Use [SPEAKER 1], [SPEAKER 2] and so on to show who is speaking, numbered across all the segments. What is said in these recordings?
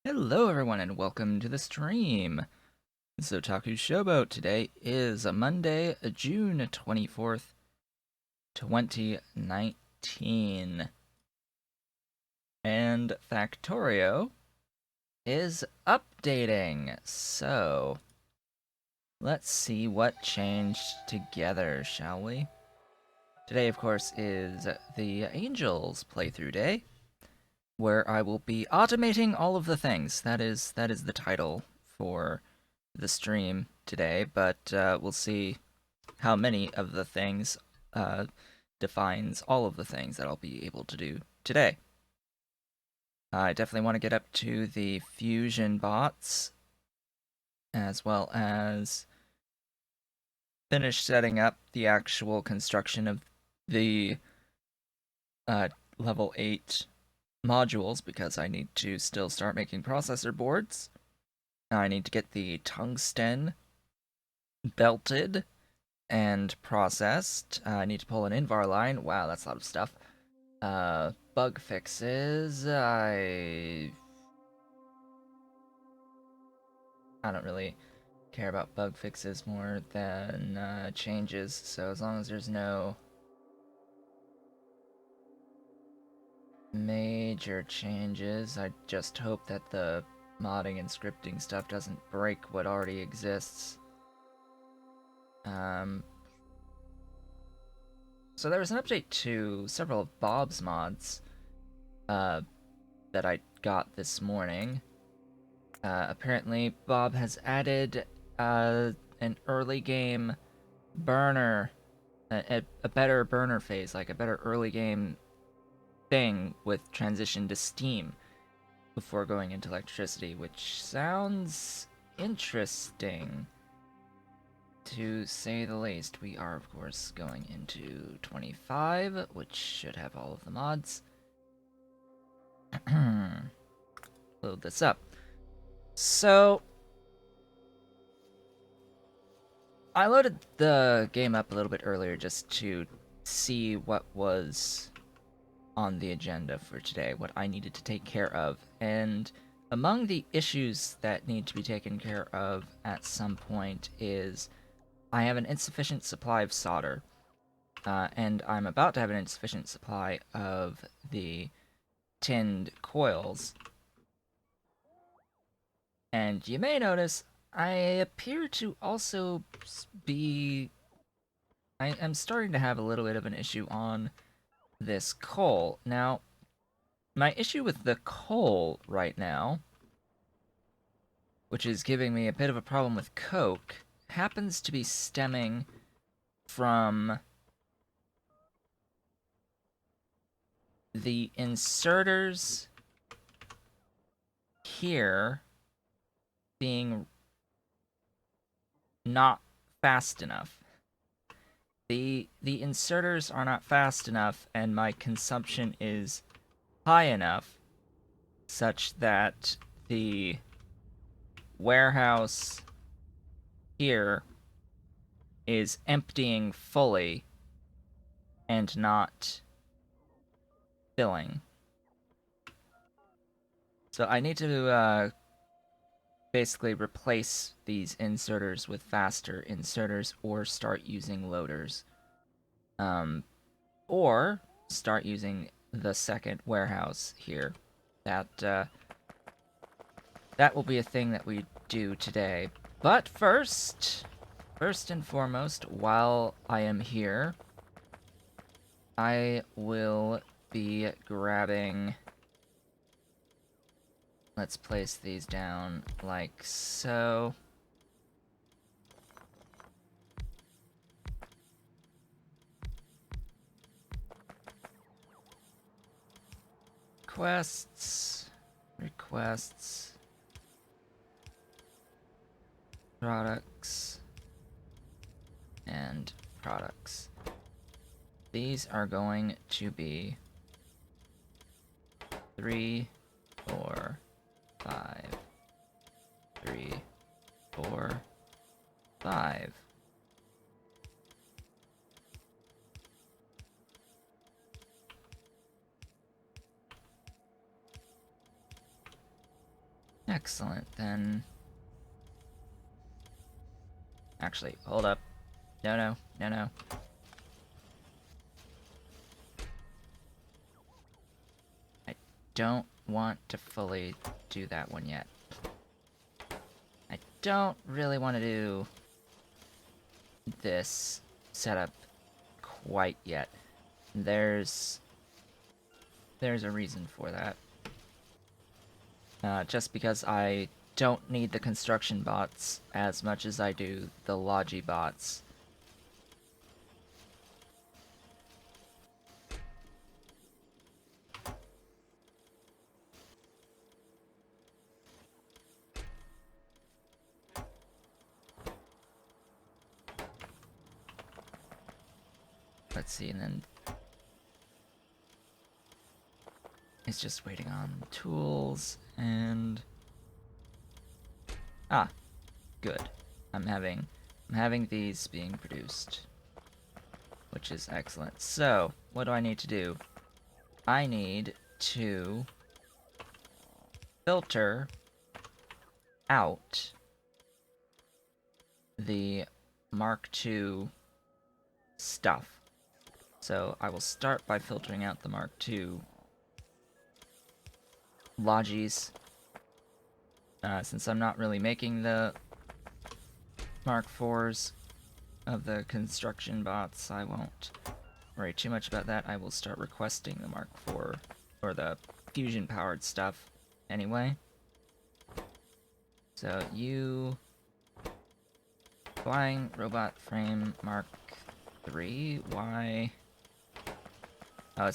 [SPEAKER 1] Hello, everyone, and welcome to the stream. This is Otaku Showboat. Today is a Monday, June 24th, 2019. And Factorio is updating. So, let's see what changed together, shall we? Today, of course, is the Angels playthrough day, where I will be automating all of the things. That is the title for the stream today, but we'll see how many of the things defines all of the things that I'll be able to do today. I definitely want to get up to the fusion bots, as well as finish setting up the actual construction of the level 8 modules, because I need to still start making processor boards. I need to get the tungsten belted and processed. I need to pull an invar line. Wow, that's a lot of stuff. Bug fixes. I don't really care about bug fixes more than changes. So as long as there's no major changes, I just hope that the modding and scripting stuff doesn't break what already exists. So there was an update to several of Bob's mods that I got this morning. Apparently, Bob has added an early game burner, a better burner phase, like a better early game thing with transition to Steam before going into electricity, which sounds interesting, to say the least. We are, of course, going into 25, which should have all of the mods. Load this up. So, I loaded the game up a little bit earlier just to see what was on the agenda for today, what I needed to take care of. And among the issues that need to be taken care of at some point is I have an insufficient supply of solder, and I'm about to have an insufficient supply of the tinned coils. And you may notice I appear to also be... I am starting to have a little bit of an issue on this coal. Now, my issue with the coal right now, which is giving me a bit of a problem with coke, happens to be stemming from the inserters here being not fast enough. The inserters are not fast enough, and my consumption is high enough such that the warehouse here is emptying fully and not filling. So I need to basically replace these inserters with faster inserters, or start using loaders. Or start using the second warehouse here. That will be a thing that we do today. But first and foremost, while I am here, I will be grabbing... Let's place these down like so. Requests, products, and products. These are going to be 3, 4, 5, 3, 4, 5. Excellent, then. Actually, hold up. No. I don't want to fully do that one yet. I don't really want to do this setup quite yet. There's a reason for that. Just because I don't need the construction bots as much as I do the logi bots. Let's see, and then it's just waiting on tools and good. I'm having these being produced, which is excellent. So, what do I need to do? I need to filter out the Mark II stuff. So I will start by filtering out the Mark II logis. Since I'm not really making the Mark IVs of the construction bots, I won't worry too much about that. I will start requesting the Mark IV, or the fusion-powered stuff, anyway. So you... Flying robot frame Mark III, why... Oh,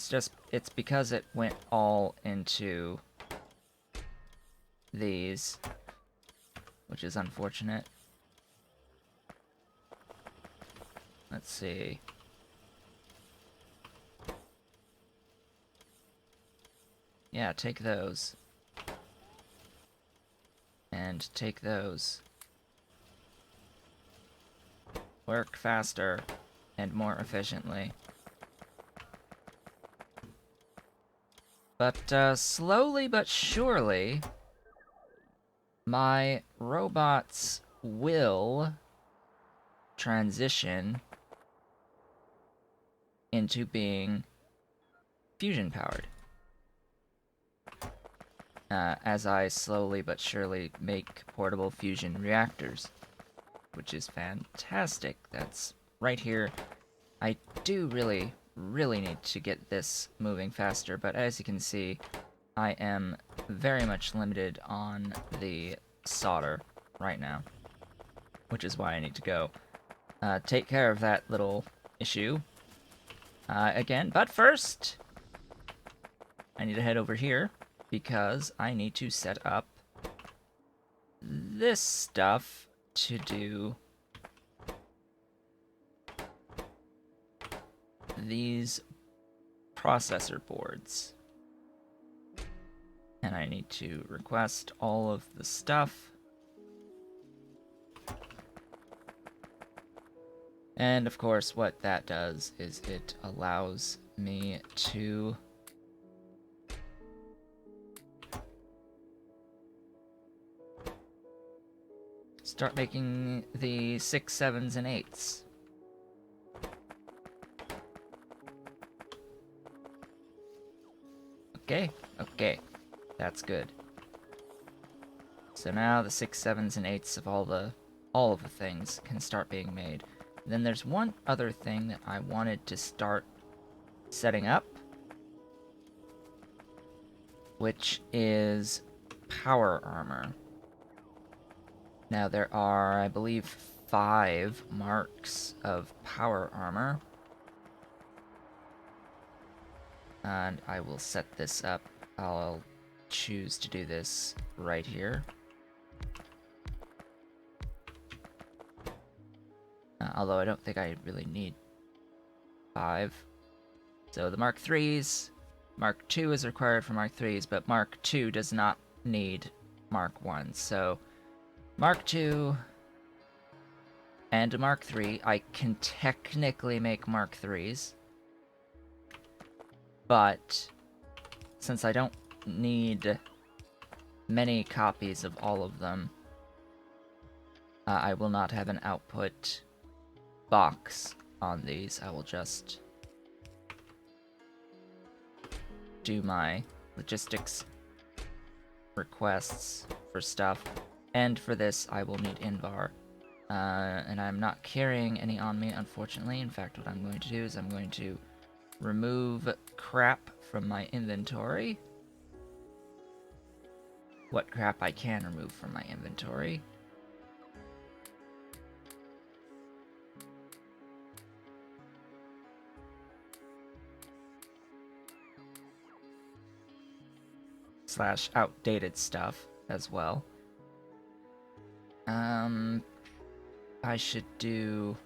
[SPEAKER 1] it's because it went all into these, which is unfortunate. Let's see. Yeah, take those. And take those. Work faster and more efficiently. But slowly but surely, my robots will transition into being fusion-powered. As I slowly but surely make portable fusion reactors, which is fantastic. That's right here. I do really need to get this moving faster, but as you can see, I am very much limited on the solder right now, which is why I need to go take care of that little issue again. But first, I need to head over here because I need to set up this stuff to do these processor boards. And I need to request all of the stuff. And of course, what that does is it allows me to start making the 6, 7s, and 8s. Okay, that's good. So now the 6, 7s, and 8s of all of the things can start being made. Then there's one other thing that I wanted to start setting up, which is power armor. Now there are, I believe, 5 marks of power armor. And I will set this up. I'll choose to do this right here. Although I don't think I really need 5. So the Mark IIIs, Mark II is required for Mark IIIs, but Mark II does not need Mark Is. So Mark II and Mark III, I can technically make Mark IIIs, but since I don't need many copies of all of them. I will not have an output box on these. I will just do my logistics requests for stuff. And for this, I will need invar. And I'm not carrying any on me, unfortunately. In fact, what I'm going to do is I'm going to remove crap from my inventory. What crap I can remove from my inventory. Slash outdated stuff as well. I should do...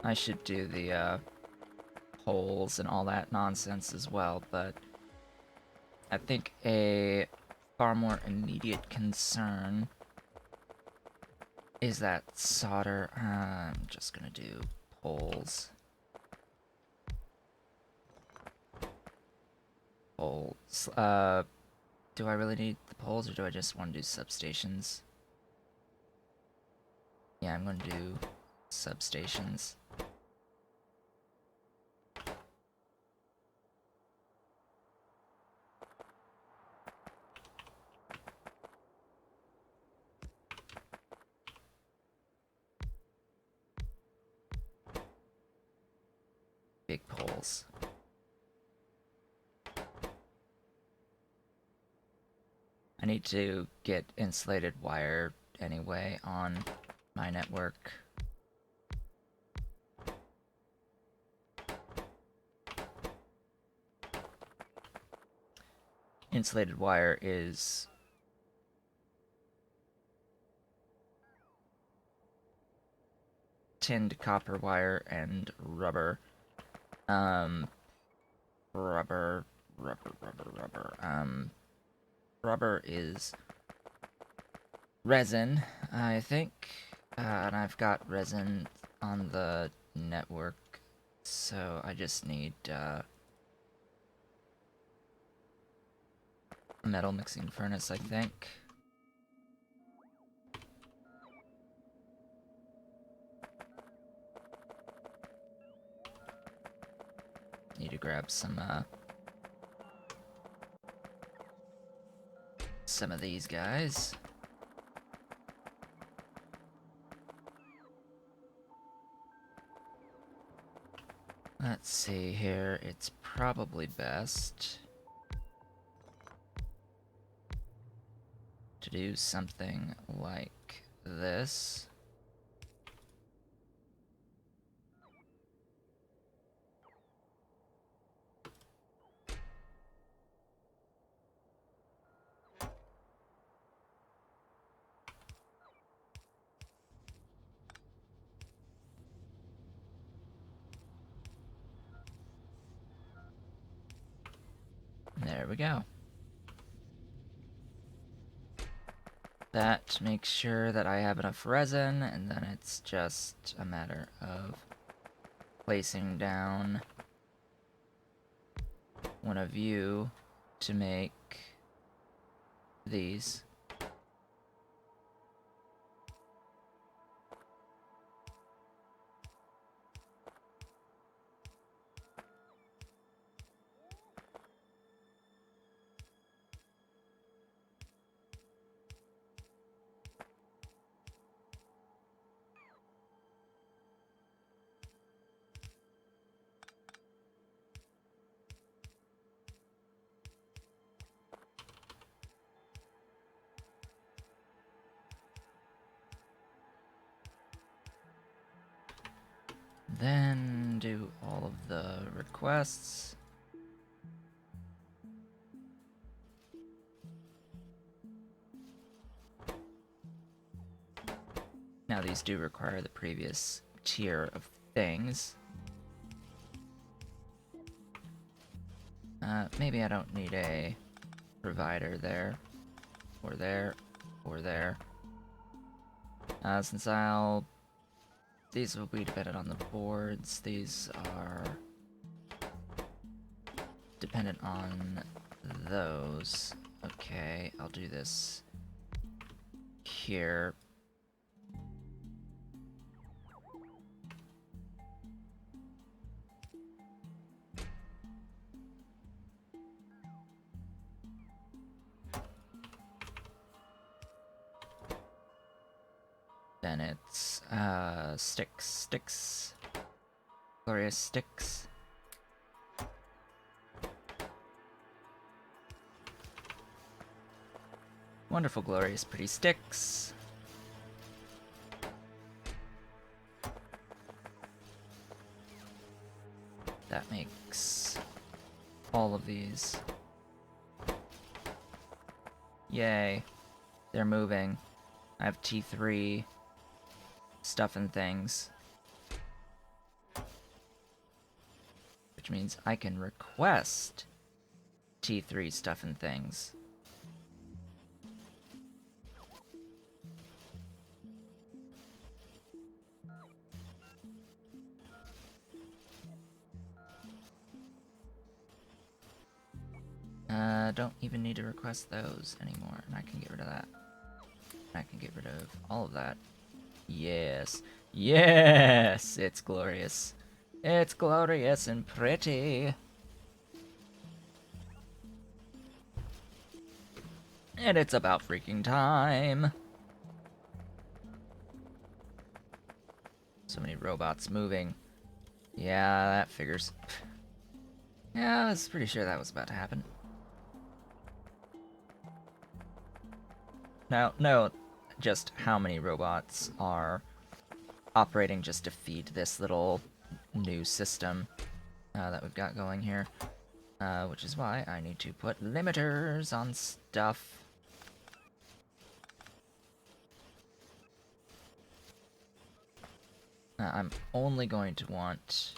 [SPEAKER 1] I should do the, polls and all that nonsense as well, but I think a far more immediate concern is that solder. I'm just gonna do poles. Poles. Do I really need the poles, or do I just want to do substations? Yeah, I'm gonna do substations. Big poles. I need to get insulated wire anyway on my network. Insulated wire is tinned copper wire and rubber. Rubber. Rubber is resin, I think. And I've got resin on the network, so I just need, a metal mixing furnace, I think. Need to grab some of these guys. Let's see here, it's probably best to do something like this. There we go. That makes sure that I have enough resin, and then it's just a matter of placing down one of you to make these. Then do all of the requests. Now these do require the previous tier of things. Maybe I don't need a provider there, or there, or there. Since I'll these will be dependent on the boards. These are dependent on those. Okay, I'll do this here. Then it's sticks. Glorious sticks. Wonderful, glorious, pretty sticks. That makes all of these. Yay. They're moving. I have T3 stuff and things. Which means I can request T3 stuff and things. Don't even need to request those anymore, and I can get rid of that. I can get rid of all of that. Yes. Yes! It's glorious. It's glorious and pretty. And it's about freaking time. So many robots moving. Yeah, that figures. Yeah, I was pretty sure that was about to happen. Now, no, just how many robots are operating just to feed this little new system that we've got going here. Which is why I need to put limiters on stuff. I'm only going to want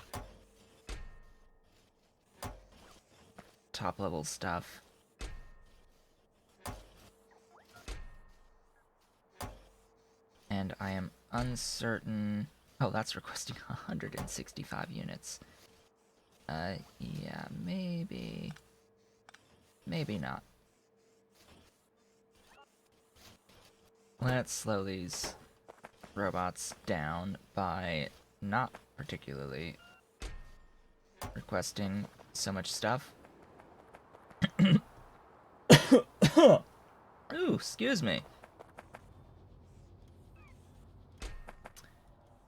[SPEAKER 1] top level stuff. And I am uncertain. Oh, that's requesting 165 units. Yeah, maybe. Maybe not. Let's slow these robots down by not particularly requesting so much stuff. Ooh, excuse me.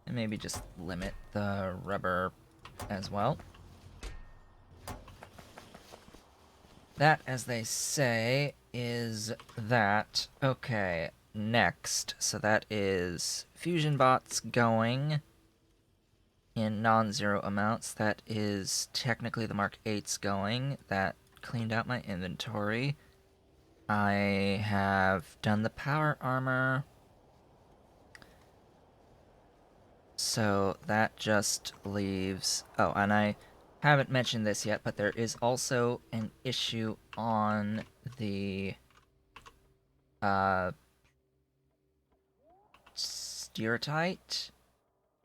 [SPEAKER 1] And maybe just limit the rubber as well. That, as they say, is that. Okay, next. So that is fusion bots going in non-zero amounts. That is technically the Mark 8s going. That cleaned out my inventory. I have done the power armor. So that just leaves... Oh, and I haven't mentioned this yet, but there is also an issue on the stereotype.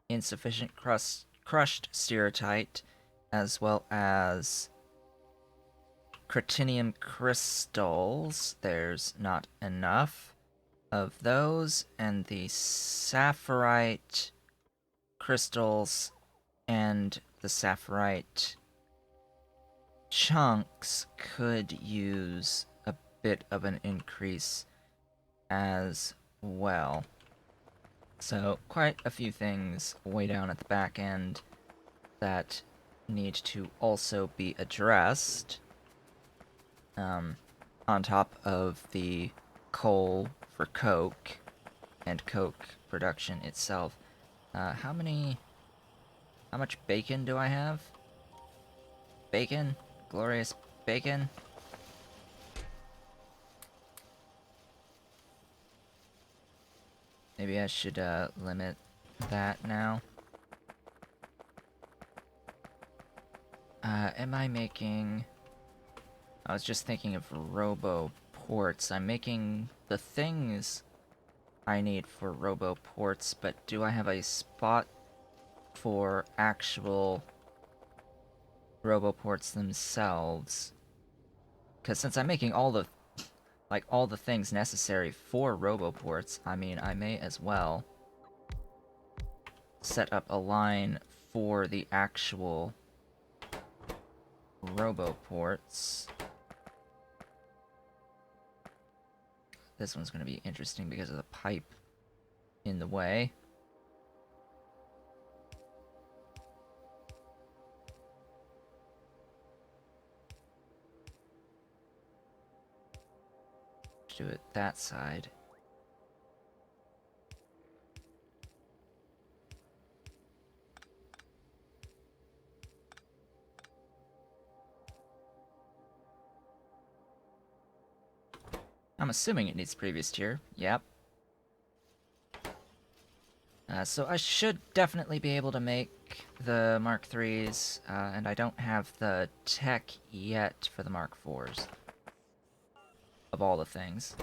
[SPEAKER 1] Insufficient crushed stereotype, as well as cretinium crystals. There's not enough of those, and the sapphirite crystals and the sapphirite chunks could use a bit of an increase as well. So quite a few things way down at the back end that need to also be addressed, on top of the coal for coke and coke production itself. How much bacon do I have? Bacon? Glorious bacon? Maybe I should limit that now. Am I making... I was just thinking of robo ports. I'm making the things I need for robo ports, but do I have a spot for actual roboports themselves. Because since I'm making all the things necessary for roboports, I mean, I may as well set up a line for the actual roboports. This one's going to be interesting because of the pipe in the way. Do it that side. I'm assuming it needs previous tier. Yep. So I should definitely be able to make the Mark IIIs, and I don't have the tech yet for the Mark IVs. Of all the things.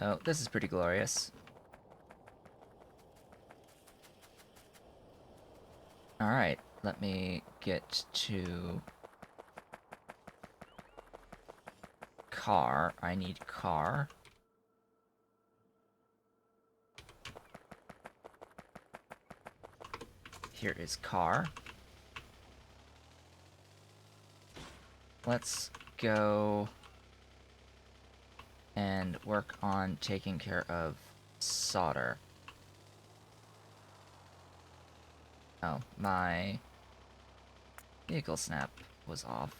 [SPEAKER 1] Oh, this is pretty glorious. Alright, let me get to car. I need car. Here is car. Let's go and work on taking care of solder. Oh, my vehicle snap was off.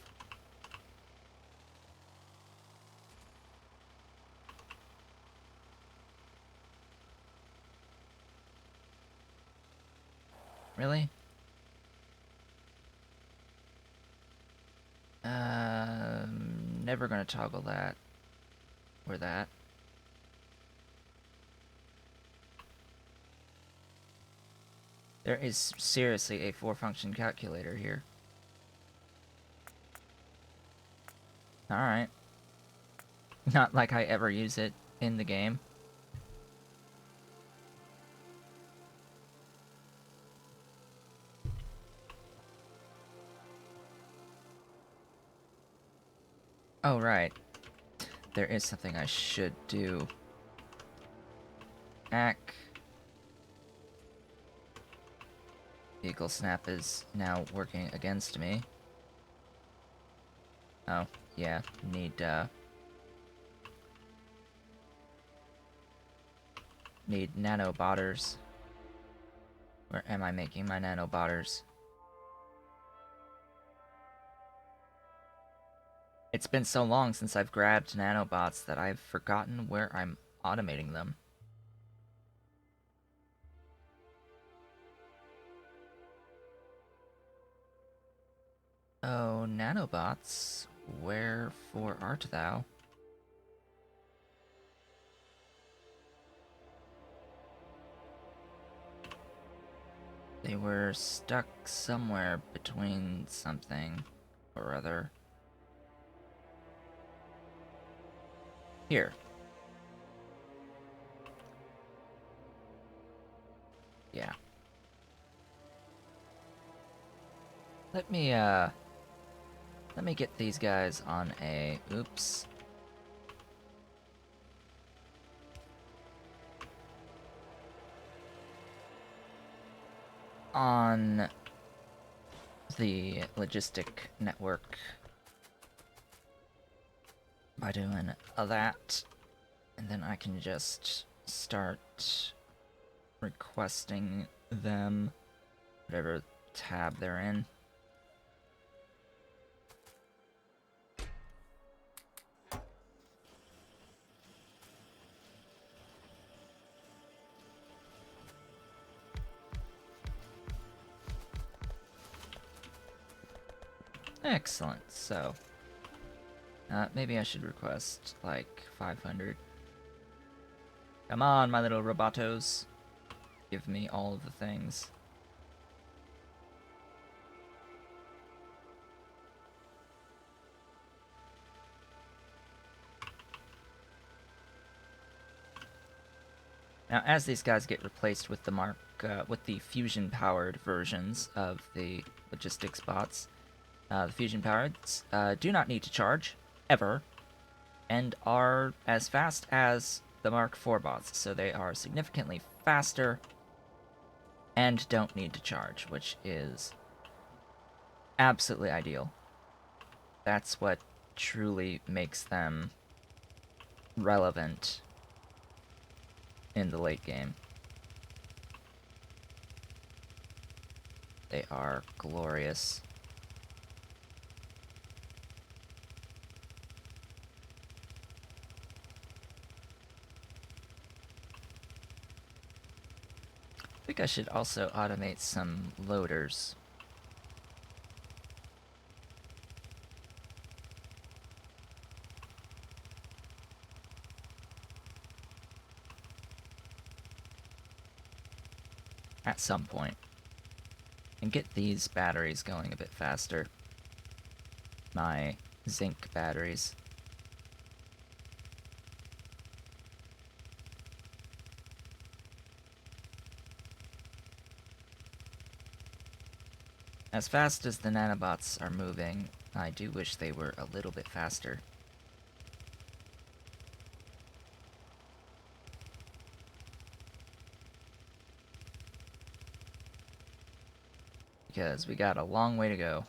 [SPEAKER 1] Really? Never gonna toggle that. Or that. There is seriously a 4-function calculator here. Alright. Not like I ever use it in the game. Oh, right. There is something I should do. Vehicle snap is now working against me. Oh, yeah. Need nanobotters. Where am I making my nanobotters? It's been so long since I've grabbed nanobots that I've forgotten where I'm automating them. Oh, nanobots, wherefore art thou? They were stuck somewhere between something or other. Here. Yeah. Let me get these guys on a... Oops. On the logistic network by doing that, and then I can just start requesting them, whatever tab they're in. Excellent, so maybe I should request like 500. Come on, my little robotos. Give me all of the things. Now, as these guys get replaced with the fusion-powered versions of the logistics bots, the fusion-powered do not need to charge ever, and are as fast as the Mark IV bots, so they are significantly faster and don't need to charge, which is absolutely ideal. That's what truly makes them relevant in the late game. They are glorious. I think I should also automate some loaders. At some point. And get these batteries going a bit faster. My zinc batteries. As fast as the nanobots are moving, I do wish they were a little bit faster. Because we got a long way to go.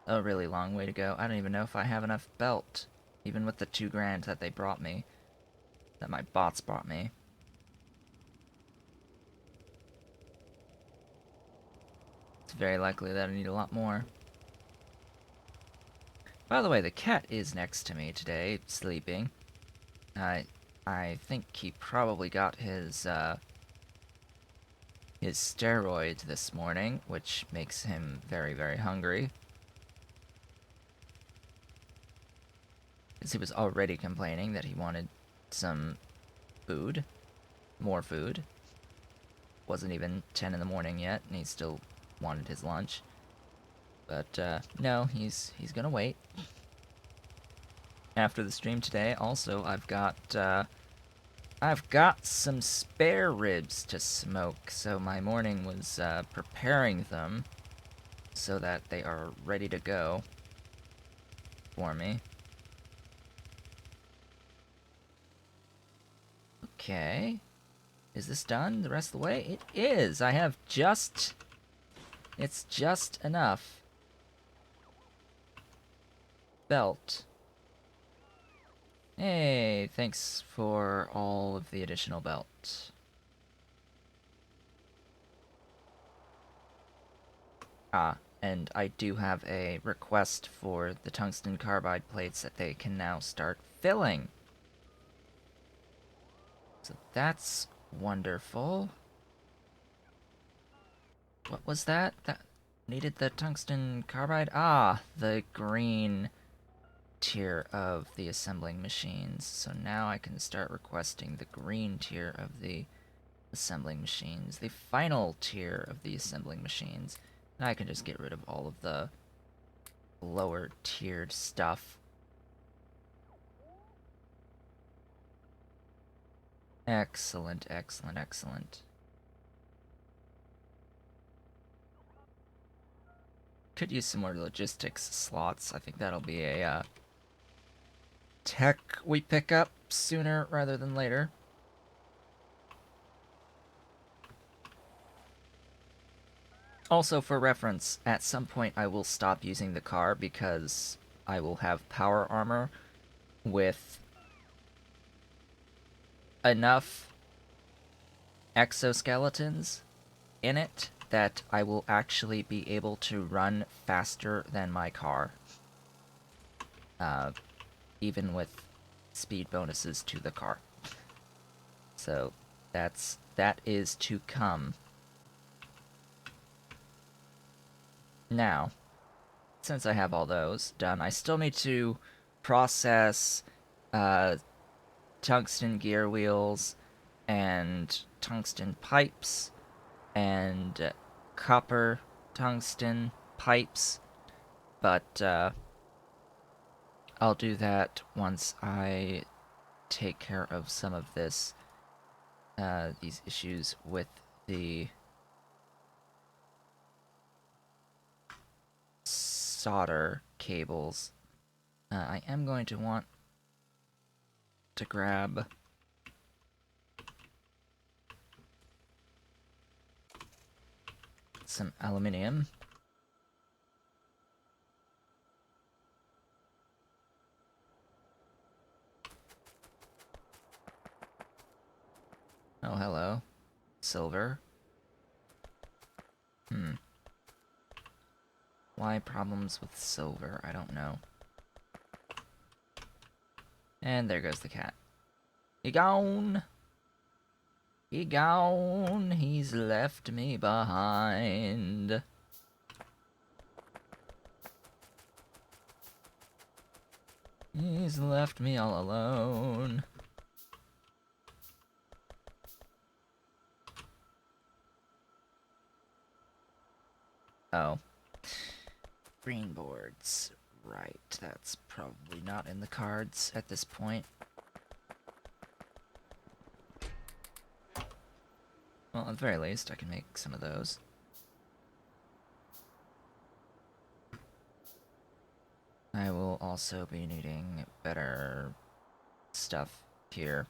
[SPEAKER 1] A really long way to go. I don't even know if I have enough belt. Even with the $2,000 that they brought me. That my bots brought me. It's very likely that I need a lot more. By the way, the cat is next to me today, sleeping. I think he probably got his steroids this morning, which makes him very, very hungry. Because he was already complaining that he wanted some food. More food. Wasn't even 10 in the morning yet, and he still wanted his lunch. But, no, he's gonna wait. After the stream today, also, I've got some spare ribs to smoke, so my morning was, preparing them so that they are ready to go for me. Okay. Is this done the rest of the way? It is! I have just... It's just enough. Belt. Hey, thanks for all of the additional belt. Ah, and I do have a request for the tungsten carbide plates that they can now start filling. So that's wonderful. What was that? That needed the tungsten carbide? Ah, the green tier of the assembling machines. So now I can start requesting the green tier of the assembling machines. The final tier of the assembling machines. And I can just get rid of all of the lower tiered stuff. Excellent, excellent, excellent. Could use some more logistics slots. I think that'll be a tech we pick up sooner rather than later. Also, for reference, at some point I will stop using the car because I will have power armor with enough exoskeletons in it that I will actually be able to run faster than my car. Even with speed bonuses to the car. So that is to come. Now, since I have all those done, I still need to process tungsten gear wheels and tungsten pipes and copper tungsten pipes, but I'll do that once I take care of some of this these issues with the solder cables. I am going to want to grab some aluminium. Oh, hello. Silver. Why problems with silver? I don't know. And there goes the cat. He gone! He gone! He's left me behind. He's left me all alone. Oh. Green boards. Right, that's probably not in the cards at this point. Well, at the very least, I can make some of those. I will also be needing better stuff here.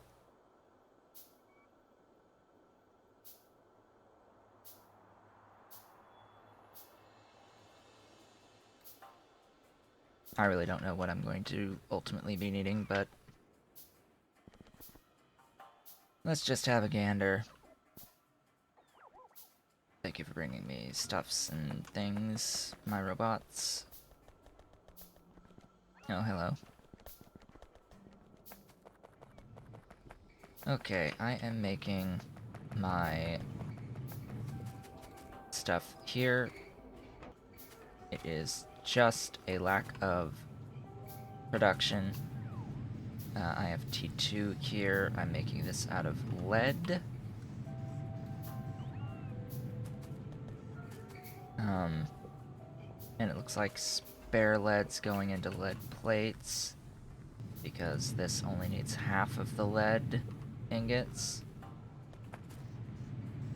[SPEAKER 1] I really don't know what I'm going to ultimately be needing, but let's just have a gander. Thank you for bringing me stuffs and things, my robots. Oh, hello. Okay, I am making my stuff here. It is just a lack of production. I have T2 here. I'm making this out of lead. And it looks like spare lead's going into lead plates, because this only needs half of the lead ingots.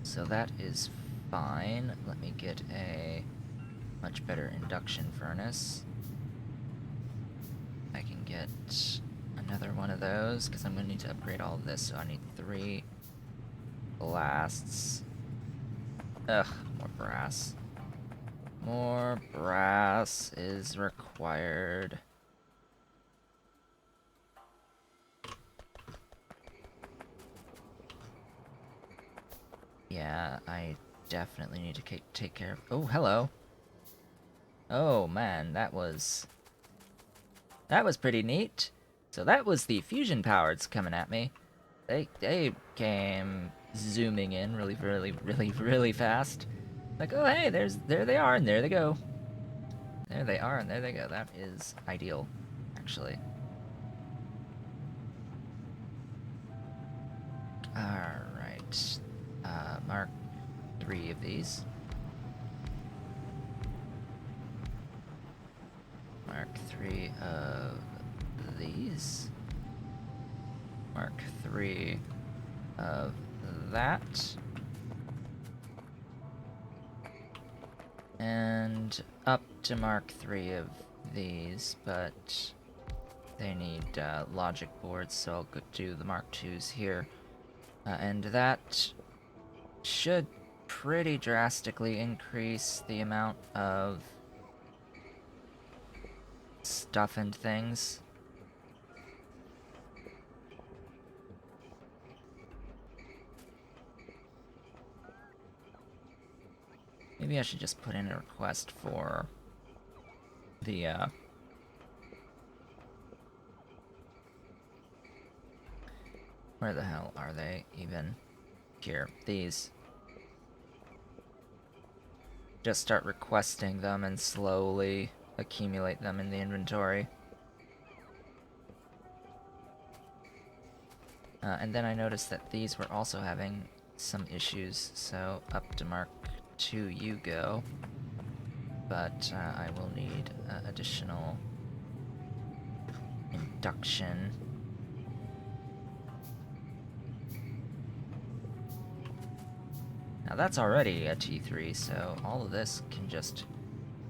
[SPEAKER 1] So that is fine. Let me get a much better induction furnace. I can get another one of those, because I'm going to need to upgrade all of this, so I need 3 blasts. Ugh, more brass. More brass is required. Yeah, I definitely need to take care of... Oh, hello. Oh, man, that was pretty neat. So that was the fusion powers coming at me. They came zooming in really fast. Like, oh hey, there they are, and there they go. There they are, and there they go. That is ideal, actually. Alright. Mark 3 of these. Mark 3 of these. Mark 3 of that. And up to Mark 3 of these, but they need logic boards, so I'll go do the Mark 2s here. And that should pretty drastically increase the amount of stuff and things. Maybe I should just put in a request for the, where the hell are they even? Here, these. Just start requesting them and slowly accumulate them in the inventory. And then I noticed that these were also having some issues, so up to Mark 2 you go. But I will need additional induction. Now that's already a T3, so all of this can just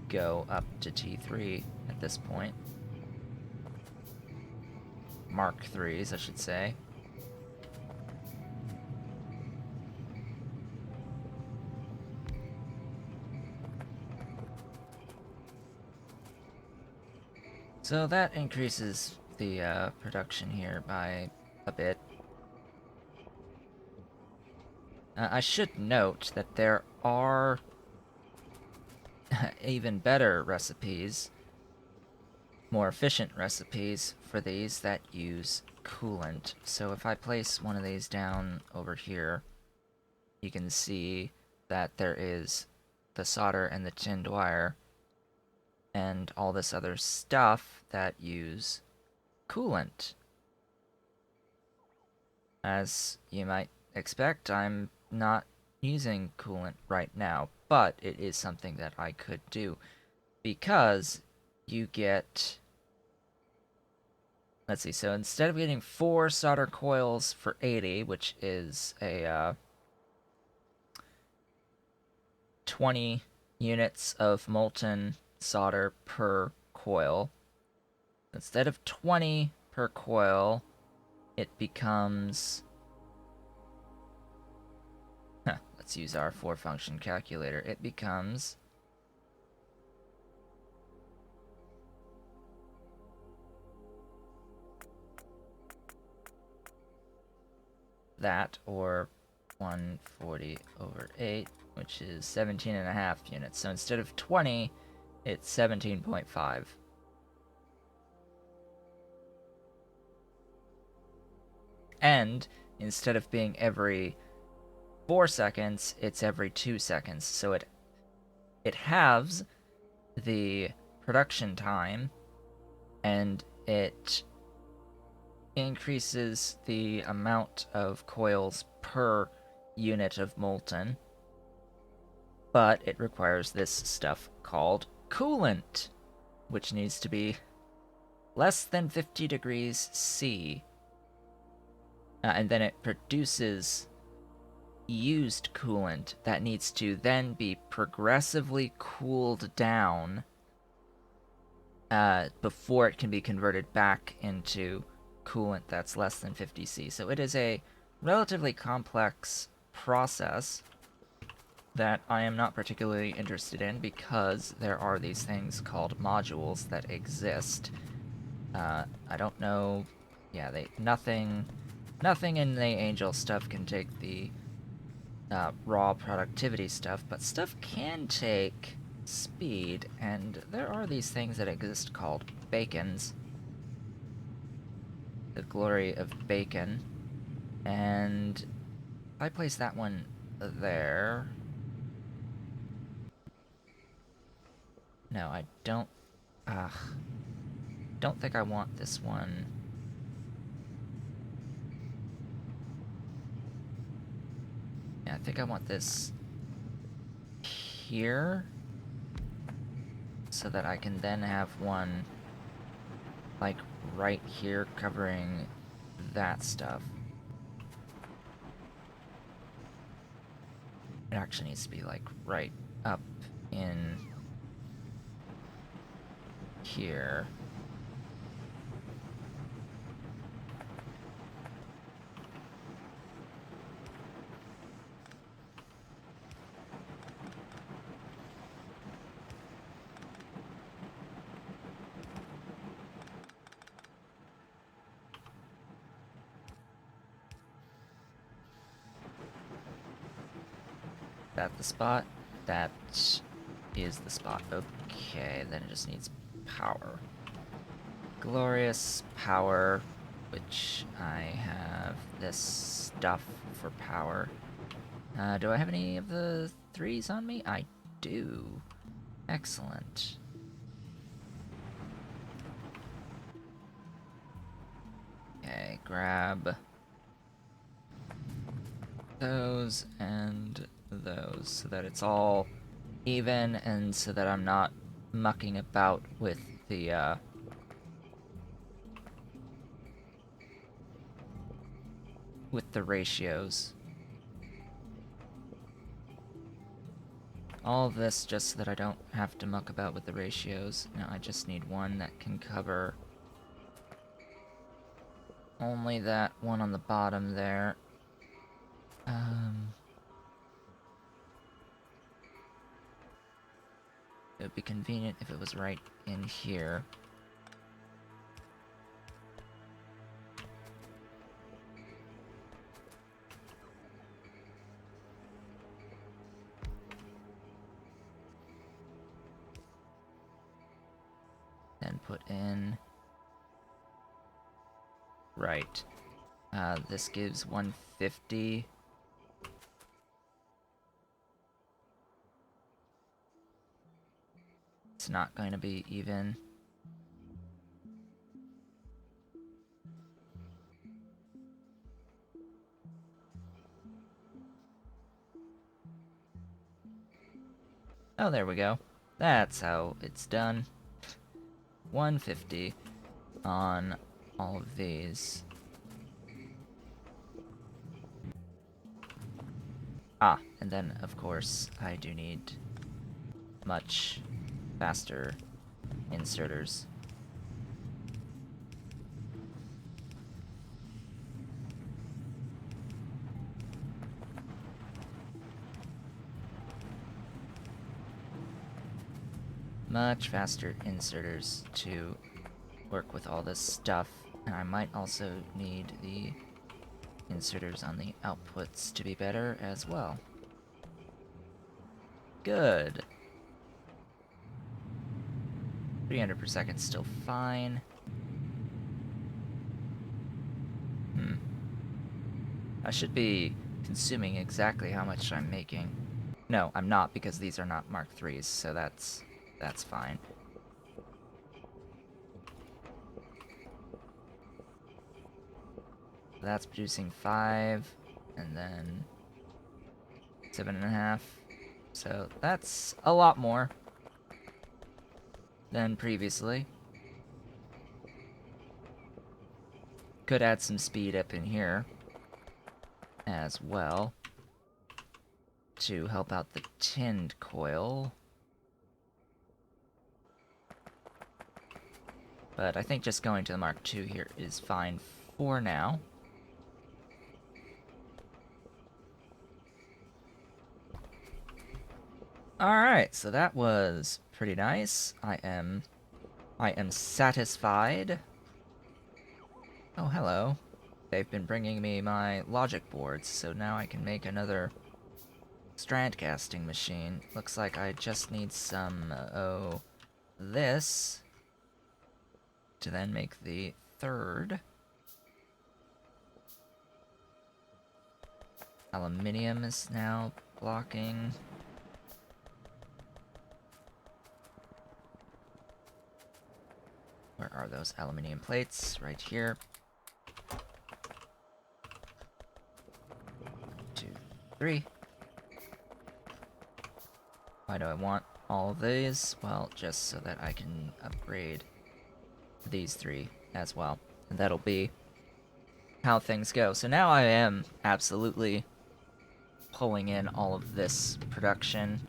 [SPEAKER 1] go up to T3 at this point. Mark 3s, I should say. So that increases the production here by a bit. I should note that there are even better recipes, more efficient recipes for these that use coolant. So if I place one of these down over here, you can see that there is the solder and the tinned wire and all this other stuff that use coolant. As you might expect, I'm not using coolant right now, but it is something that I could do because you get, let's see, so instead of getting 4 solder coils for 80, which is a 20 units of molten solder per coil, instead of 20 per coil, it becomes, let's use our 4-function calculator, it becomes that, or 140 over 8, which is 17.5 units. So instead of 20, it's 17.5. And instead of being every 4 seconds, it's every 2 seconds. So it halves the production time, and it increases the amount of coils per unit of molten, but it requires this stuff called coolant, which needs to be less than 50 degrees C. And then it produces used coolant that needs to then be progressively cooled down before it can be converted back into coolant that's less than 50 C. So it is a relatively complex process that I am not particularly interested in because there are these things called modules that exist. I don't know. Yeah, nothing in the Angel stuff can take the raw productivity stuff, but stuff can take speed, and there are these things that exist called bacons. The glory of bacon. And if I place that one there. No, I don't. Don't think I want this one. Yeah, I think I want this here, so that I can then have one, like, right here covering that stuff. It actually needs to be, like, right up in here. That the spot? That is the spot. Okay, then it just needs power. Glorious power, which I have this stuff for power. Do I have any of the 3s on me? I do. Excellent. Okay, grab those and those so that it's all even and so that I'm not mucking about with the ratios. All of this just so that I don't have to muck about with the ratios. Now I just need one that can cover only that one on the bottom there. It would be convenient if it was right in here. Then put in... Right. This gives 150. It's not going to be even. Oh, there we go. That's how it's done. 150 on all of these. Ah, and then, of course, I do need much faster inserters. Much faster inserters to work with all this stuff. And I might also need the inserters on the outputs to be better as well. Good. 300 per second, still fine. I should be consuming exactly how much I'm making. No, I'm not, because these are not Mark IIIs, so that's fine. That's producing 5, and then 7.5. So that's a lot more than previously. Could add some speed up in here as well to help out the tinned coil. But I think just going to the Mark II here is fine for now. Alright, so that was pretty nice. I am satisfied. Oh, hello. They've been bringing me my logic boards, so now I can make another strand casting machine. Looks like I just need some, this to then make the third. Aluminium is now blocking. Where are those aluminium plates? Right here. 2, 3. Why do I want all of these? Well, just so that I can upgrade these 3 as well. And that'll be how things go. So now I am absolutely pulling in all of this production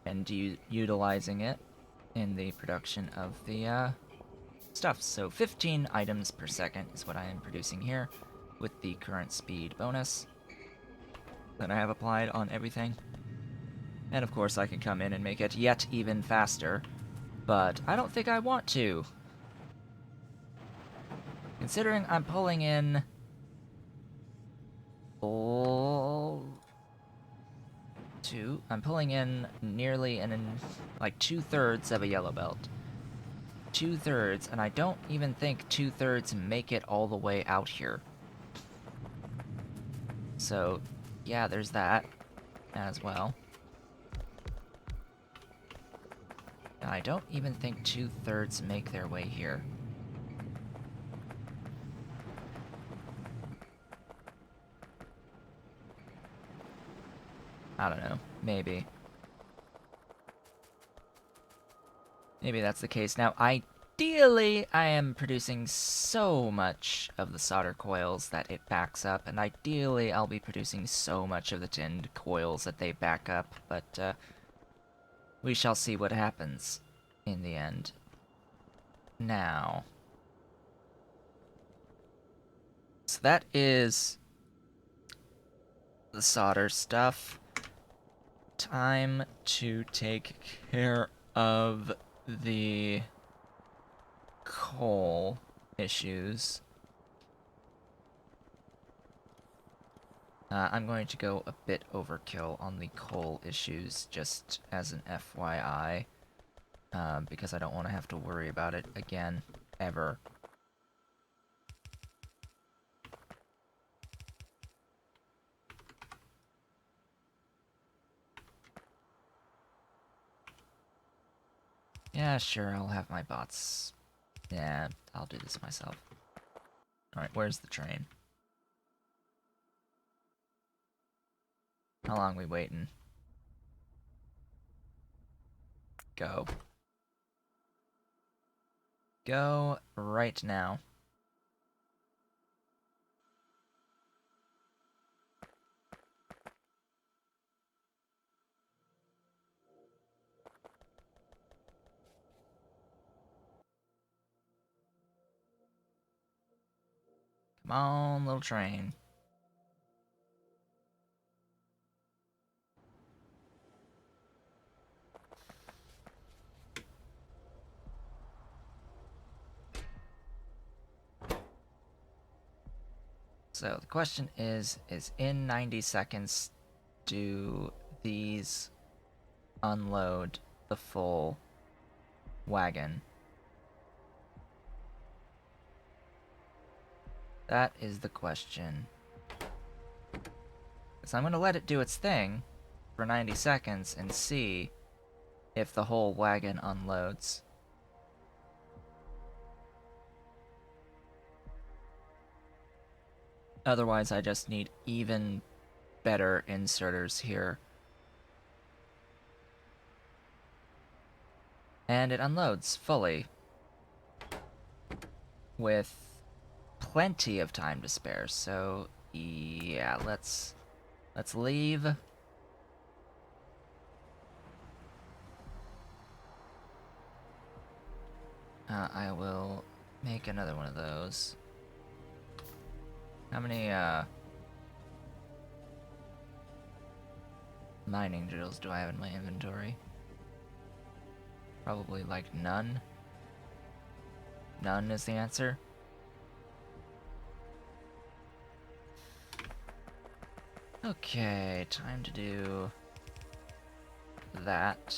[SPEAKER 1] and utilizing it in the production of the stuff. So 15 items per second is what I am producing here with the current speed bonus that I have applied on everything. And of course I can come in and make it yet even faster, but I don't think I want to. Considering I'm pulling in I'm pulling in nearly like 2/3 of a yellow belt. 2/3, and I don't even think 2/3 make it all the way out here. So, yeah, there's that as well. And I don't even think 2/3 make their way here. I don't know. Maybe. Maybe that's the case. Now, ideally, I am producing so much of the solder coils that it backs up, and ideally, I'll be producing so much of the tinned coils that they back up, but, we shall see what happens in the end. Now, so that is the solder stuff. Time to take care of the coal issues. I'm going to go a bit overkill on the coal issues, just as an FYI, because I don't want to have to worry about it again, ever. Yeah, sure, I'll have my bots. Yeah, I'll do this myself. Alright, where's the train? How long we waiting? Go. Go right now. Come on, little train. So the question is in 90 seconds, do these unload the full wagon? That is the question. So I'm going to let it do its thing for 90 seconds and see if the whole wagon unloads. Otherwise, I just need even better inserters here. And it unloads fully, with plenty of time to spare. So yeah, let's leave. I will make another one of those. How many mining drills do I have in my inventory? Probably like none. None is the answer. Okay, time to do that.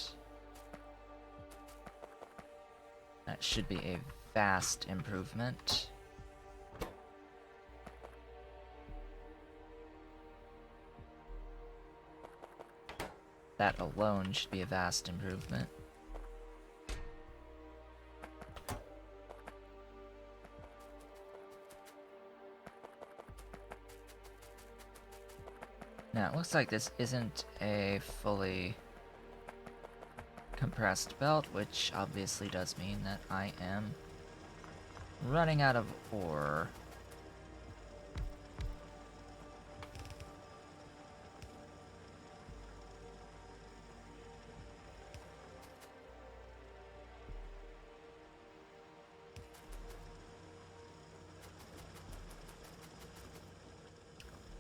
[SPEAKER 1] That should be a vast improvement. That alone should be a vast improvement. Now, it looks like this isn't a fully compressed belt, which obviously does mean that I am running out of ore.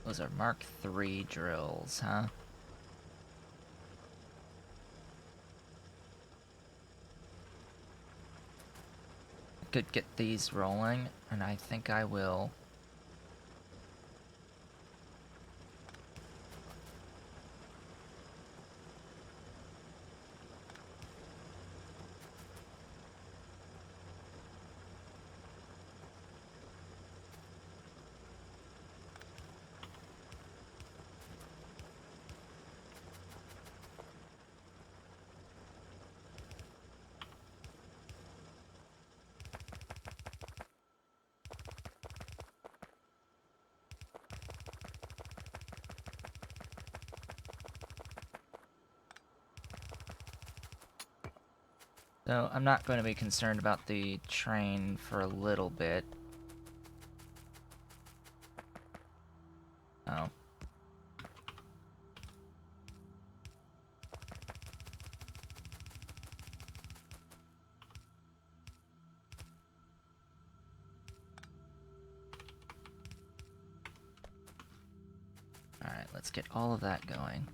[SPEAKER 1] Those are Mark III drills, huh? Could get these rolling, and I think I will. So I'm not going to be concerned about the train for a little bit. Oh. Alright, let's get all of that going.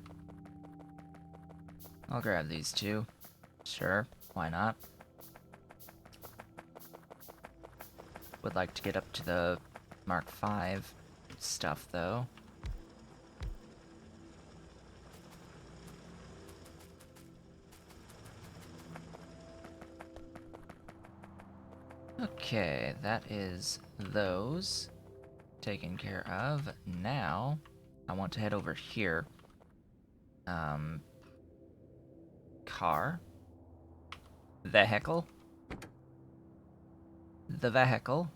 [SPEAKER 1] I'll grab these two. Sure, why not? Would like to get up to the Mark V stuff, though. Okay, that is those taken care of. Now, I want to head over here. Car. Vehicle. The vehicle.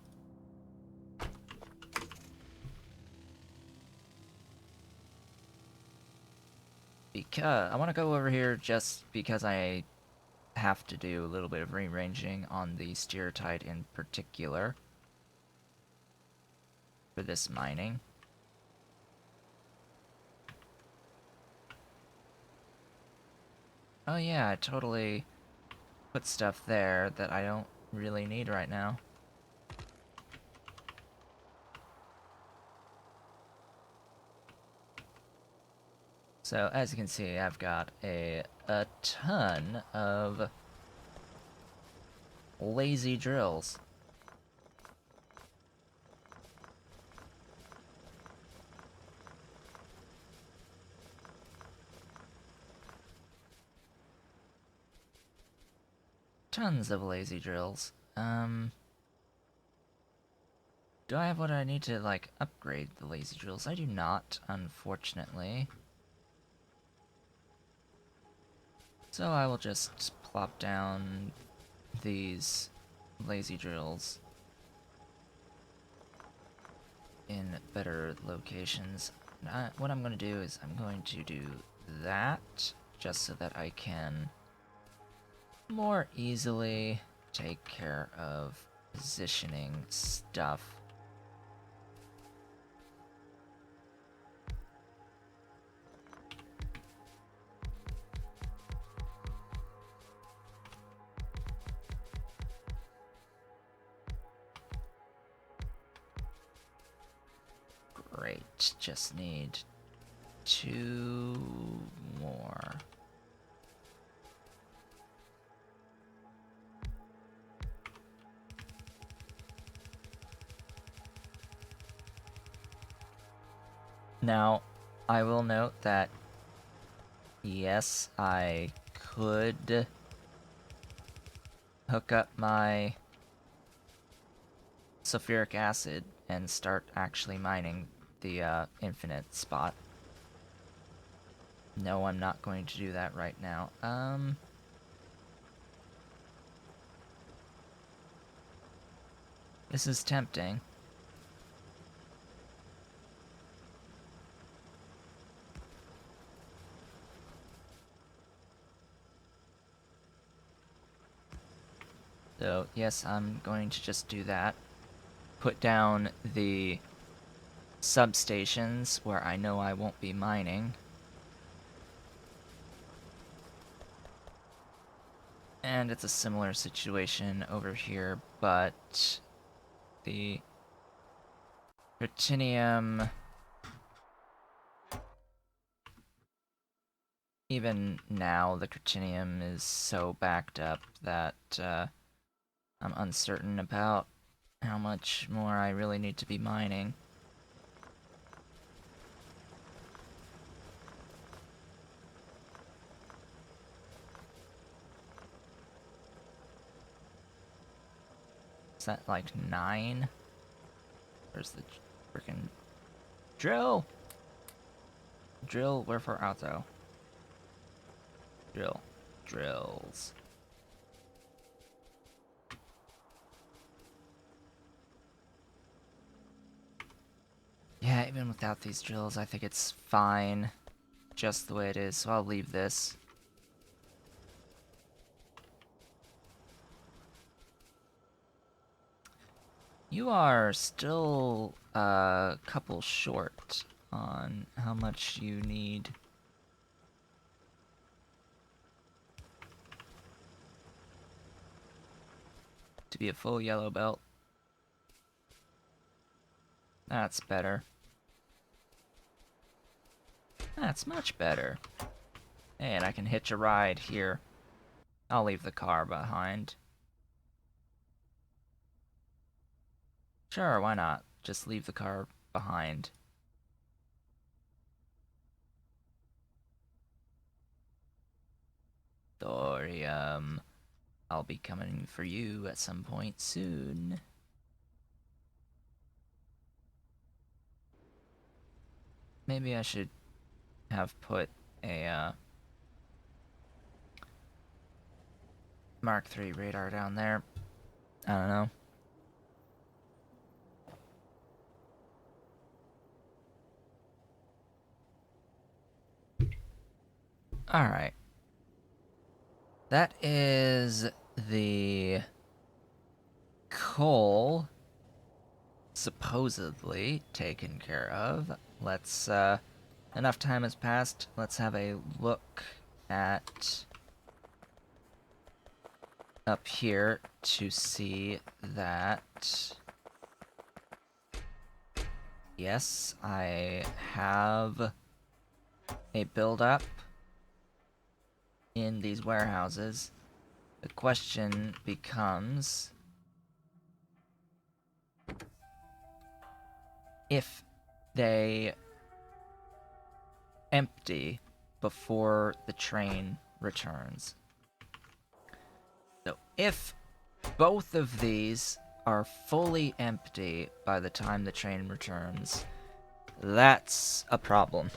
[SPEAKER 1] Because I want to go over here just because I have to do a little bit of rearranging on the steertite in particular for this mining. Oh yeah, I totally put stuff there that I don't really need right now. So as you can see, I've got a ton of lazy drills. Tons of lazy drills. Do I have what I need to, like, upgrade the lazy drills? I do not, unfortunately. So I will just plop down these lazy drills in better locations. What I'm going to do is I'm going to do that just so that I can more easily take care of positioning stuff. Great, just need 2 more. Now, I will note that, yes, I could hook up my sulfuric acid and start actually mining the infinite spot. No, I'm not going to do that right now. This is tempting. So, yes, I'm going to just do that. Put down the substations where I know I won't be mining. And it's a similar situation over here, but the Tritinium, even now, the Tritinium is so backed up that I'm uncertain about how much more I really need to be mining. Is that like 9? Where's the freaking drill? Drill, wherefore auto? Drill. Drills. Yeah, even without these drills, I think it's fine. Just the way it is, so I'll leave this. You are still a couple short on how much you need. To be a full yellow belt. That's better. That's much better. Hey, and I can hitch a ride here. I'll leave the car behind. Sure, why not? Just leave the car behind. Thorium. I'll be coming for you at some point soon. Maybe I should have put a Mark III radar down there. I don't know. Alright. That is the coal supposedly taken care of. Let's, enough time has passed. Let's have a look at up here to see that, yes, I have a build-up in these warehouses. The question becomes if they empty before the train returns. So if both of these are fully empty by the time the train returns, that's a problem.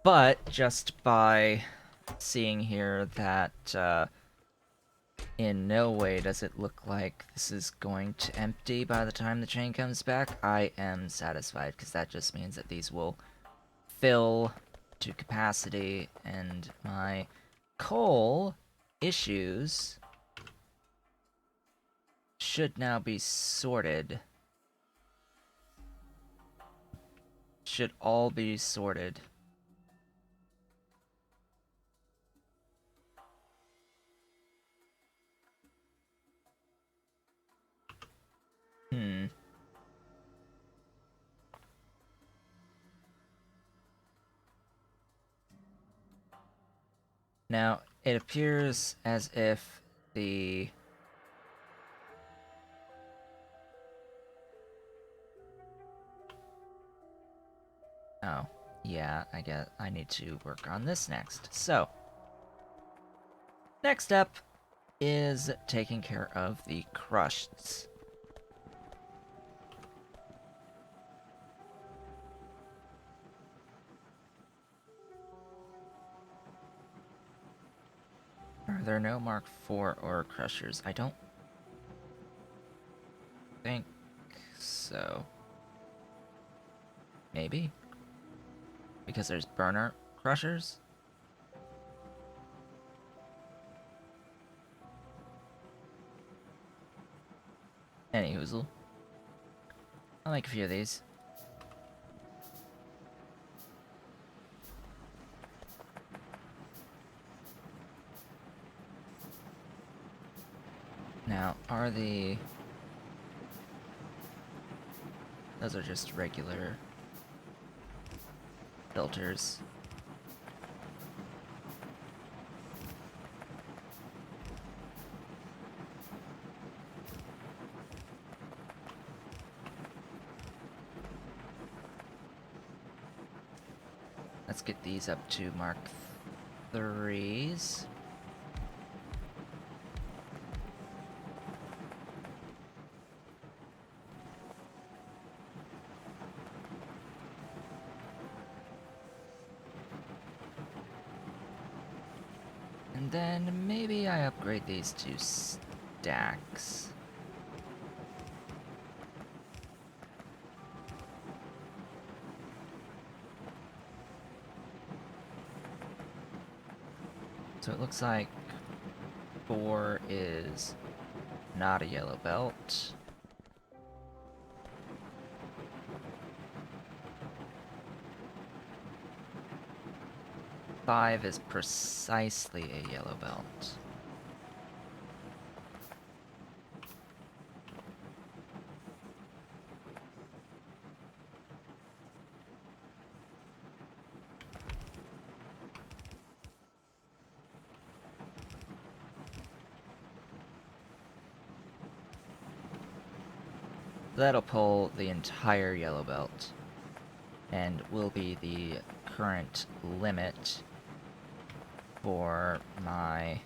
[SPEAKER 1] But just by seeing here that in no way does it look like this is going to empty by the time the train comes back, I am satisfied, because that just means that these will fill to capacity, and my coal issues should now be sorted. Should all be sorted. Now, it appears as if the... Oh, yeah, I guess I need to work on this next. So, next up is taking care of the crusts. Are there no Mark IV ore crushers? I don't think so. Maybe? Because there's burner crushers? Any hoozle. I'll make a few of these. Now, are the... Those are just regular filters. Let's get these up to Mark III's. And then maybe I upgrade these to stacks. So it looks like 4 is not a yellow belt. Five is precisely a yellow belt. that'll pull the entire yellow belt and will be the current limit for my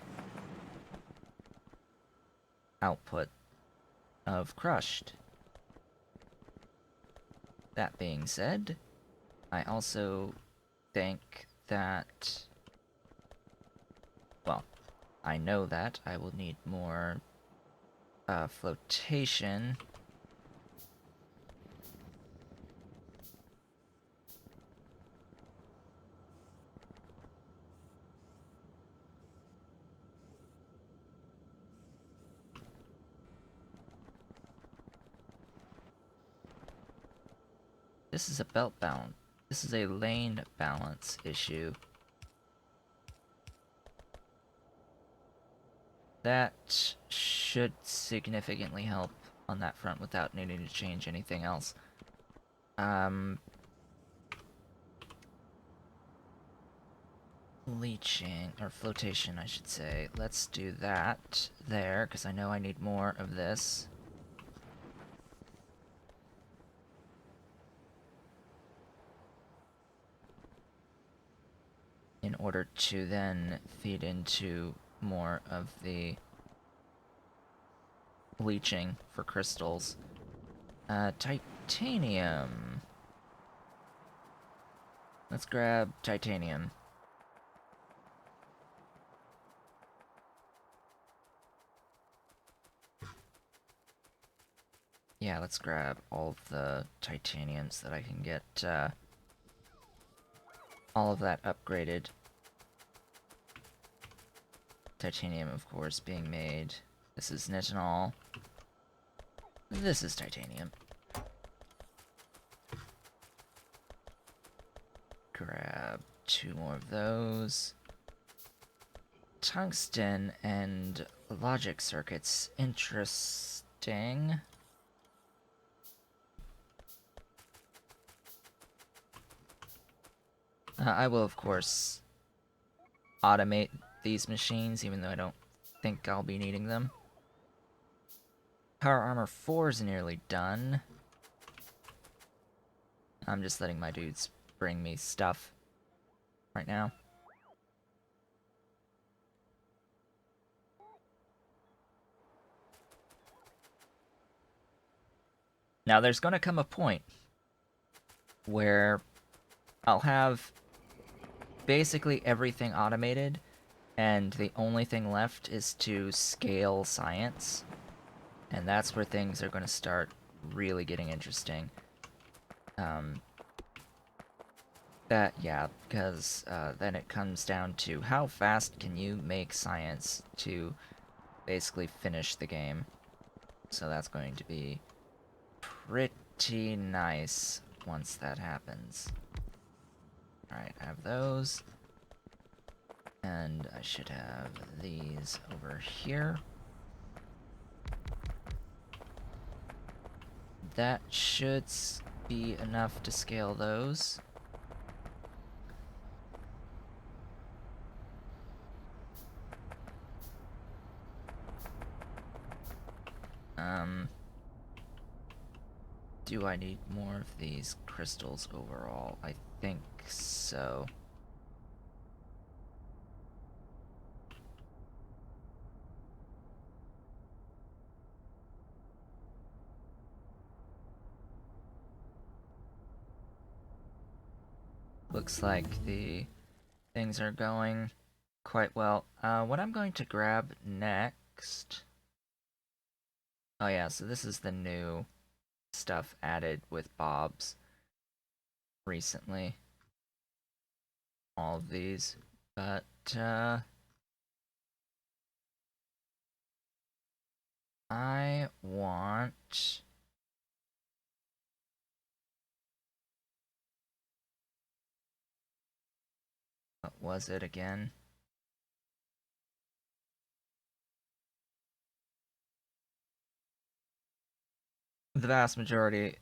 [SPEAKER 1] output of crushed. That being said, I also think that, well, I know that I will need more flotation. This is a belt balance. This is a lane balance issue. That should significantly help on that front without needing to change anything else. Leaching, or flotation, I should say. Let's do that there, because I know I need more of this. In order to then feed into more of the leaching for crystals. Titanium. Let's grab titanium. Yeah, let's grab all of the titaniums that I can get, all of that upgraded. Titanium, of course, being made. This is nitinol. This is titanium. Grab 2 more of those. Tungsten and logic circuits. Interesting. I will, of course, automate these machines, even though I don't think I'll be needing them. Power Armor 4 is nearly done. I'm just letting my dudes bring me stuff right now. Now, there's gonna come a point where I'll have basically everything automated, and the only thing left is to scale science. And that's where things are going to start really getting interesting. Because then it comes down to how fast can you make science to basically finish the game. So that's going to be pretty nice once that happens. Alright, I have those. And I should have these over here. That should be enough to scale those. Do I need more of these crystals overall? I think so. Looks like the things are going quite well. What I'm going to grab next... Oh yeah, so this is the new stuff added with Bob's recently. All of these. But, I want... What was it again? The vast majority,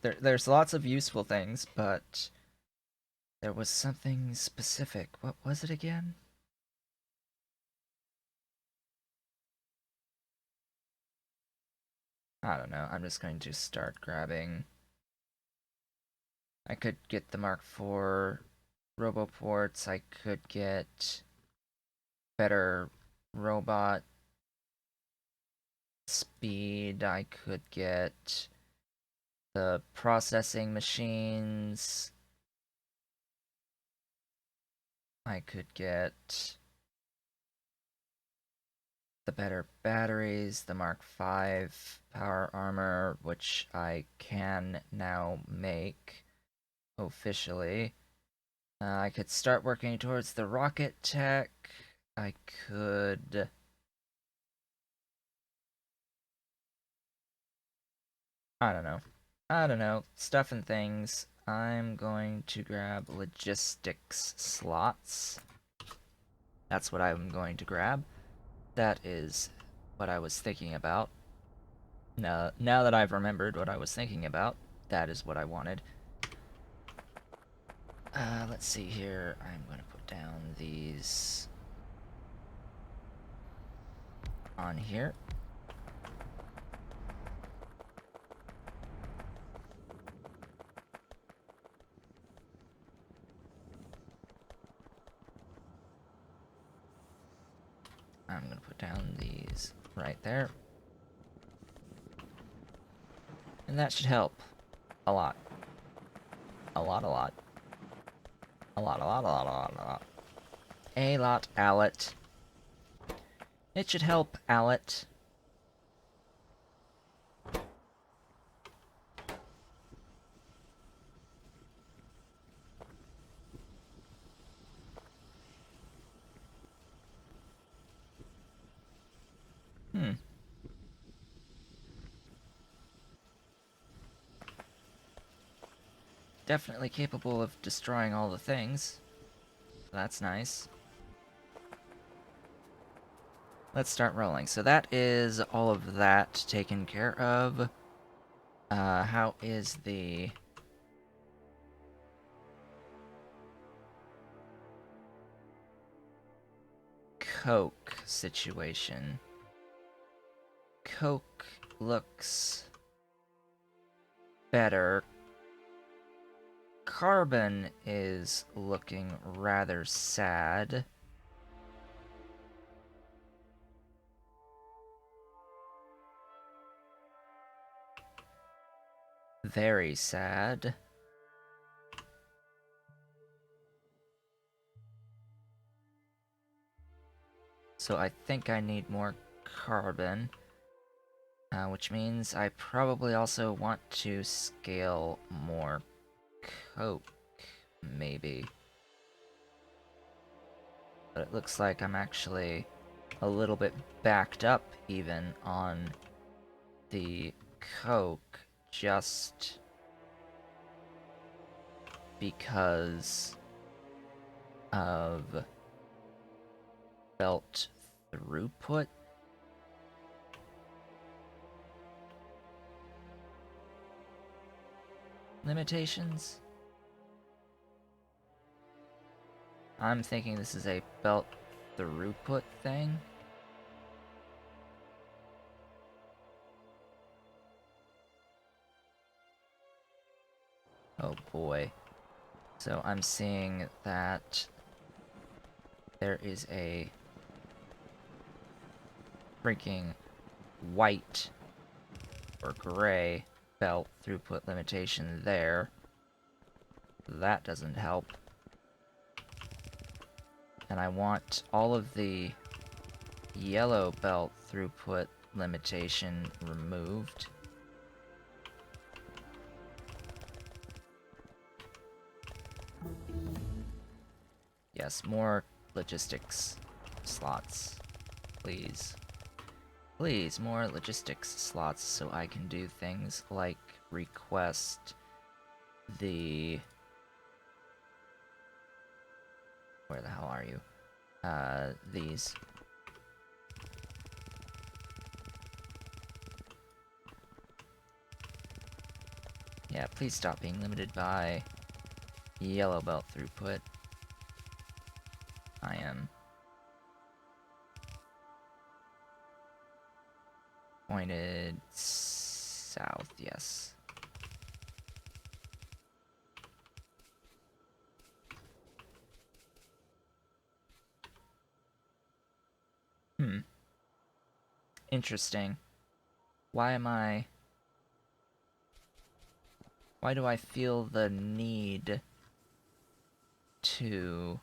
[SPEAKER 1] there's lots of useful things, but there was something specific. What was it again? I don't know. I'm just going to start grabbing. I could get the Mark IV roboports. I could get better robot speed. I could get the processing machines. I could get the better batteries, the Mark V power armor, which I can now make officially. I could start working towards the rocket tech. I could... I don't know. I don't know. Stuff and things. I'm going to grab logistics slots. That's what I'm going to grab. That is what I was thinking about. Now that I've remembered what I was thinking about, that is what I wanted. Let's see here. I'm going to put down these on here. I'm going to put down these right there. And that should help. A lot. A lot, a lot. A lot, a lot, a lot, a lot, a lot. A lot, Allet. It should help, Allet. Definitely capable of destroying all the things. That's nice. Let's start rolling. So that is all of that taken care of. How is the... Coke situation? Coke looks better. Carbon is looking rather sad. Very sad. So I think I need more carbon. Which means I probably also want to scale more Coke, maybe. But it looks like I'm actually a little bit backed up even on the Coke, just because of belt throughput. Limitations? I'm thinking this is a belt throughput thing. Oh boy. So I'm seeing that there is a freaking white or gray belt throughput limitation there. That doesn't help. And I want all of the yellow belt throughput limitation removed. Yes, more logistics slots, please. Please, more logistics slots so I can do things like request the... Where the hell are you? These. Yeah, please stop being limited by yellow belt throughput. I am pointed south, yes. Interesting. Why do I feel the need to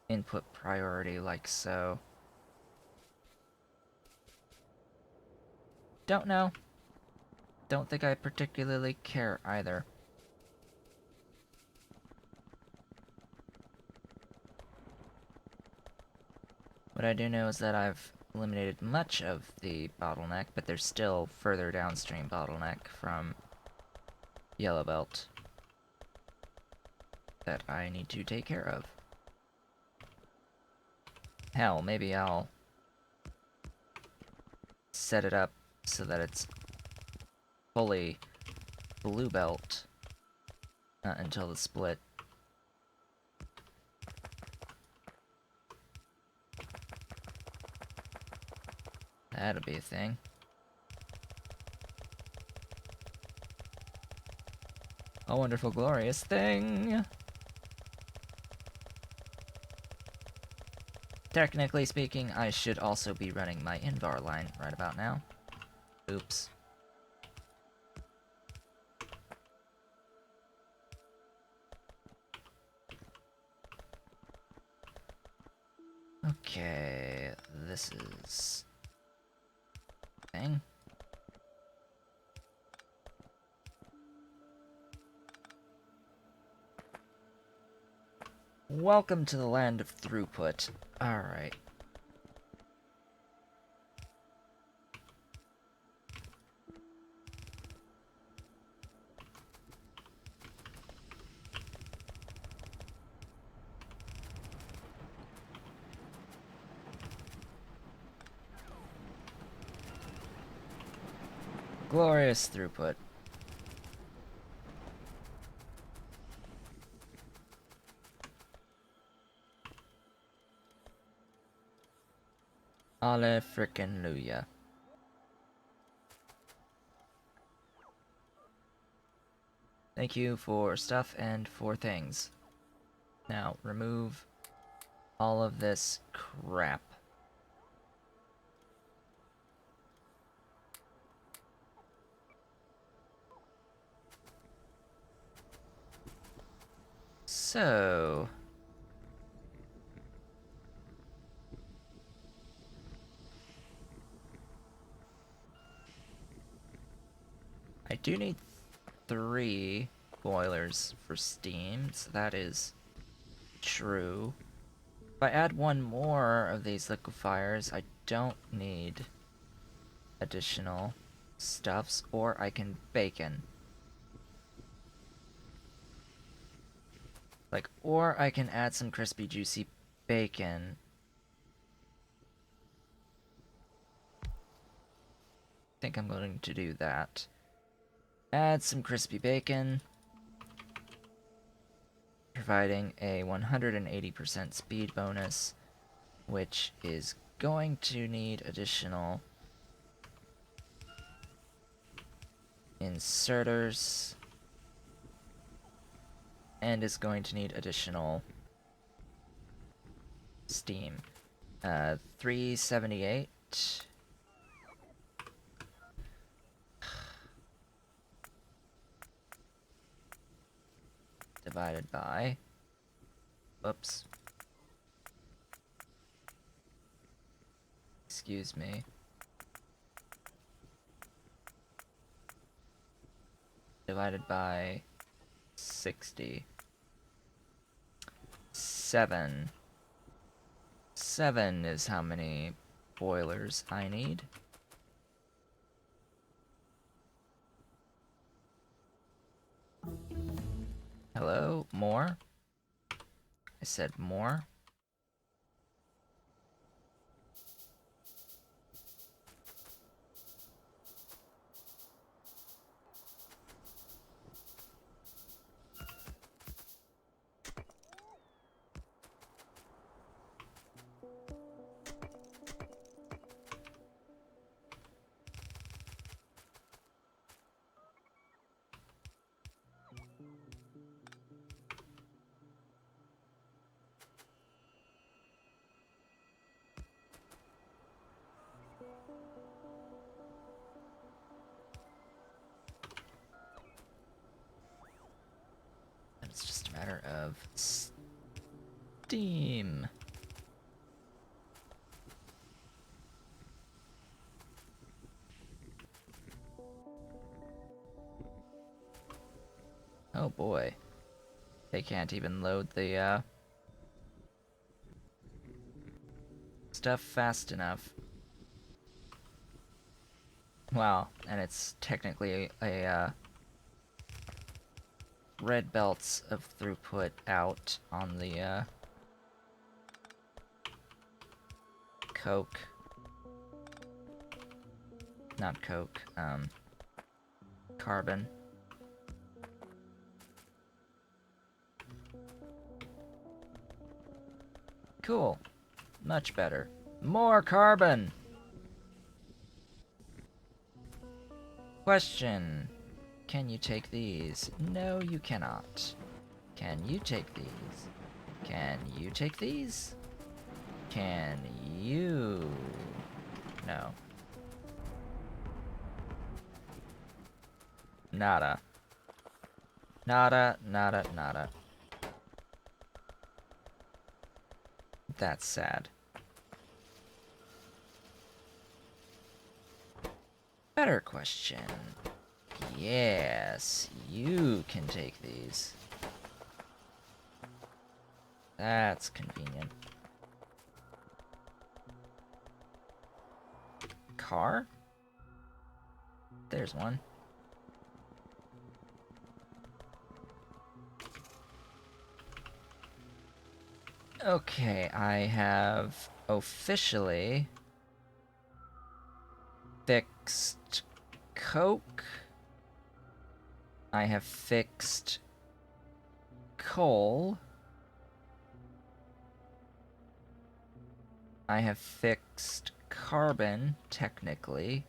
[SPEAKER 1] input priority like so? Don't know. Don't think I particularly care either. What I do know is that I've eliminated much of the bottleneck, but there's still further downstream bottleneck from Yellow Belt that I need to take care of. Hell, maybe I'll set it up so that it's fully Blue Belt until the split. That'll be a thing. A wonderful, glorious thing! Technically speaking, I should also be running my Invar line right about now. Oops. Okay, this is... thing. Welcome to the land of throughput. Alright. Glorious throughput. Ale frickin' Luya. Thank you for stuff and for things. Now, remove all of this crap. So... I do need 3 boilers for steam, so that is true. If I add 1 more of these liquefiers, I don't need additional stuffs, or I can bacon. Like, or I can add some crispy, juicy bacon. I think I'm going to do that. Add some crispy bacon, providing a 180% speed bonus, which is going to need additional inserters, and is going to need additional steam. 378. Divided by... Whoops. Excuse me. Divided by 60. 7. 7 is how many boilers I need. Hello? More? I said more. more of steam. Oh boy. They can't even load the stuff fast enough. Wow, and it's technically a red belts of throughput out on the coke. Not coke, carbon. Cool. Much better. More carbon! Question. Can you take these? No, you cannot. Can you take these? Can you take these? Can you? No. Nada. Nada, nada, nada. That's sad. Better question. Yes, you can take these. That's convenient. Car? There's one. Okay, I have officially fixed coke. I have fixed coal. I have fixed carbon, technically.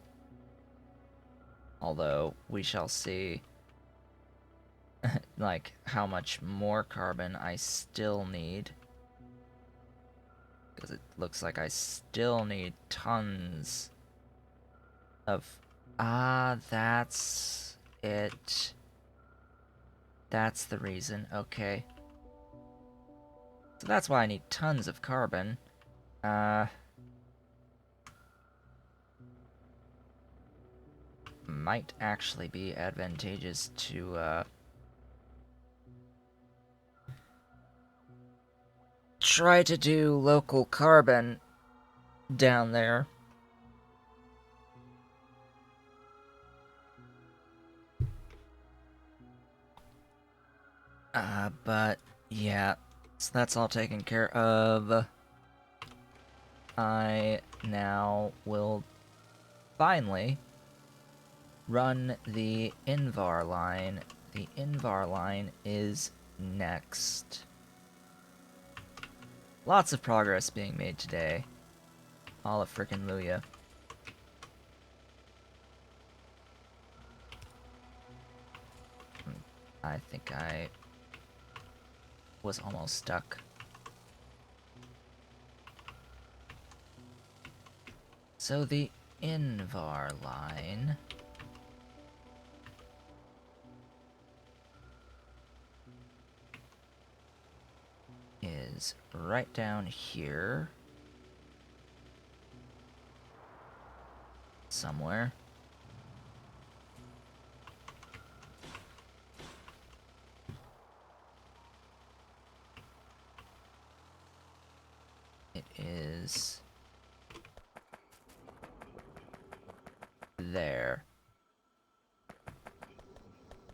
[SPEAKER 1] Although, we shall see, like, how much more carbon I still need. Because it looks like I still need tons of... Ah, that's it. That's the reason, okay. So that's why I need tons of carbon. Might actually be advantageous to, try to do local carbon down there. But, yeah. So that's all taken care of. I now will finally run the Invar line. The Invar line is next. Lots of progress being made today. All of frickin' Luya. I think I was almost stuck. So the Invar line is right down here somewhere. It is there.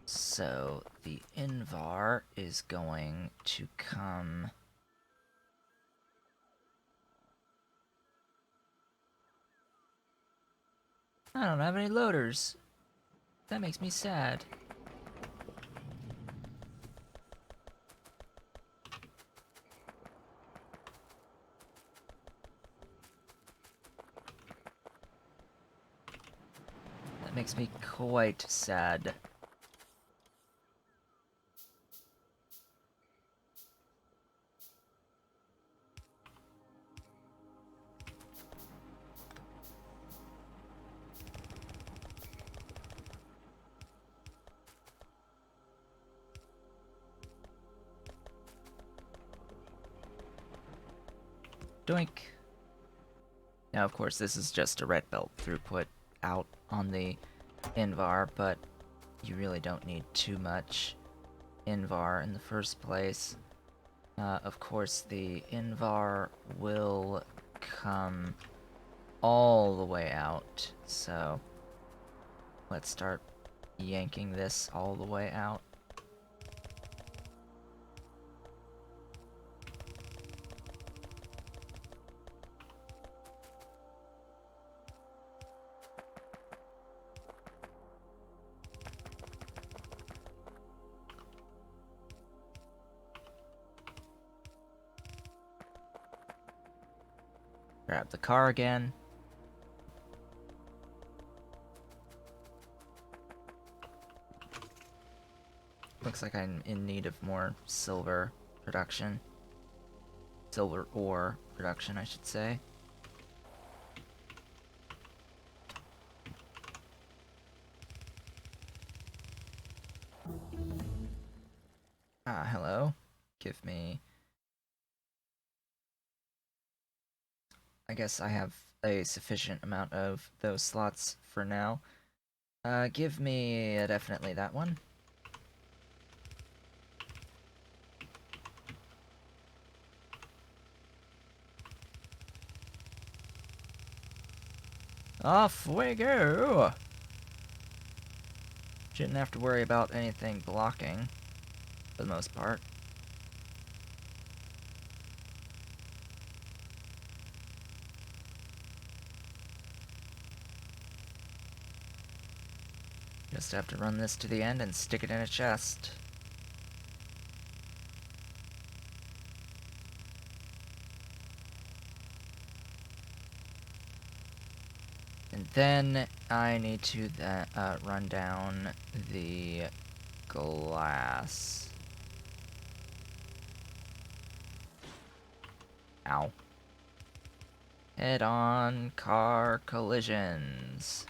[SPEAKER 1] So the Invar is going to come I don't have any loaders. That makes me sad. That makes me quite sad. Doink. Now, of course, this is just a red belt throughput out on the Invar, but you really don't need too much Invar in the first place. Of course, the Invar will come all the way out, so let's start yanking this all the way out. Grab the car again. Looks like I'm in need of more silver production. Silver ore production, I should say. Hello. Give me... I guess I have a sufficient amount of those slots for now. Give me definitely that one. Off we go! Shouldn't have to worry about anything blocking, for the most part. Just have to run this to the end and stick it in a chest. And then I need to run down the glass. Ow. Head-on car collisions.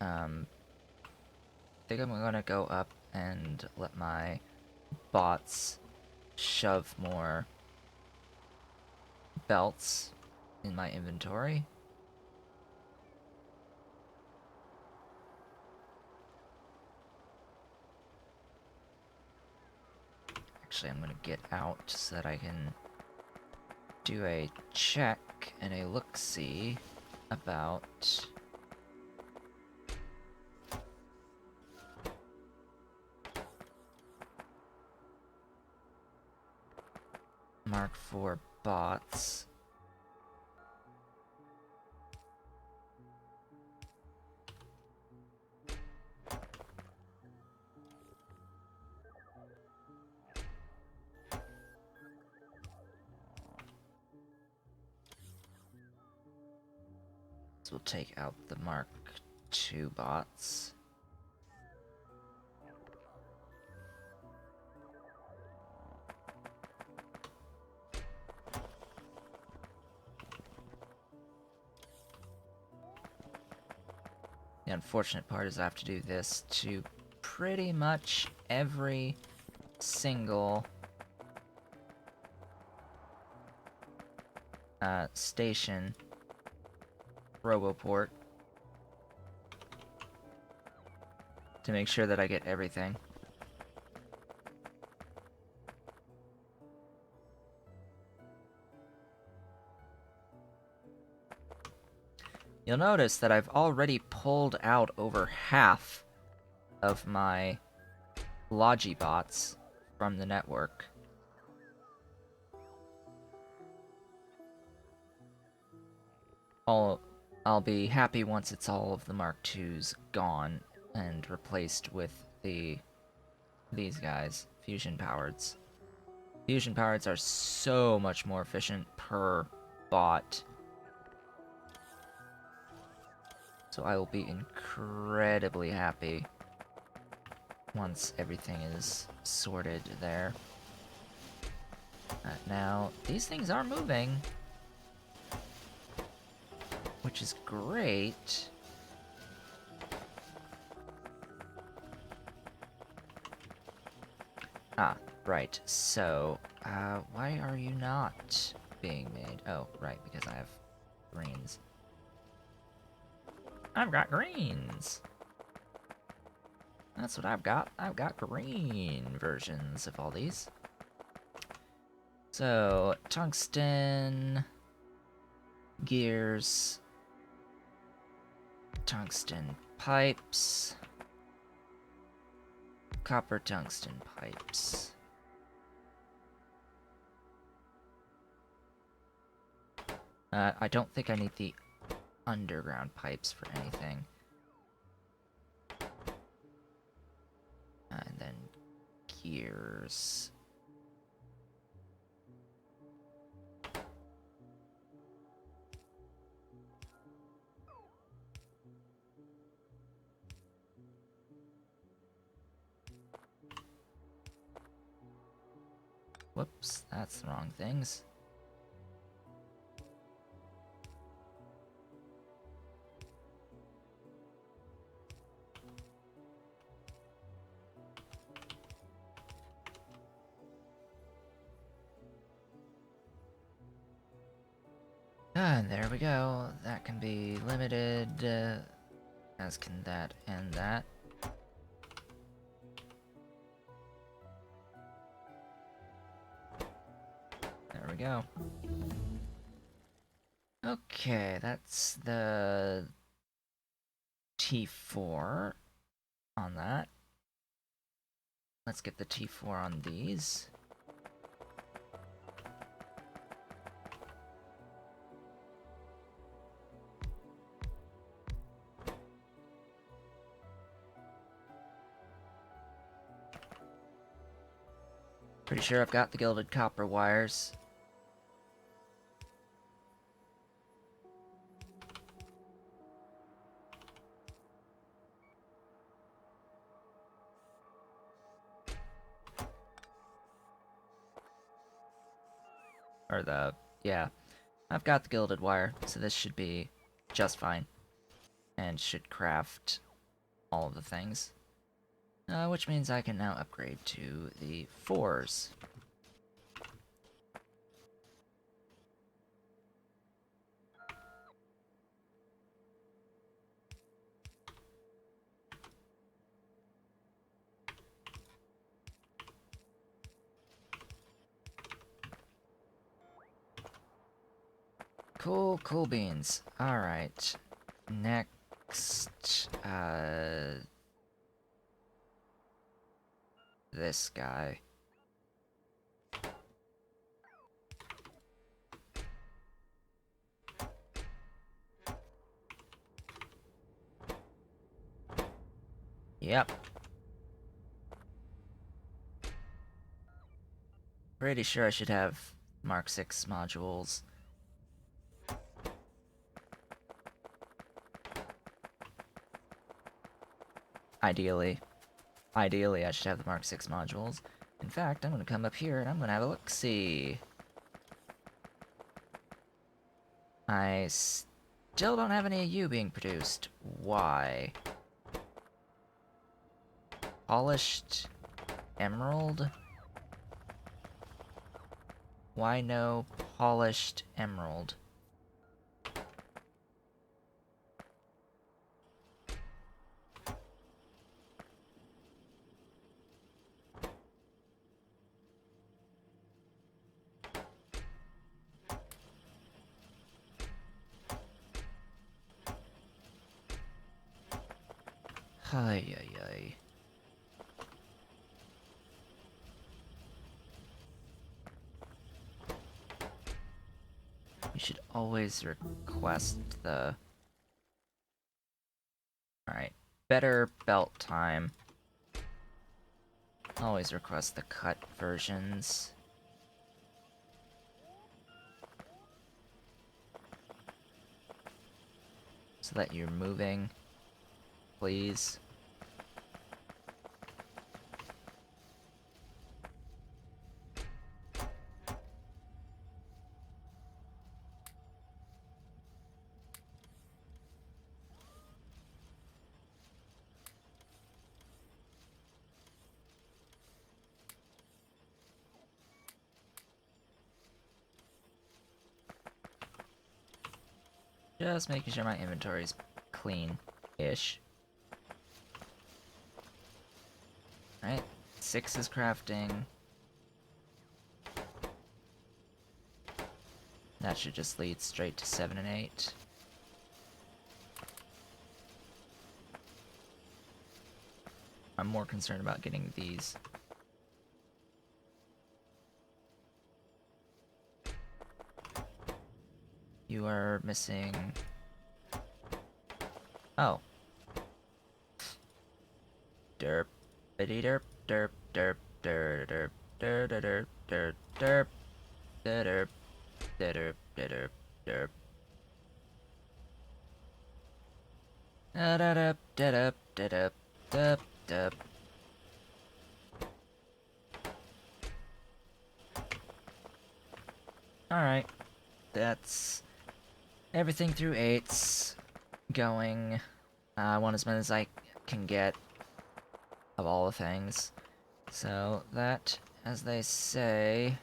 [SPEAKER 1] I think I'm gonna go up and let my bots shove more belts in my inventory. Actually, I'm gonna get out so that I can do a check and a look-see about Mark IV bots. So we'll take out the Mark II bots. The unfortunate part is I have to do this to pretty much every single station Roboport to make sure that I get everything. You'll notice that I've already pulled out over half of my Logibots from the network. I'll be happy once it's all of the Mark IIs gone and replaced with these guys, fusion powereds. Fusion powereds are so much more efficient per bot. So I will be incredibly happy once everything is sorted there. Now, these things are moving, which is great. Ah, right. So, why are you not being made? Oh, right, because I have greens. I've got greens! That's what I've got. I've got green versions of all these. So, tungsten, gears, tungsten pipes, copper tungsten pipes. I don't think I need the underground pipes for anything. And then gears. Whoops, that's the wrong things. And there we go. That can be limited, as can that and that. There we go. Okay, that's the T4 on that. Let's get the T4 on these. Pretty sure I've got the gilded copper wires. Yeah, I've got the gilded wire, so this should be just fine. And should craft all of the things. Which means I can now upgrade to the 4s. Cool beans. Alright. Next, this guy. Yep. Pretty sure I should have Mark 6 modules. Ideally. Ideally, I should have the Mark 6 modules. In fact, I'm gonna come up here and I'm gonna have a look-see. I still don't have any of you being produced. Why? Polished emerald? Why no polished emerald? Ay, ay, ay. You should always request the... Alright. Better belt time. Always request the cut versions. So that you're moving. Please. Just making sure my inventory's clean-ish. Alright, 6 is crafting. That should just lead straight to 7 and 8. I'm more concerned about getting these. You are missing... Oh. Derp. Biddy derp. Derp. Derp. Derp. Derp. Derp. Derp. Derp. Derp. Derp. Derp. Derp. Da-da-dup. Da-dup. Da-dup. Dup. Dup. Alright. That's everything through 8's going. I want as many as I can get of all the things. So that, as they say,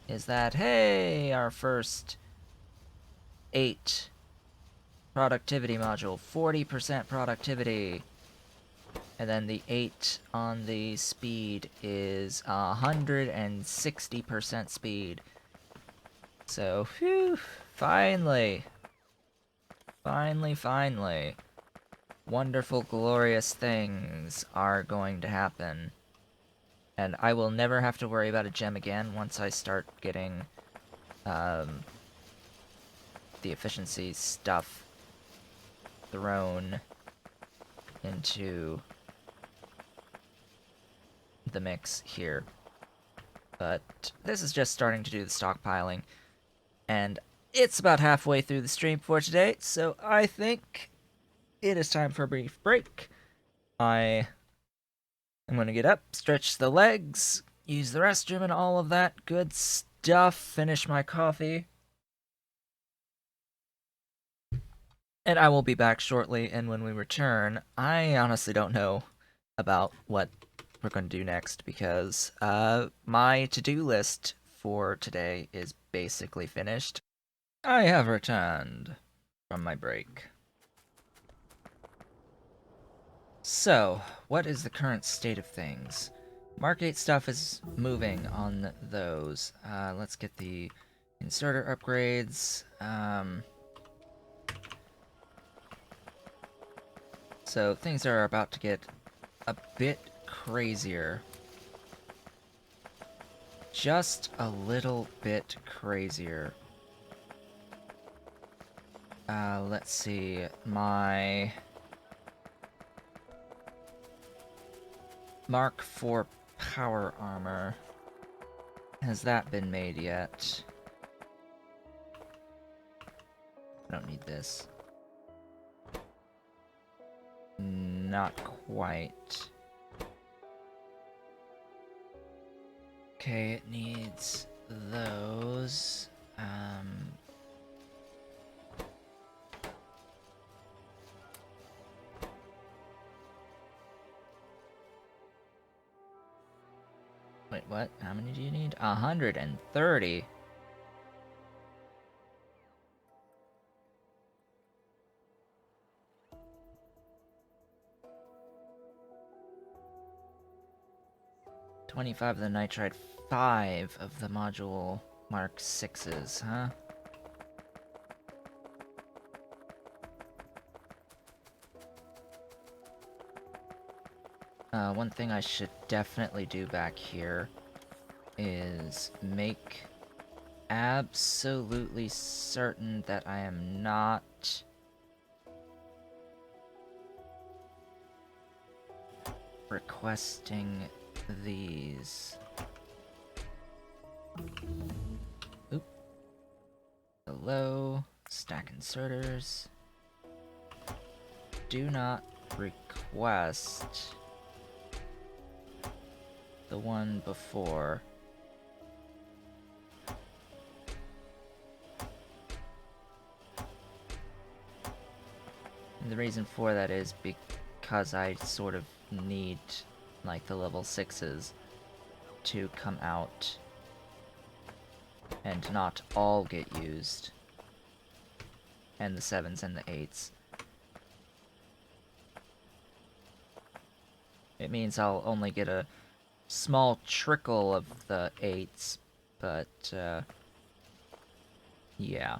[SPEAKER 1] is that, hey, our first 8 productivity module, 40% productivity. And then the 8 on the speed is 160% speed. So, whew, finally. Finally. Wonderful, glorious things are going to happen. And I will never have to worry about a gem again once I start getting the efficiency stuff thrown into the mix here. But this is just starting to do the stockpiling. And it's about halfway through the stream for today, so I think it is time for a brief break. I am going to get up, stretch the legs, use the restroom and all of that good stuff, finish my coffee. And I will be back shortly, and when we return, I honestly don't know about what we're going to do next, because my to-do list for today is basically finished. I have returned from my break. So, what is the current state of things? Mark 8 stuff is moving on those. Let's get the inserter upgrades. So, things are about to get a bit crazier. Just a little bit crazier. Let's see. My Mark IV power armor. Has that been made yet? I don't need this. Not quite. Okay, it needs those. Wait, what? How many do you need? 130. $25 of the nitride, 5 of the module Mark 6s, huh? One thing I should definitely do back here is make absolutely certain that I am not requesting these. Oop. Hello, stack inserters. Do not request the one before. And the reason for that is because I sort of need, like, the level 6s to come out and not all get used. and the 7s and the 8s. It means I'll only get a small trickle of the 8s, but, yeah.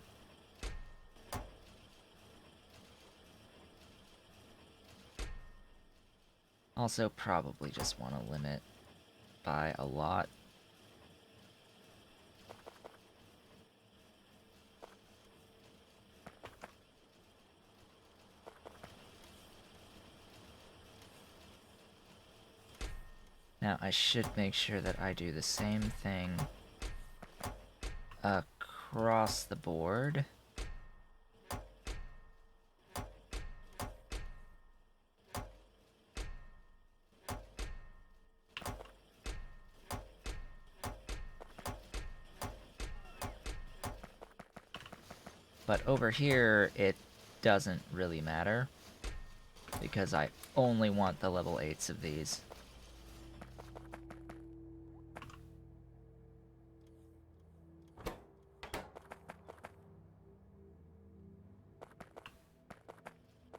[SPEAKER 1] Also, probably just want to limit by a lot. Now, I should make sure that I do the same thing across the board. But over here, it doesn't really matter, because I only want the level 8s of these.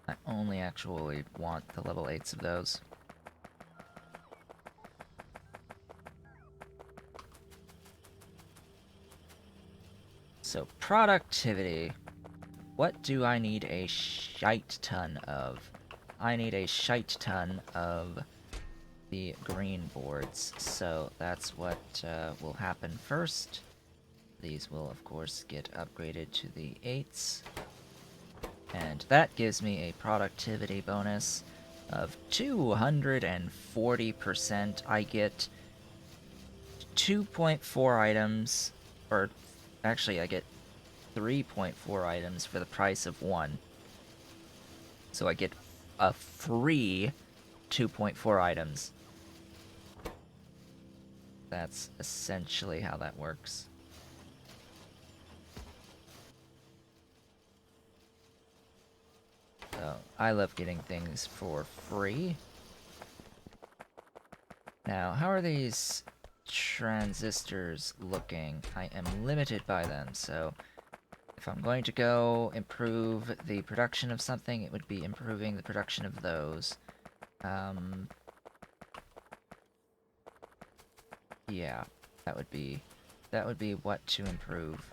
[SPEAKER 1] I only actually want the level 8s of those. So, productivity. What do I need a shite ton of? I need a shite ton of the green boards, so that's what will happen first. These will, of course, get upgraded to the 8s. And that gives me a productivity bonus of 240%. I get 2.4 items, or actually I get 3.4 items for the price of 1. So I get a free 2.4 items. That's essentially how that works. So I love getting things for free. Now, how are these transistors looking? I am limited by them, so if I'm going to go improve the production of something, it would be improving the production of those. Yeah, that would be what to improve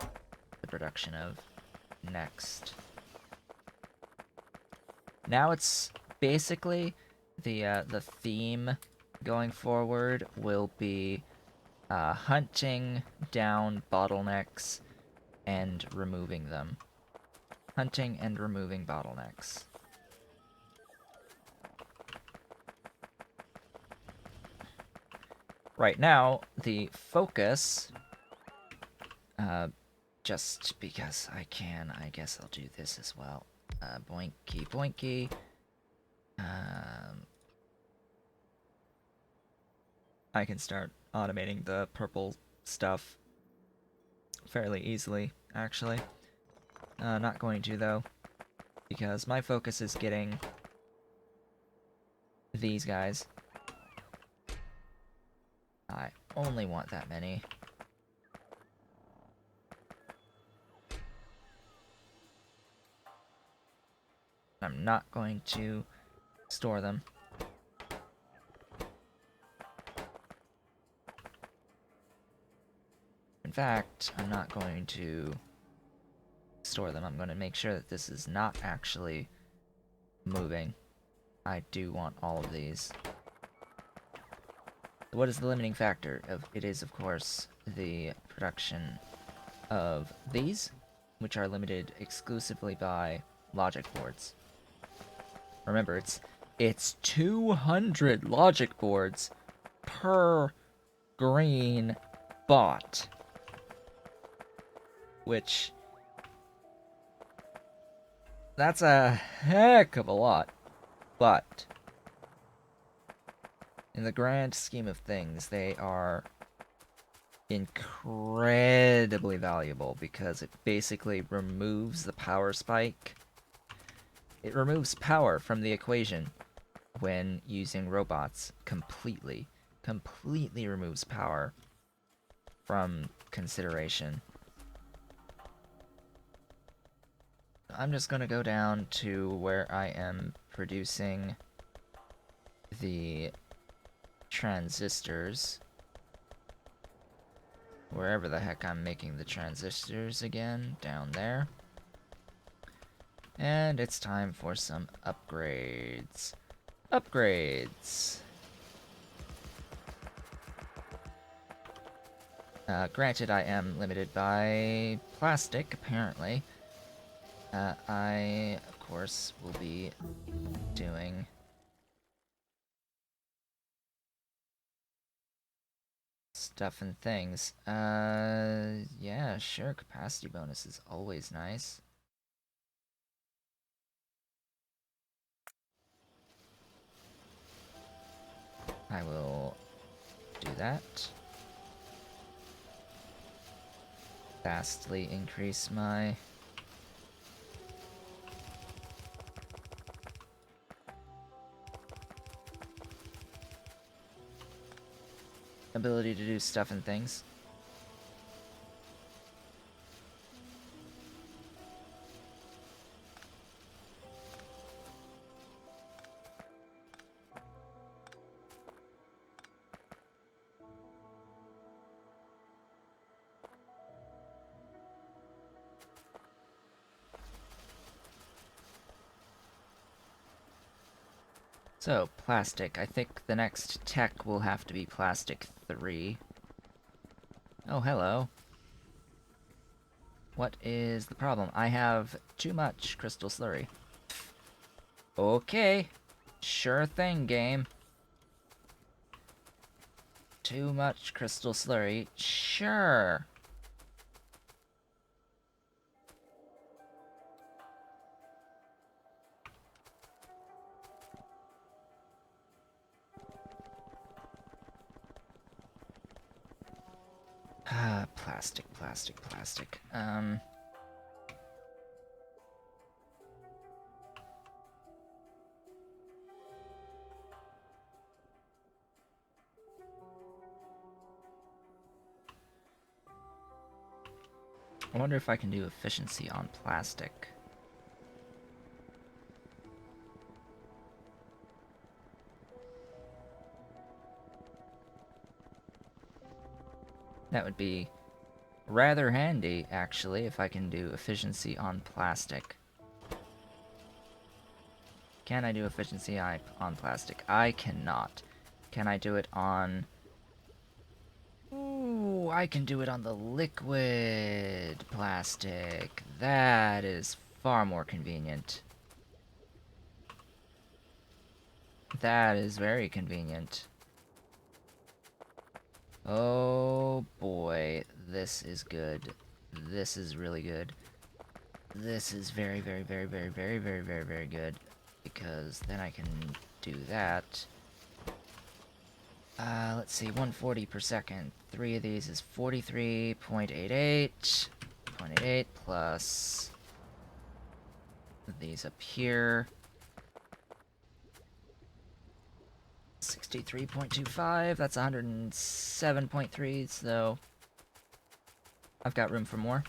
[SPEAKER 1] the production of next. Now it's basically the theme going forward will be hunting down bottlenecks and removing them. Hunting and removing bottlenecks. Right now, the focus, just because I can, I guess I'll do this as well. Boinky boinky. I can start automating the purple stuff fairly easily, actually. Not going to, though, because my focus is getting these guys. I only want that many. I'm not going to store them. In fact, I'm not going to store them. I'm going to make sure that this is not actually moving. I do want all of these. What is the limiting factor? It is, of course, the production of these, which are limited exclusively by logic boards. Remember, it's 200 logic boards per green bot, which that's a heck of a lot, but in the grand scheme of things, they are incredibly valuable because it basically removes the power spike. It removes power from the equation when using robots completely. Completely removes power from consideration. I'm just gonna go down to where I am producing the transistors. Wherever the heck I'm making the transistors again, down there. And it's time for some upgrades. Upgrades! Granted, I am limited by plastic, apparently. I, of course, will be doing stuff and things. Yeah, sure, capacity bonus is always nice. I will do that. Vastly increase my ability to do stuff and things. So, plastic. I think the next tech will have to be plastic 3. Oh, hello. What is the problem? I have too much crystal slurry. Okay. Sure thing, game. Too much crystal slurry. Sure. Plastic, plastic, plastic. I wonder if I can do efficiency on plastic. That would be rather handy, actually, if I can do efficiency on plastic. Can I do efficiency on plastic? I cannot. Can I do it on... Ooh, I can do it on the liquid plastic. That is far more convenient. That is very convenient. Oh boy, this is good. This is really good. This is very, very, very, very, very, very, very, very good. Because then I can do that. Let's see, 140 per second. 3 of these is 43.88. 0.88 plus these up here. 63.25, that's 107.3, so I've got room for more.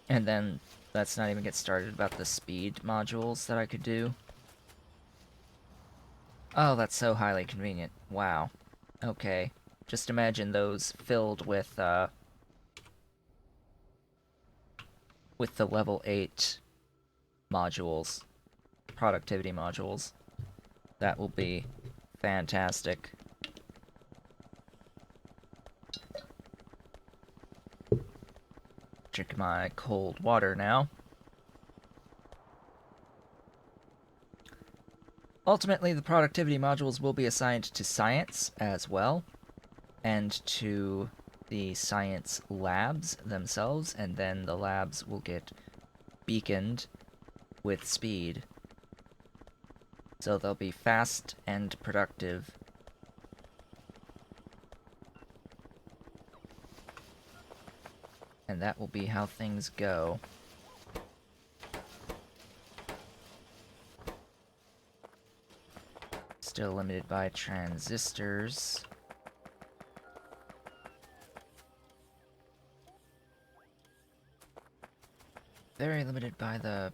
[SPEAKER 1] And then, let's not even get started about the speed modules that I could do. Oh, that's so highly convenient. Wow. Okay. Just imagine those filled with the level 8 modules. Productivity modules. That will be fantastic. Drink my cold water now. Ultimately, the productivity modules will be assigned to science as well, and to the science labs themselves, and then the labs will get beaconed with speed. So they'll be fast and productive. And that will be how things go. Still limited by transistors. Very limited by the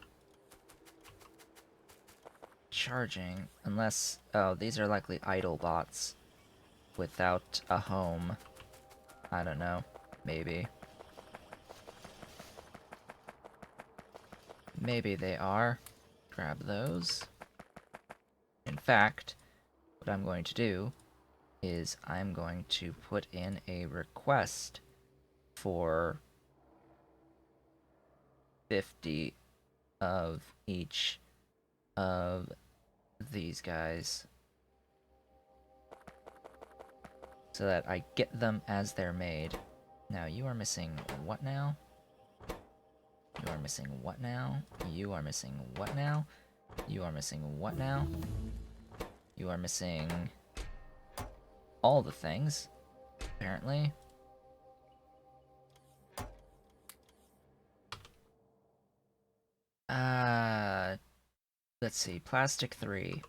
[SPEAKER 1] charging, unless... Oh, these are likely idle bots without a home. I don't know. Maybe. Maybe they are. Grab those. In fact, what I'm going to do is I'm going to put in a request for 50 of each of these guys so that I get them as they're made. Now, you are missing what now? You are missing what now? You are missing what now? You are missing what now? You are missing all the things, apparently. Let's see, plastic 3.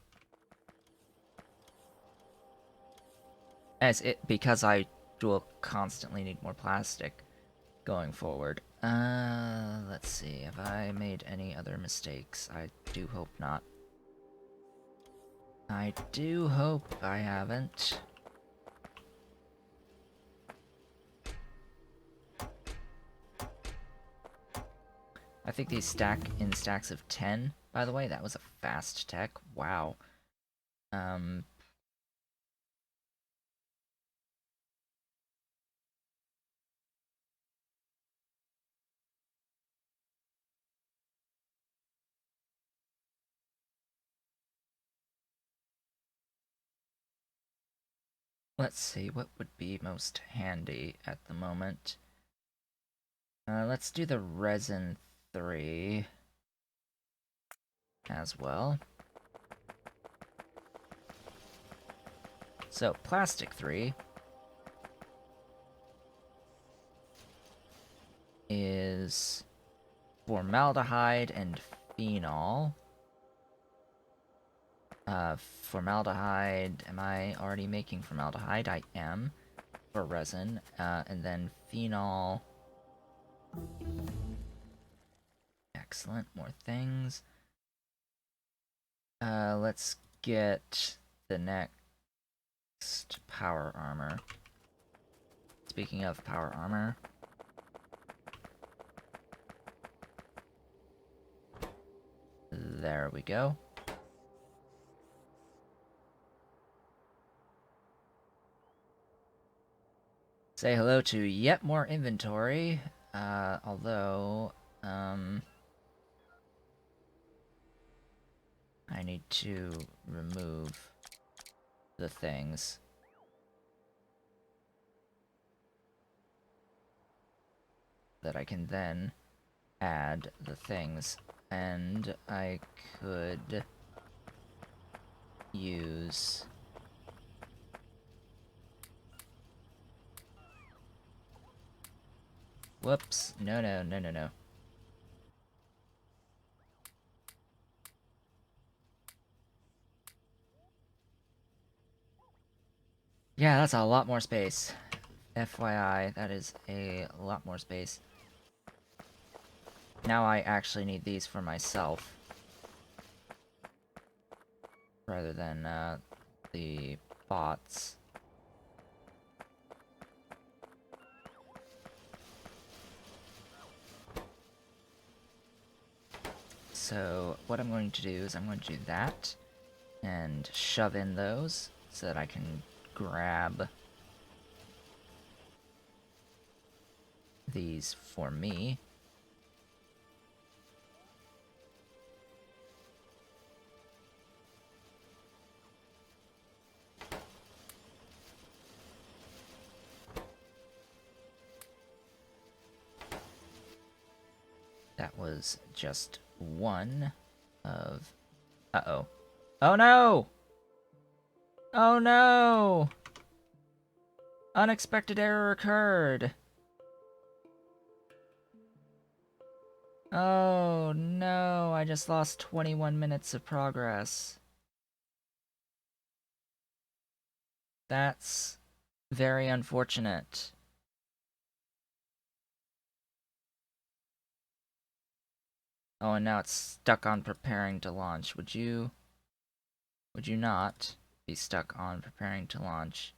[SPEAKER 1] Because I will constantly need more plastic going forward. Let's see, have I made any other mistakes? I do hope not. I do hope I haven't. I think these stack in stacks of 10, by the way. That was a fast tech. Wow. Let's see, what would be most handy at the moment? Let's do the resin 3 as well. So, plastic 3 is formaldehyde and phenol. Formaldehyde, am I already making formaldehyde? I am, for resin. And then phenol. Excellent, more things. Let's get the next power armor. Speaking of power armor, there we go. Say hello to yet more inventory, although, I need to remove the things that I can then add the things, and I could use whoops, no. Yeah, that's a lot more space. FYI, that is a lot more space. Now I actually need these for myself, rather than, the bots. So, what I'm going to do is I'm going to do that, and shove in those, so that I can grab these for me. That was just one of... Uh-oh. Oh no! Oh no! Unexpected error occurred! Oh no, I just lost 21 minutes of progress. That's very unfortunate. Oh, and now it's stuck on preparing to launch. Would you not be stuck on preparing to launch?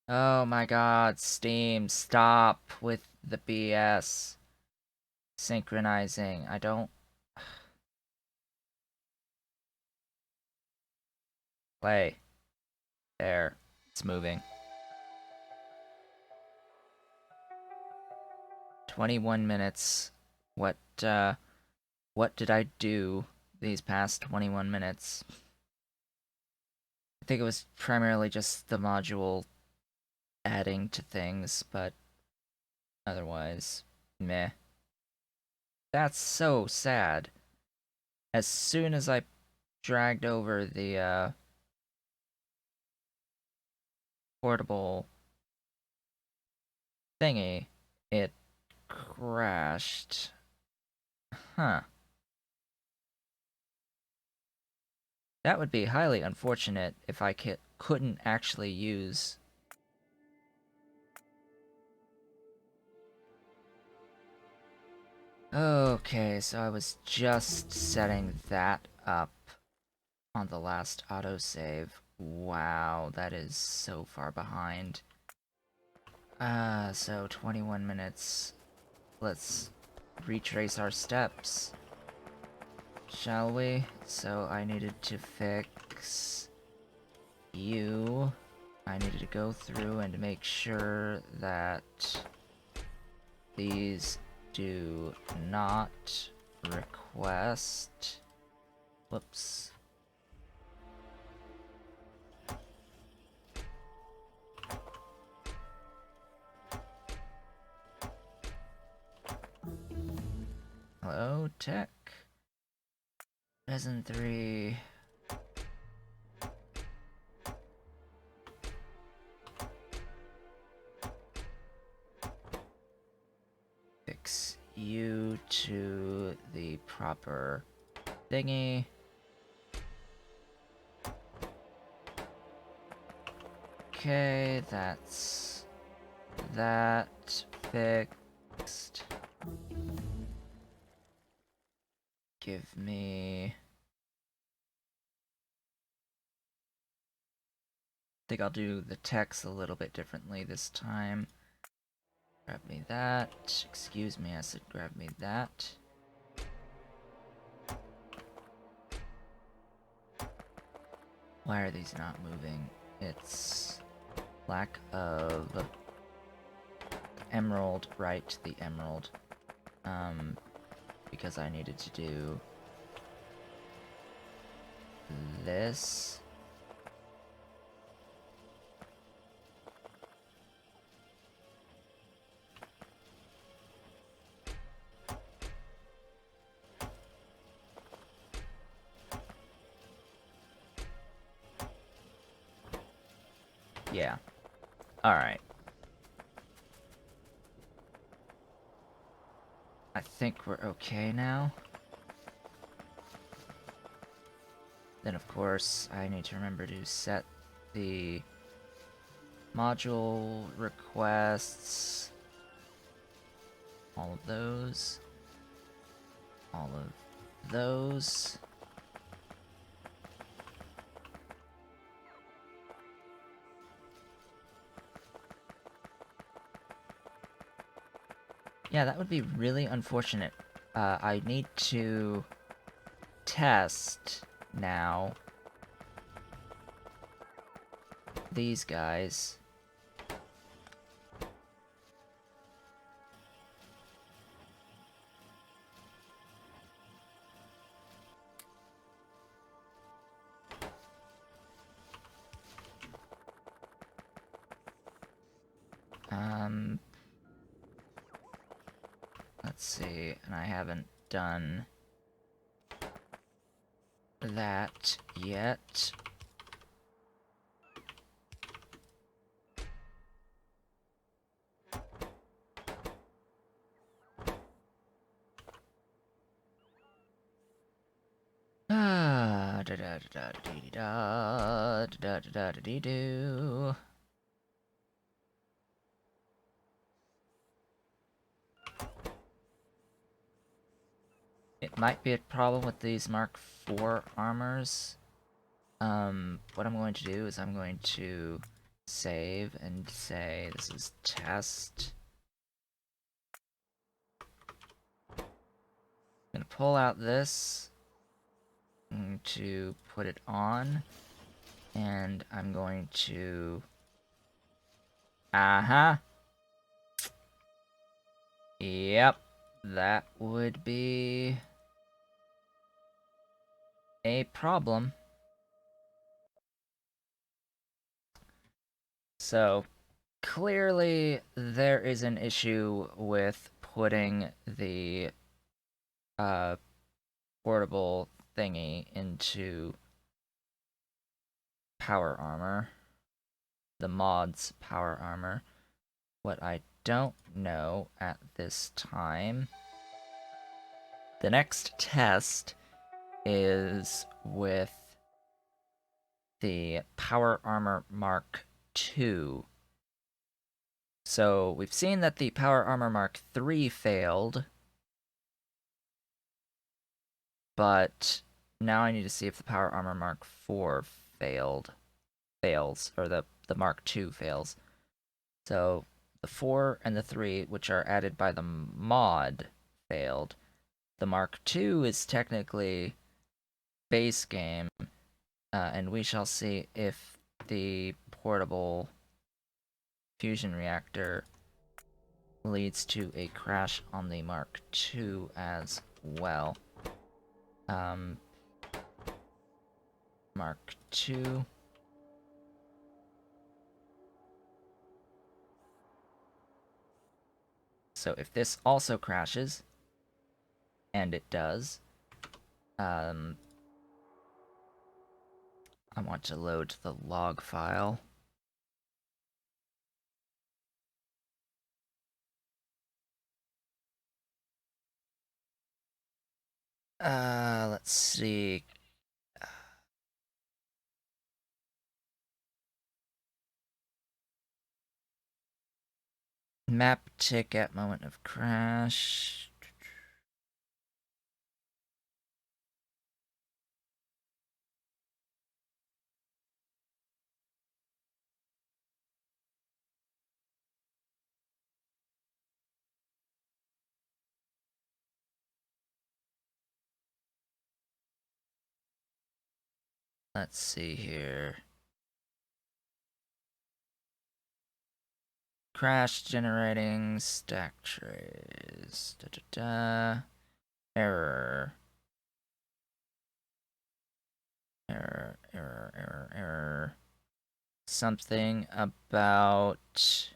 [SPEAKER 1] Oh my god, Steam, stop with the BS. Synchronizing. I don't... Play. There. It's moving. 21 minutes. What did I do these past 21 minutes? I think it was primarily just the module adding to things, but otherwise, meh. That's so sad. As soon as I dragged over the portable thingy, it crashed. Huh. That would be highly unfortunate if I couldn't actually use... Okay, so I was just setting that up on the last autosave. Wow, that is so far behind. So 21 minutes. Let's retrace our steps, shall we? So I needed to fix you. I needed to go through and make sure that these do not request... Whoops. Hello, tech. Resin 3. Fix you to the proper thingy. Okay, that's that fixed. Give me... I think I'll do the text a little bit differently this time. Grab me that. Excuse me, I said grab me that. Why are these not moving? It's lack of emerald, right, the emerald. Because I needed to do this. Yeah. Alright. I think we're okay now. Then of course, I need to remember to set the module requests. All of those. All of those. Yeah, that would be really unfortunate. I need to test now these guys. Let's see, and I haven't done that yet. da da da da dee da da da da da dee doo. It might be a problem with these Mark IV armors. What I'm going to do is I'm going to save and say this is test. I'm gonna pull out this. I'm going to put it on. And I'm going to... Yep. That would be... a problem. So, clearly there is an issue with putting the portable thingy into power armor. The mod's power armor. What I don't know at this time... The next test is with the Power Armor Mark II. So we've seen that the Power Armor Mark III failed, but now I need to see if the Power Armor Mark IV fails, or the Mark II fails. So the 4 and the 3, which are added by the mod, failed. The Mark II is technically base game, and we shall see if the portable fusion reactor leads to a crash on the Mark II as well. Mark II. So if this also crashes, and it does, I want to load the log file. Let's see. Map tick at moment of crash. Let's see here. Crash generating stack trays. Error. Error. Something about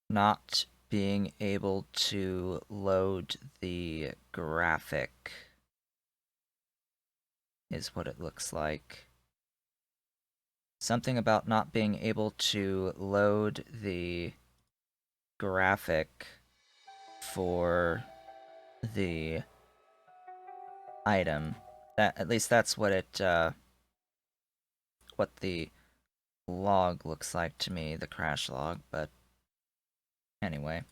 [SPEAKER 1] not being able to load the graphic is what it looks like. Something about not being able to load the graphic for the item. That, at least that's what it what the log looks like to me, the crash log, but anyway.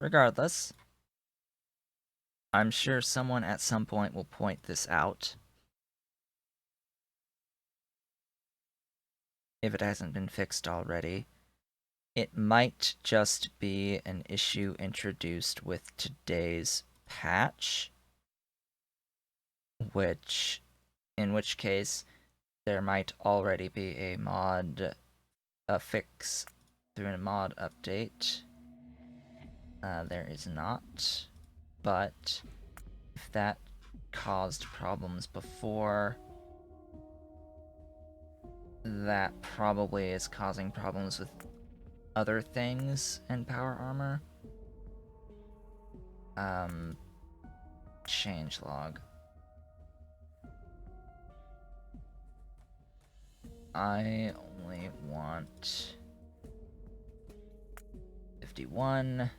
[SPEAKER 1] Regardless, I'm sure someone at some point will point this out, if it hasn't been fixed already. It might just be an issue introduced with today's patch, in which case there might already be a fix through a mod update. There is not, but if that caused problems before, that probably is causing problems with other things in power armor. Changelog. I only want 51.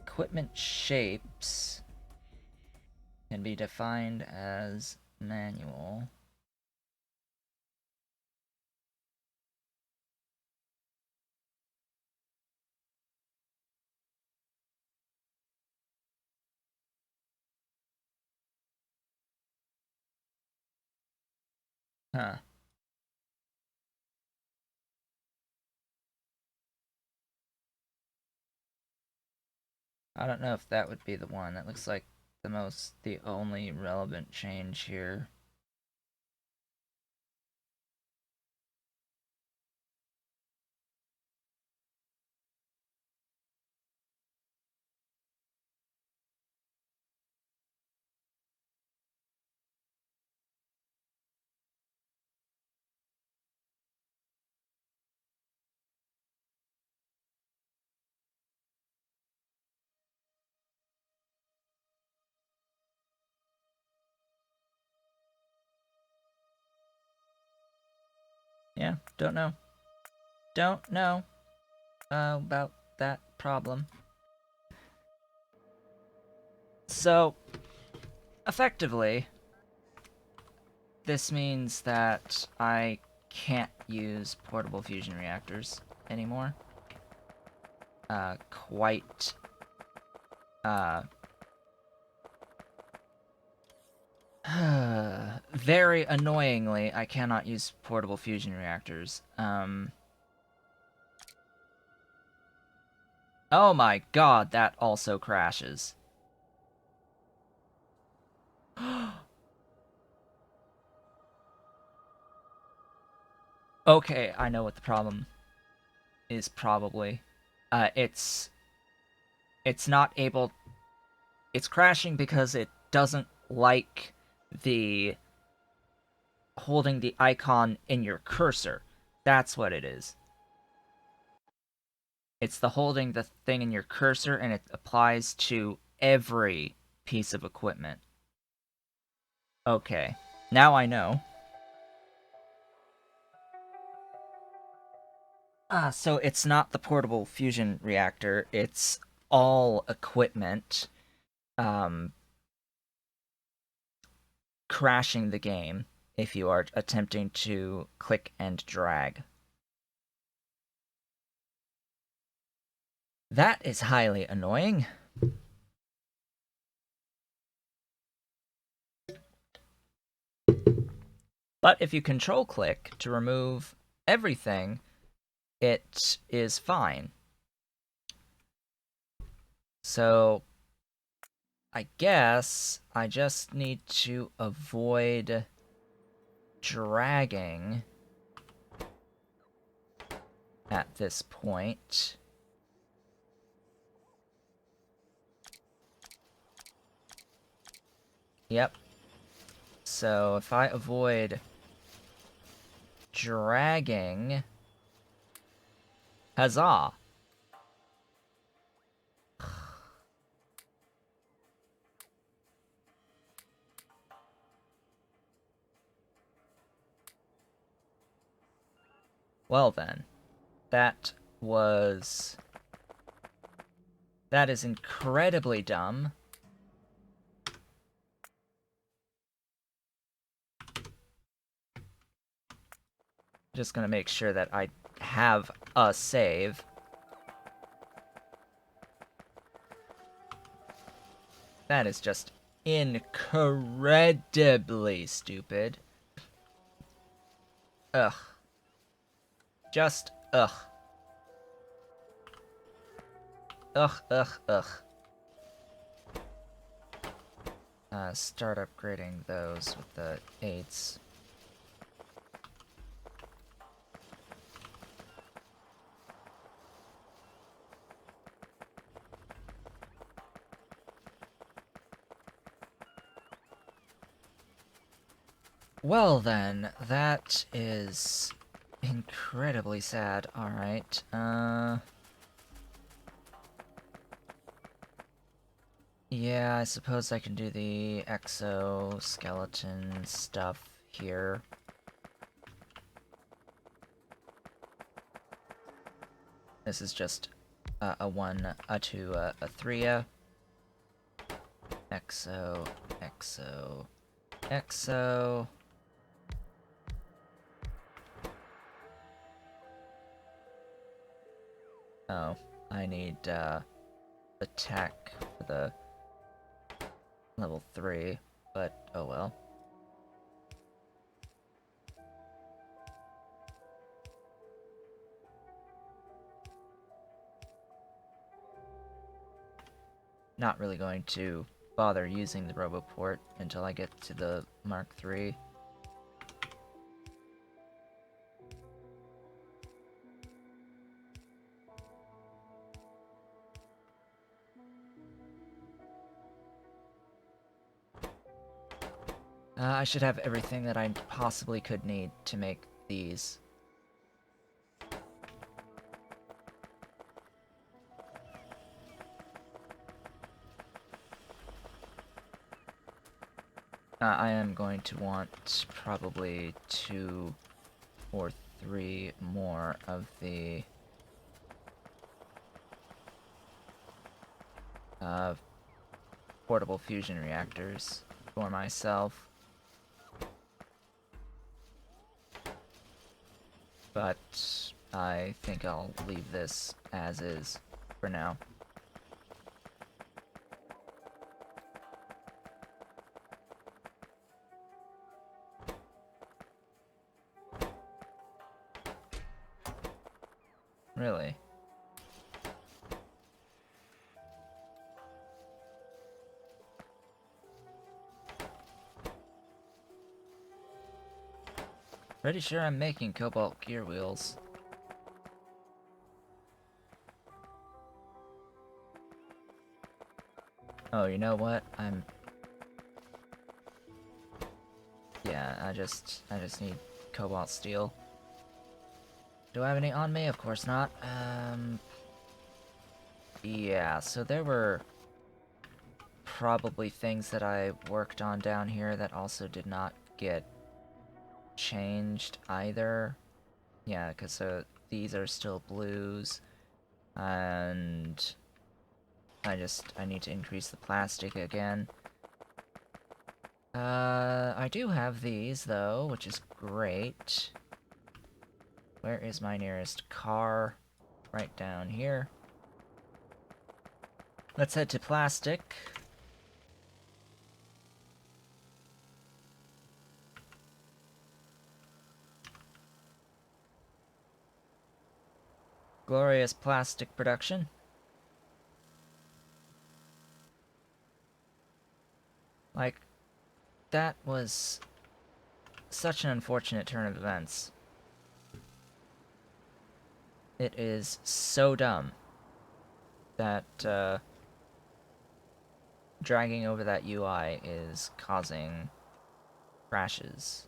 [SPEAKER 1] Equipment shapes can be defined as manual. Huh. I don't know if that would be the one. That looks like the only relevant change here. Yeah, don't know. Don't know about that problem. So, effectively, this means that I can't use portable fusion reactors anymore. Quite, very annoyingly, I cannot use portable fusion reactors. Oh my god, that also crashes. Okay, I know what the problem is probably. It's not able... It's crashing because it doesn't like the holding the icon in your cursor. That's what it is. It's the holding the thing in your cursor, and it applies to every piece of equipment. Okay, now I know. So it's not the portable fusion reactor, it's all equipment crashing the game if you are attempting to click and drag. That is highly annoying. But if you control click to remove everything, it is fine. So I guess I just need to avoid dragging at this point. Yep. So if I avoid dragging... Huzzah! Well then, that is incredibly dumb. Just gonna make sure that I have a save. That is just incredibly stupid. Ugh. Just ugh. Ugh, ugh, ugh. Start upgrading those with the 8s. Well then, that is incredibly sad. Alright, Yeah, I suppose I can do the exoskeleton stuff here. This is just a 1, a 2, a 3. Exo, exo, exo. Oh, I need the tech for the level 3, but oh well. Not really going to bother using the Roboport until I get to the Mark III. I should have everything that I possibly could need to make these. I am going to want probably 2 or 3 more of the portable fusion reactors for myself. But I think I'll leave this as is for now. Really? Pretty sure I'm making cobalt gear wheels. Oh, you know what? Yeah, I just need cobalt steel. Do I have any on me? Of course not. Yeah, so there were probably things that I worked on down here that also did not get changed either. Yeah, because these are still blues, and I need to increase the plastic again. I do have these, though, which is great. Where is my nearest car? Right down here. Let's head to plastic. Glorious plastic production. Like, that was such an unfortunate turn of events. It is so dumb that, dragging over that UI is causing crashes.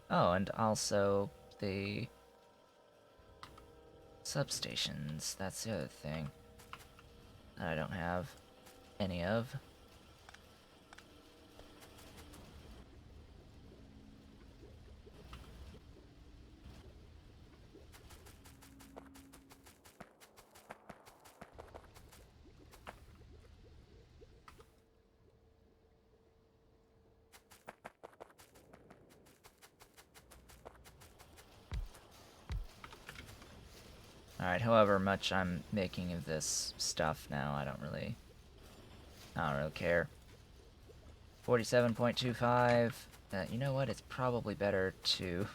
[SPEAKER 1] Oh, and also the substations. That's the other thing that I don't have any of. Alright, however much I'm making of this stuff now, I don't really care. 47.25. You know what? It's probably better to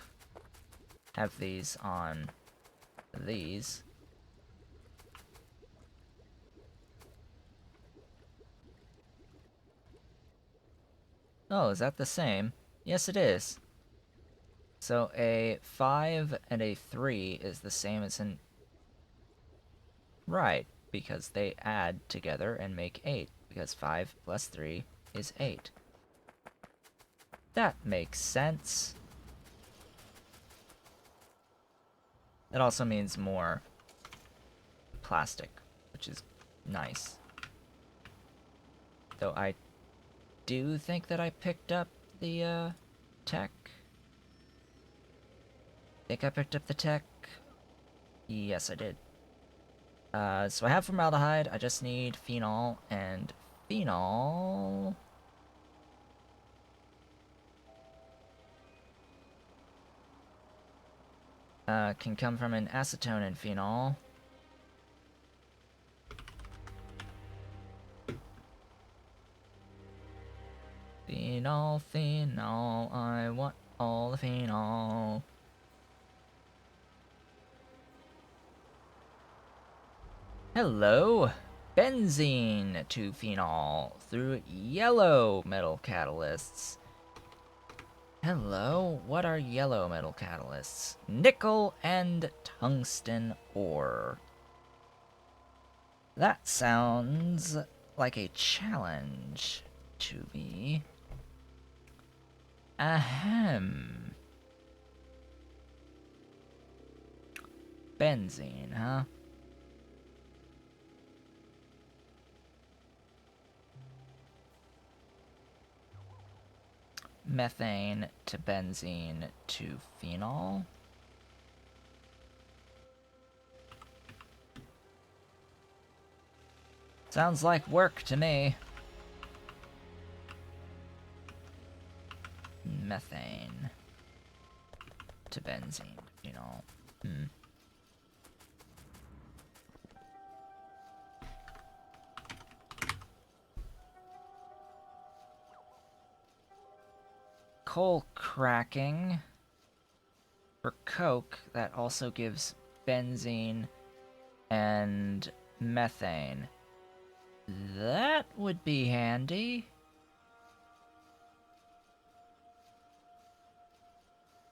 [SPEAKER 1] have these on these. Oh, is that the same? Yes, it is. So a 5 and a 3 is the same as an... Right, because they add together and make 8, because 5 plus 3 is 8. That makes sense. That also means more plastic, which is nice. Though I do think that I picked up the tech. Think I picked up the tech? Yes, I did. So I have formaldehyde, I just need phenol, and phenol... can come from an acetone and phenol. Phenol, phenol, I want all the phenol. Hello! Benzene to phenol through yellow metal catalysts. Hello, what are yellow metal catalysts? Nickel and tungsten ore. That sounds like a challenge to me. Ahem. Benzene, huh? Methane to benzene to phenol. Sounds like work to me. Methane to benzene to phenol. Coal cracking for coke, that also gives benzene and methane. That would be handy.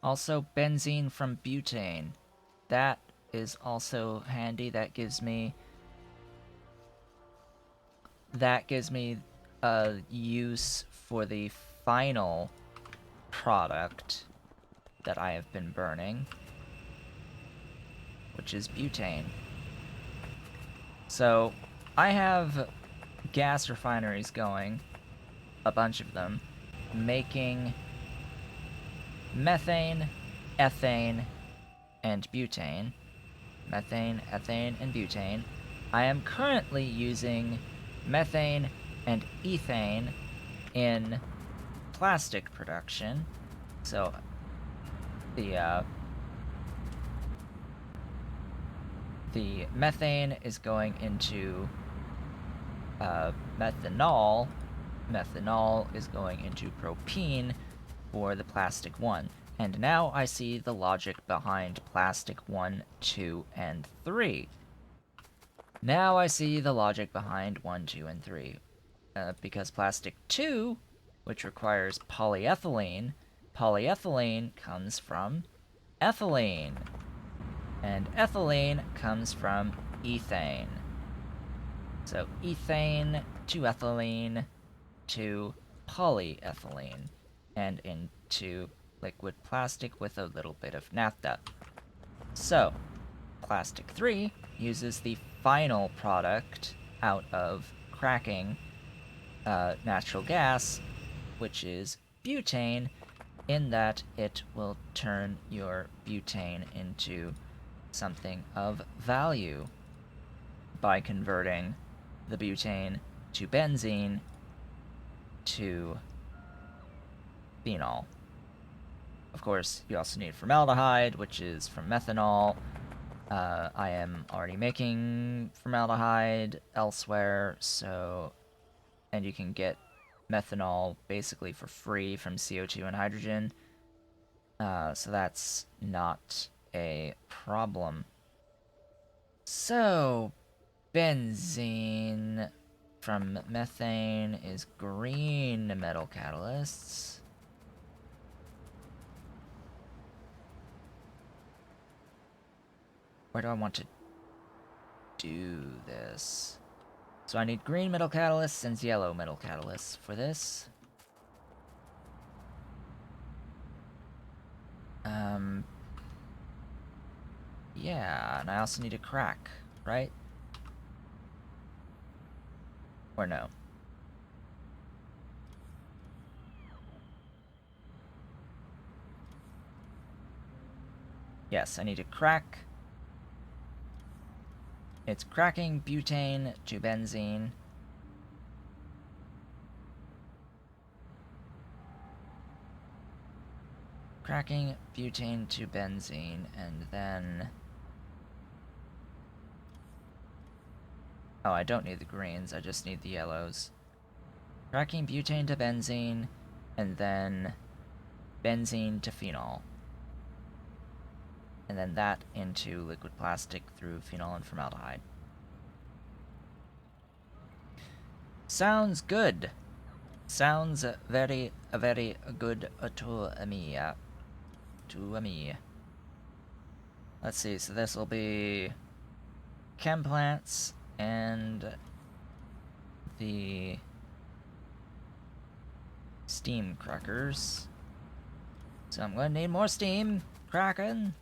[SPEAKER 1] Also benzene from butane. That is also handy. That gives me a use for the final product that I have been burning, which is butane. So I have gas refineries going, a bunch of them, making methane, ethane, and butane. Methane, ethane, and butane. I am currently using methane and ethane in plastic production. So the methane is going into methanol. Methanol is going into propene for the plastic 1. And now I see the logic behind plastic 1, 2, and 3. Now I see the logic behind 1, 2, and 3. Because plastic 2, which requires polyethylene, polyethylene comes from ethylene. And ethylene comes from ethane. So ethane to ethylene to polyethylene, and into liquid plastic with a little bit of naphtha. So, plastic 3 uses the final product out of cracking natural gas, which is butane, in that it will turn your butane into something of value by converting the butane to benzene to phenol. Of course, you also need formaldehyde, which is from methanol. I am already making formaldehyde elsewhere, so... and you can get methanol basically for free from CO2 and hydrogen. So that's not a problem. So, benzene from methane is green metal catalysts. Where do I want to do this? So I need green metal catalysts and yellow metal catalysts for this. Yeah, and I also need a crack, right? Or no? Yes, I need a crack. It's cracking butane to benzene. Cracking butane to benzene, and then... Oh, I don't need the greens, I just need the yellows. Cracking butane to benzene, and then benzene to phenol. And then that into liquid plastic through phenol and formaldehyde. Sounds good. Sounds very good to me. To me. Let's see, so this will be chem plants and the steam crackers. So I'm going to need more steam cracking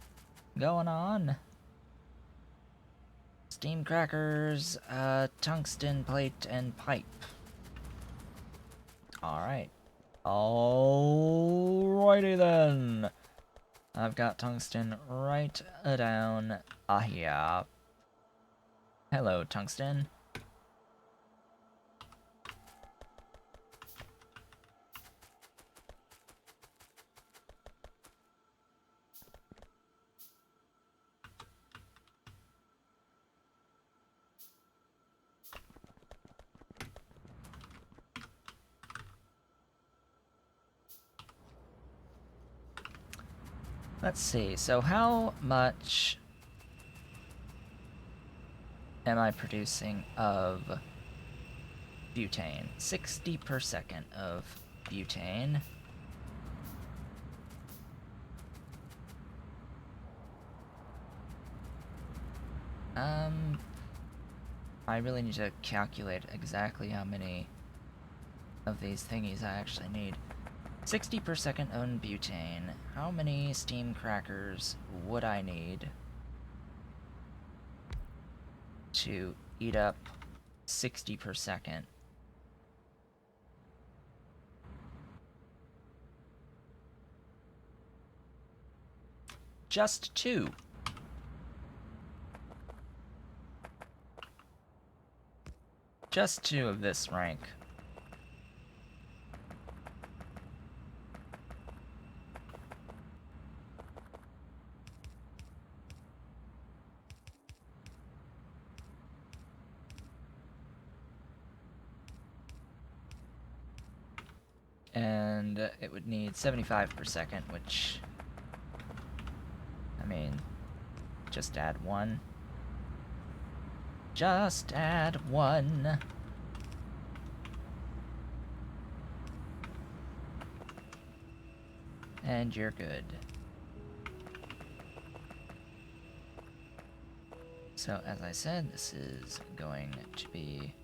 [SPEAKER 1] going on. Steam crackers, tungsten plate and pipe. Alright. Alrighty then. I've got tungsten right down here. Hello, tungsten. Let's see, so how much am I producing of butane? 60 per second of butane. I really need to calculate exactly how many of these thingies I actually need. 60 per second on butane. How many steam crackers would I need to eat up 60 per second? Just 2. Just 2 of this rank. And it would need 75 per second, which... I mean, just add 1. Just add 1. And you're good. So, as I said, this is going to be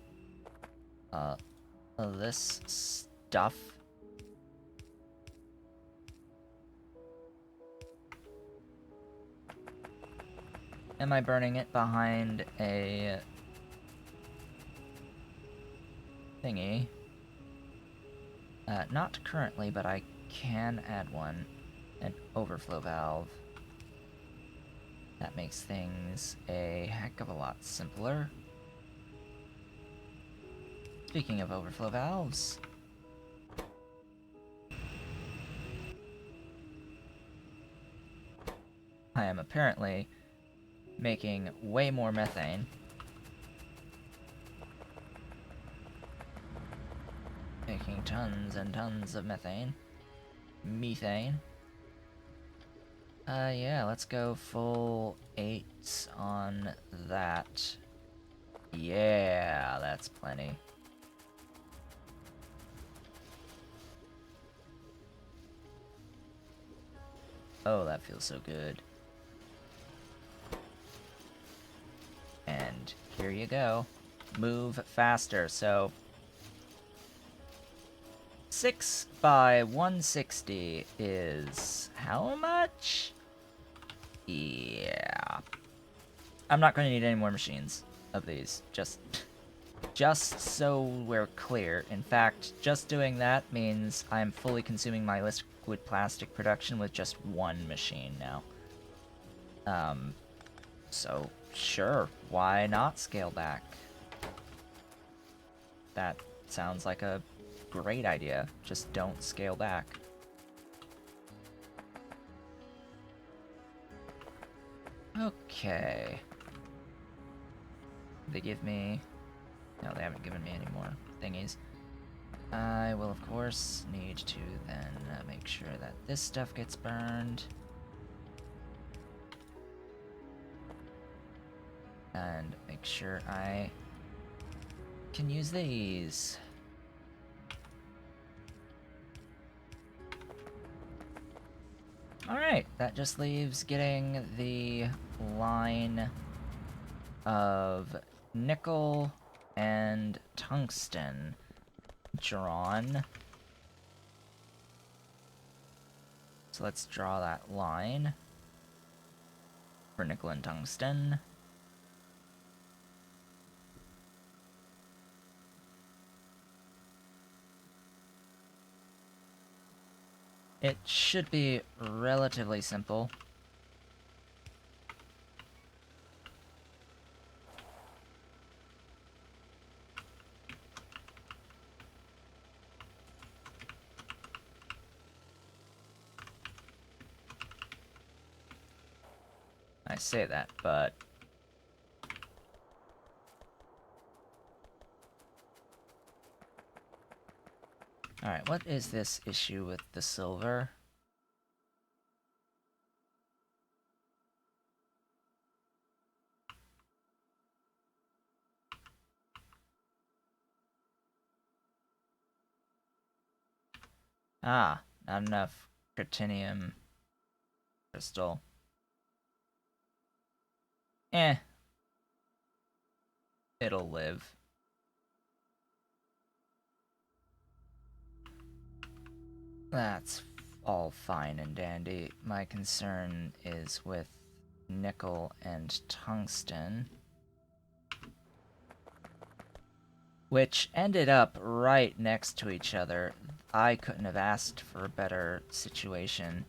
[SPEAKER 1] this stuff. Am I burning it behind a thingy? Not currently, but I can add one. An overflow valve. That makes things a heck of a lot simpler. Speaking of overflow valves... I am apparently making way more methane. Making tons and tons of methane. Methane. Yeah, let's go full 8 on that. Yeah, that's plenty. Oh, that feels so good. And here you go. Move faster, so... 6 by 160 is how much? Yeah. I'm not going to need any more machines of these. Just so we're clear. In fact, just doing that means I'm fully consuming my liquid plastic production with just one machine now. So sure, why not scale back? That sounds like a great idea. Just don't scale back. Okay. They give me... No, they haven't given me any more thingies. I will, of course, need to then make sure that this stuff gets burned. And make sure I can use these. Alright, that just leaves getting the line of nickel and tungsten drawn. So let's draw that line for nickel and tungsten. It should be relatively simple. I say that, but... Alright, what is this issue with the silver? Ah, not enough critinium crystal. Eh. It'll live. That's all fine and dandy. My concern is with nickel and tungsten, which ended up right next to each other. I couldn't have asked for a better situation.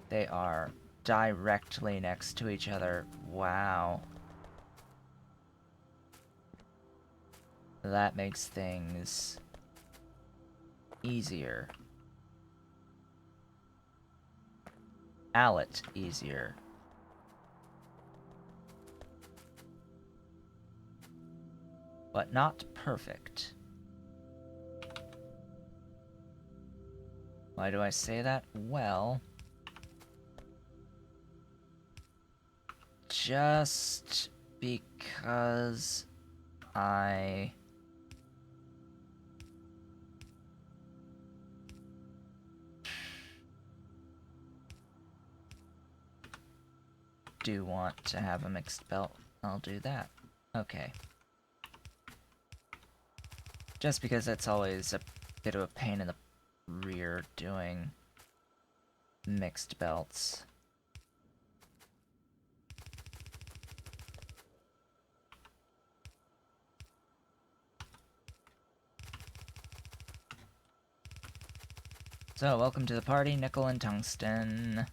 [SPEAKER 1] They are directly next to each other. Wow. That makes things easier. Allet easier. But not perfect. Why do I say that? Well, just because I do want to have a mixed belt, I'll do that. Okay. Just because it's always a bit of a pain in the rear doing mixed belts. So, welcome to the party, nickel and tungsten.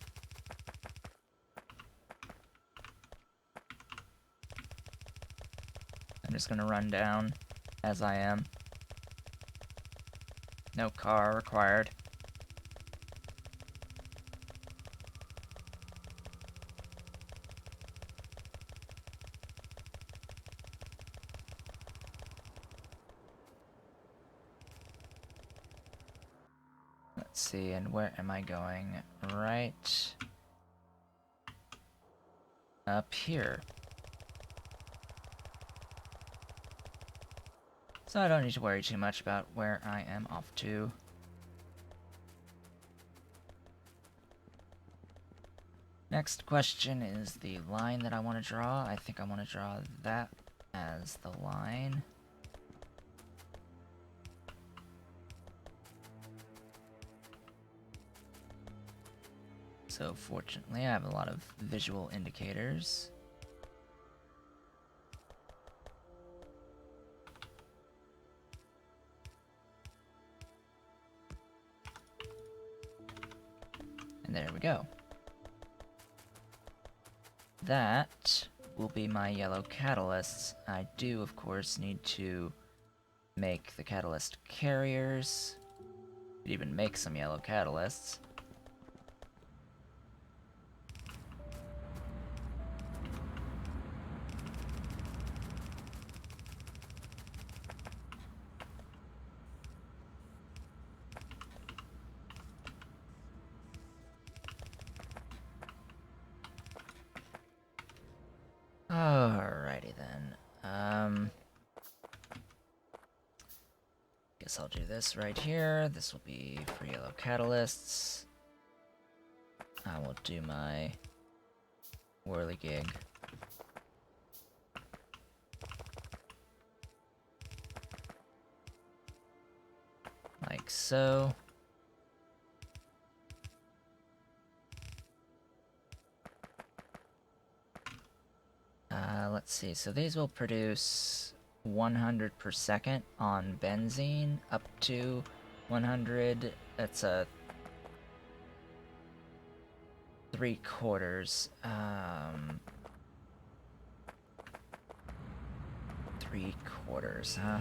[SPEAKER 1] I'm just gonna run down as I am. No car required. Let's see, and where am I going? Right up here. So I don't need to worry too much about where I am off to. Next question is the line that I want to draw. I think I want to draw that as the line. So fortunately, I have a lot of visual indicators. And there we go. That will be my yellow catalysts. I do, of course, need to make the catalyst carriers. Could even make some yellow catalysts. Alrighty then. Guess I'll do this right here. This will be for yellow catalysts. I will do my whirligig. Like so. Let's see, so these will produce 100 per second on benzene, up to 100, that's a 3/4, 3/4, huh?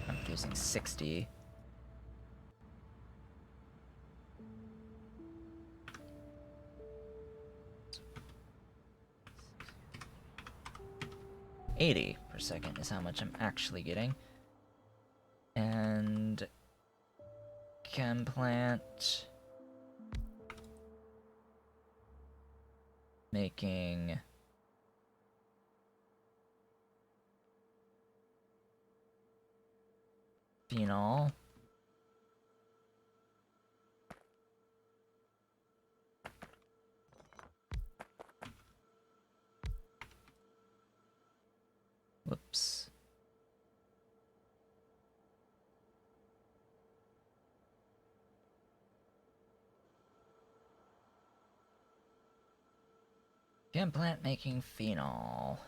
[SPEAKER 1] I'm producing 60. $80 per second is how much I'm actually getting. And chem plant making phenol. Whoops. Chem plant making phenol.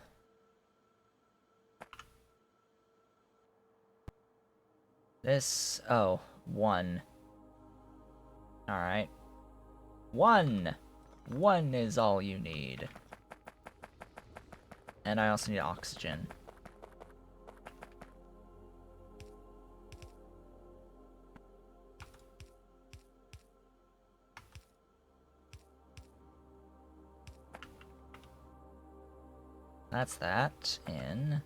[SPEAKER 1] This, oh, 1. Alright. 1! 1 is all you need. And I also need oxygen. That's that in.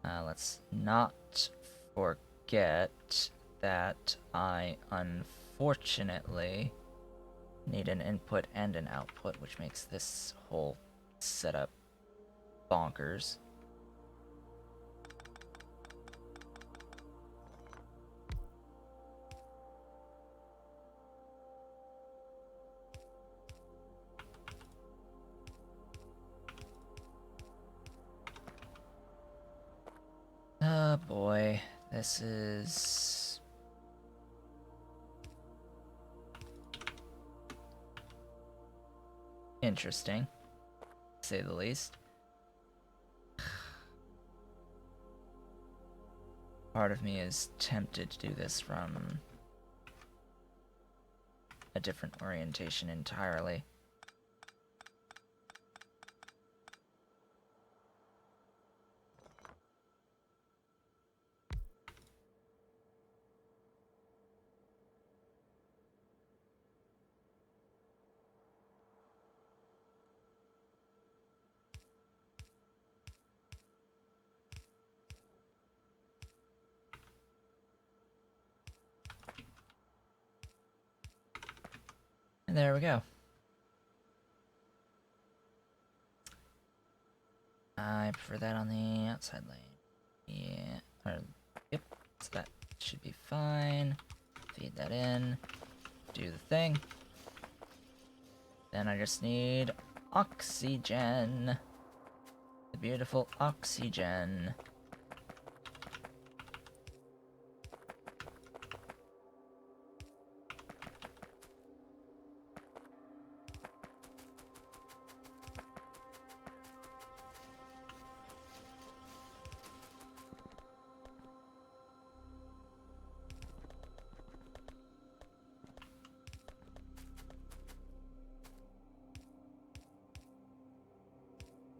[SPEAKER 1] Let's not forget that I unfortunately need an input and an output, which makes this whole setup bonkers. Oh boy, this is interesting, to say the least. Part of me is tempted to do this from a different orientation entirely. And there we go. I prefer that on the outside lane. Yeah, or, yep, so that should be fine. Feed that in, do the thing. Then I just need oxygen. The beautiful oxygen.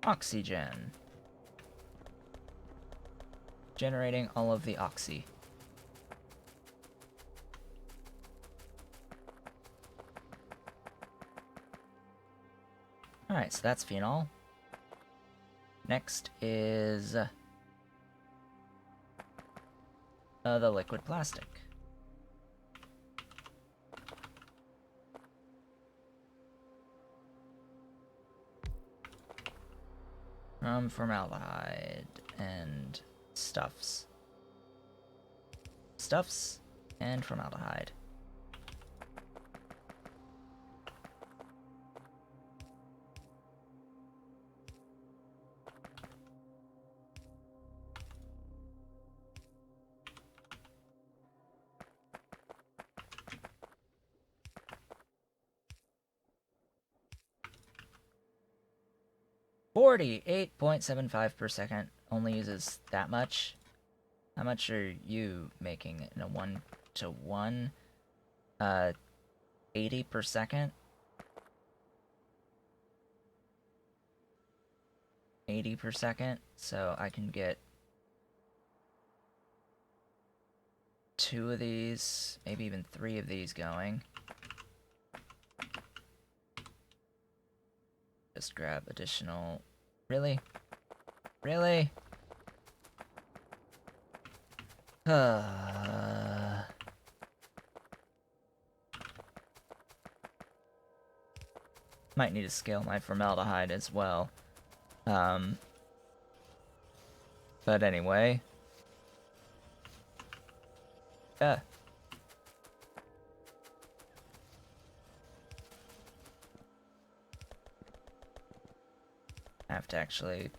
[SPEAKER 1] Oxygen. Generating all of the oxy. Alright, so that's phenol. Next is the liquid plastic. Formaldehyde and stuffs. Stuffs and formaldehyde. $48.75 per second. Only uses that much. How much are you making in a 1-to-1? 80 per second? 80 per second, so I can get 2 of these, maybe even 3 of these going. Just grab additional... Really? Really? Might need to scale my formaldehyde as well. But anyway. I have to actually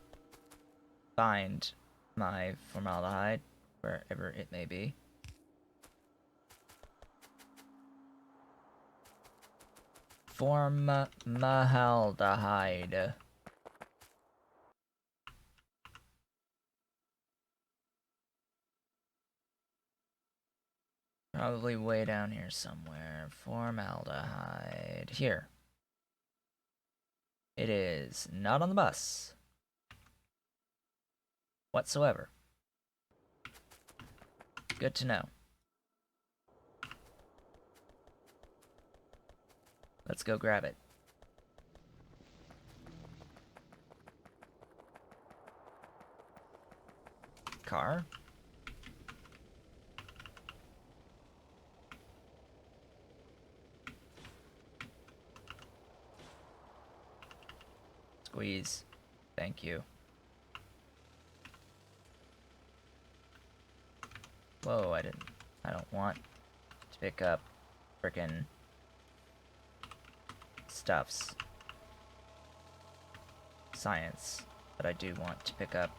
[SPEAKER 1] find my formaldehyde, wherever it may be. Formaldehyde. Probably way down here somewhere. Formaldehyde. Here. It is not on the bus. Whatsoever. Good to know. Let's go grab it. Car. Squeeze. Thank you. Whoa, I don't want to pick up frickin' stuffs. Science. But I do want to pick up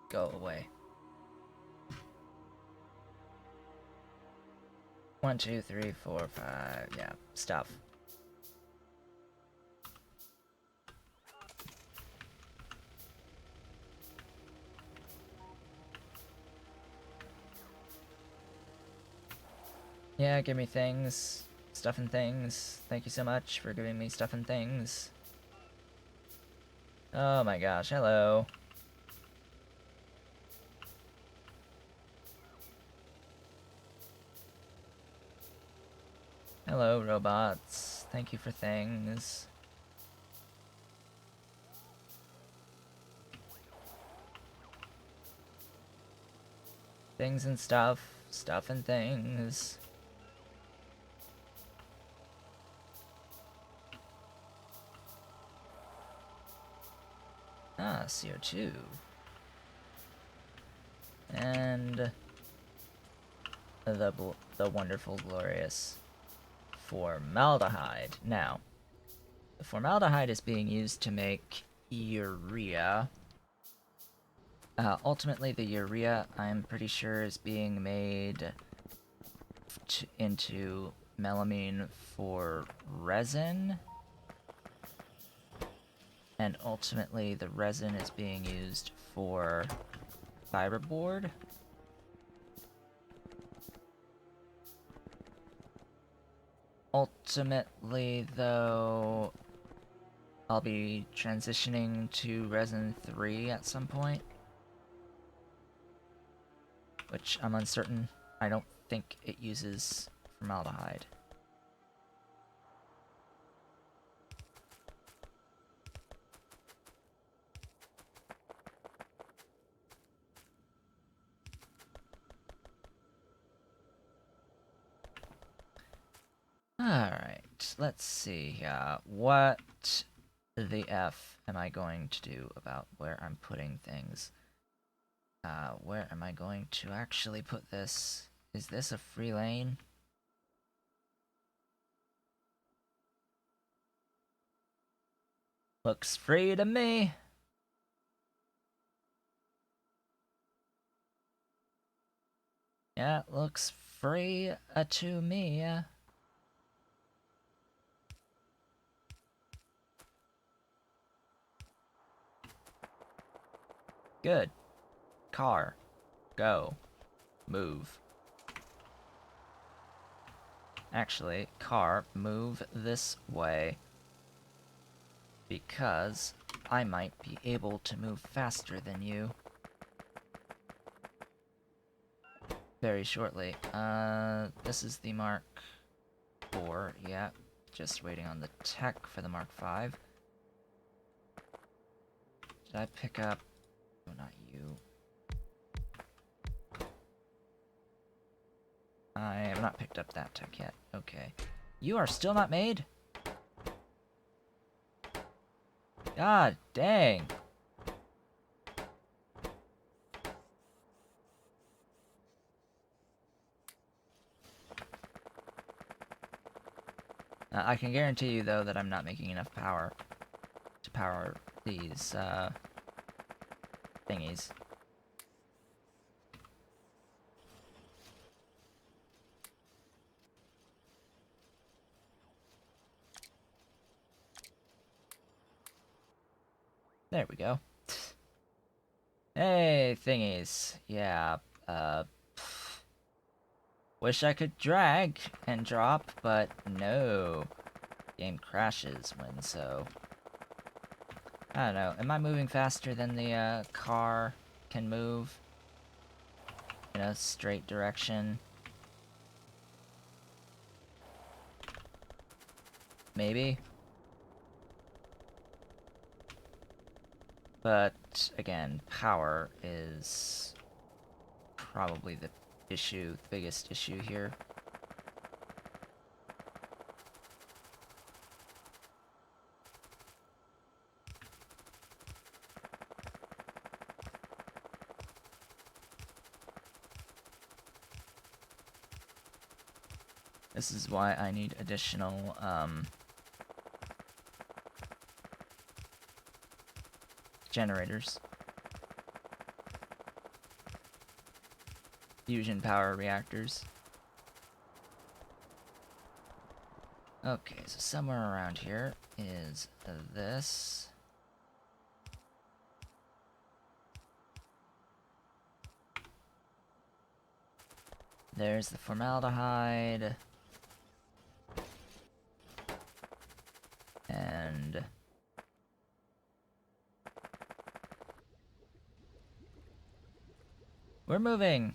[SPEAKER 1] go away. 1, 2, 3, 4, 5. Yeah, stuff. Yeah, give me things. Stuff and things. Thank you so much for giving me stuff and things. Oh my gosh, hello. Hello, robots. Thank you for things. Things and stuff. Stuff and things. Ah, CO2. And the wonderful, glorious formaldehyde. Now, the formaldehyde is being used to make urea. Ultimately, the urea, I'm pretty sure, is being made into melamine for resin. And ultimately, the resin is being used for fiberboard. Ultimately, though, I'll be transitioning to Resin 3 at some point, which I'm uncertain. I don't think it uses formaldehyde. Alright, let's see here. What the F am I going to do about where I'm putting things? Where am I going to actually put this? Is this a free lane? Looks free to me. Yeah, it looks free to me. Good. Car. Go. Move. Actually, car, move this way. Because I might be able to move faster than you. Very shortly. This is the Mark 4, yeah. Just waiting on the tech for the Mark 5. Did I pick up... Oh, not you. I have not picked up that tech yet. Okay. You are still not made? God dang. I can guarantee you, though, that I'm not making enough power to power these, thingies. There we go. Hey, thingies. Yeah, wish I could drag and drop, but no. Game crashes when so. I don't know. Am I moving faster than the car can move in a straight direction? Maybe. But again, power is probably the issue, the biggest issue here. This is why I need additional, generators. Fusion power reactors. Okay, so somewhere around here is this. There's the formaldehyde. And we're moving.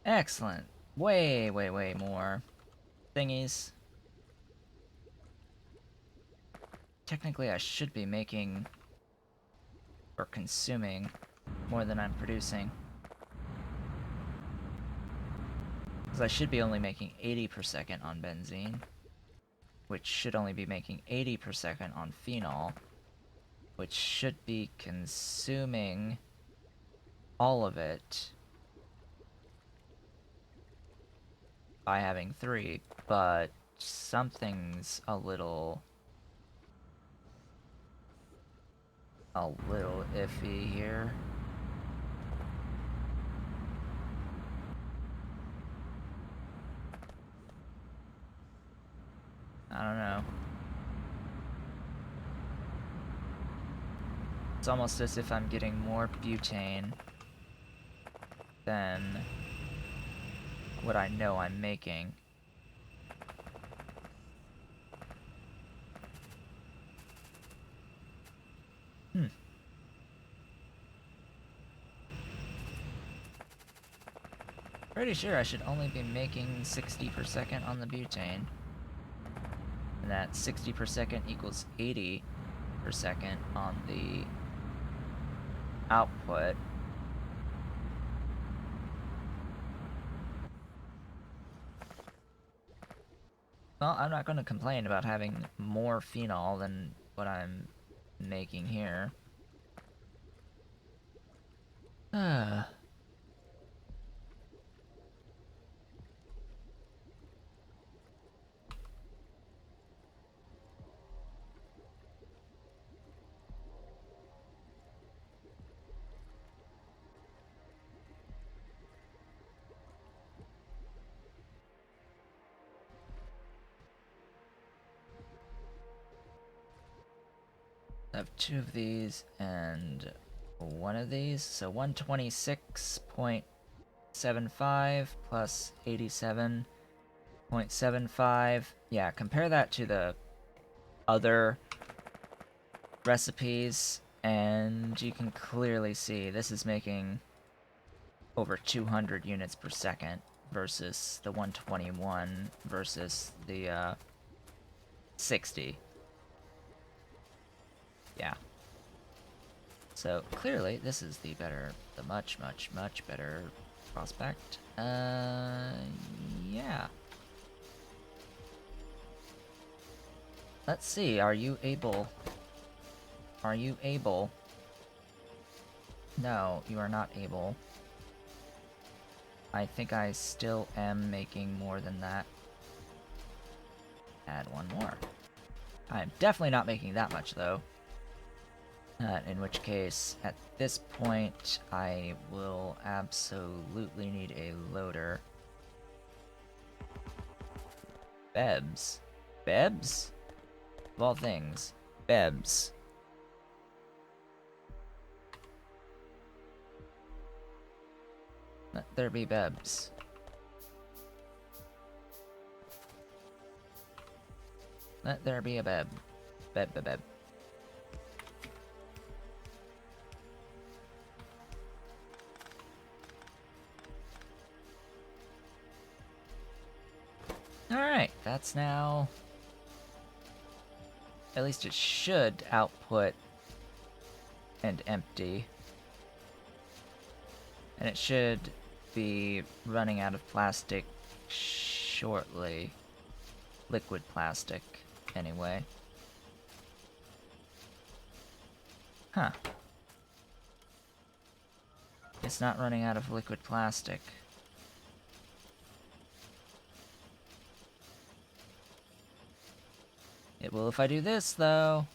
[SPEAKER 1] Excellent. Way, way, way more thingies. Technically, I should be making or consuming more than I'm producing. Because I should be only making 80 per second on benzene, which should only be making 80 per second on phenol, which should be consuming all of it by having 3, but something's a little iffy here. I don't know. It's almost as if I'm getting more butane than what I know I'm making. Pretty sure I should only be making 60 per second on the butane. And that 60 per second equals 80 per second on the output. Well, I'm not going to complain about having more phenol than what I'm making here. I have 2 of these and 1 of these, so 126.75 plus 87.75. Yeah, compare that to the other recipes, and you can clearly see this is making over 200 units per second versus the 121 versus the 60. Yeah. So clearly this is the much better prospect. Yeah. Let's see, are you able? No, you are not able. I think I still am making more than that. Add 1 more. I'm definitely not making that much, though. In which case, at this point, I will absolutely need a loader. Bebs. Bebs? Of all things. Bebs. Let there be bebs. Let there be a beb. Beb. Alright, that's now... At least it should output and empty. And it should be running out of plastic shortly. Liquid plastic, anyway. Huh. It's not running out of liquid plastic. It will if I do this, though.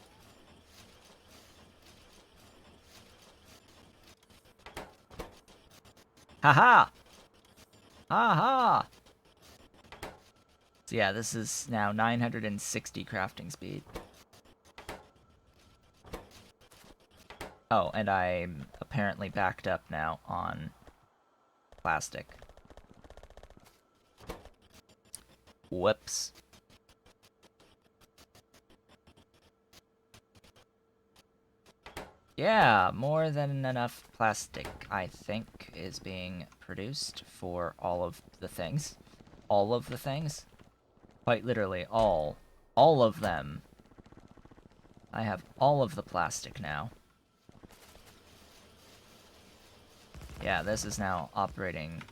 [SPEAKER 1] Haha! Haha! So yeah, this is now 960 crafting speed. Oh, and I'm apparently backed up now on plastic. Whoops. Yeah, more than enough plastic, I think, is being produced for all of the things. All of the things? Quite literally, all. All of them. I have all of the plastic now. Yeah, this is now operating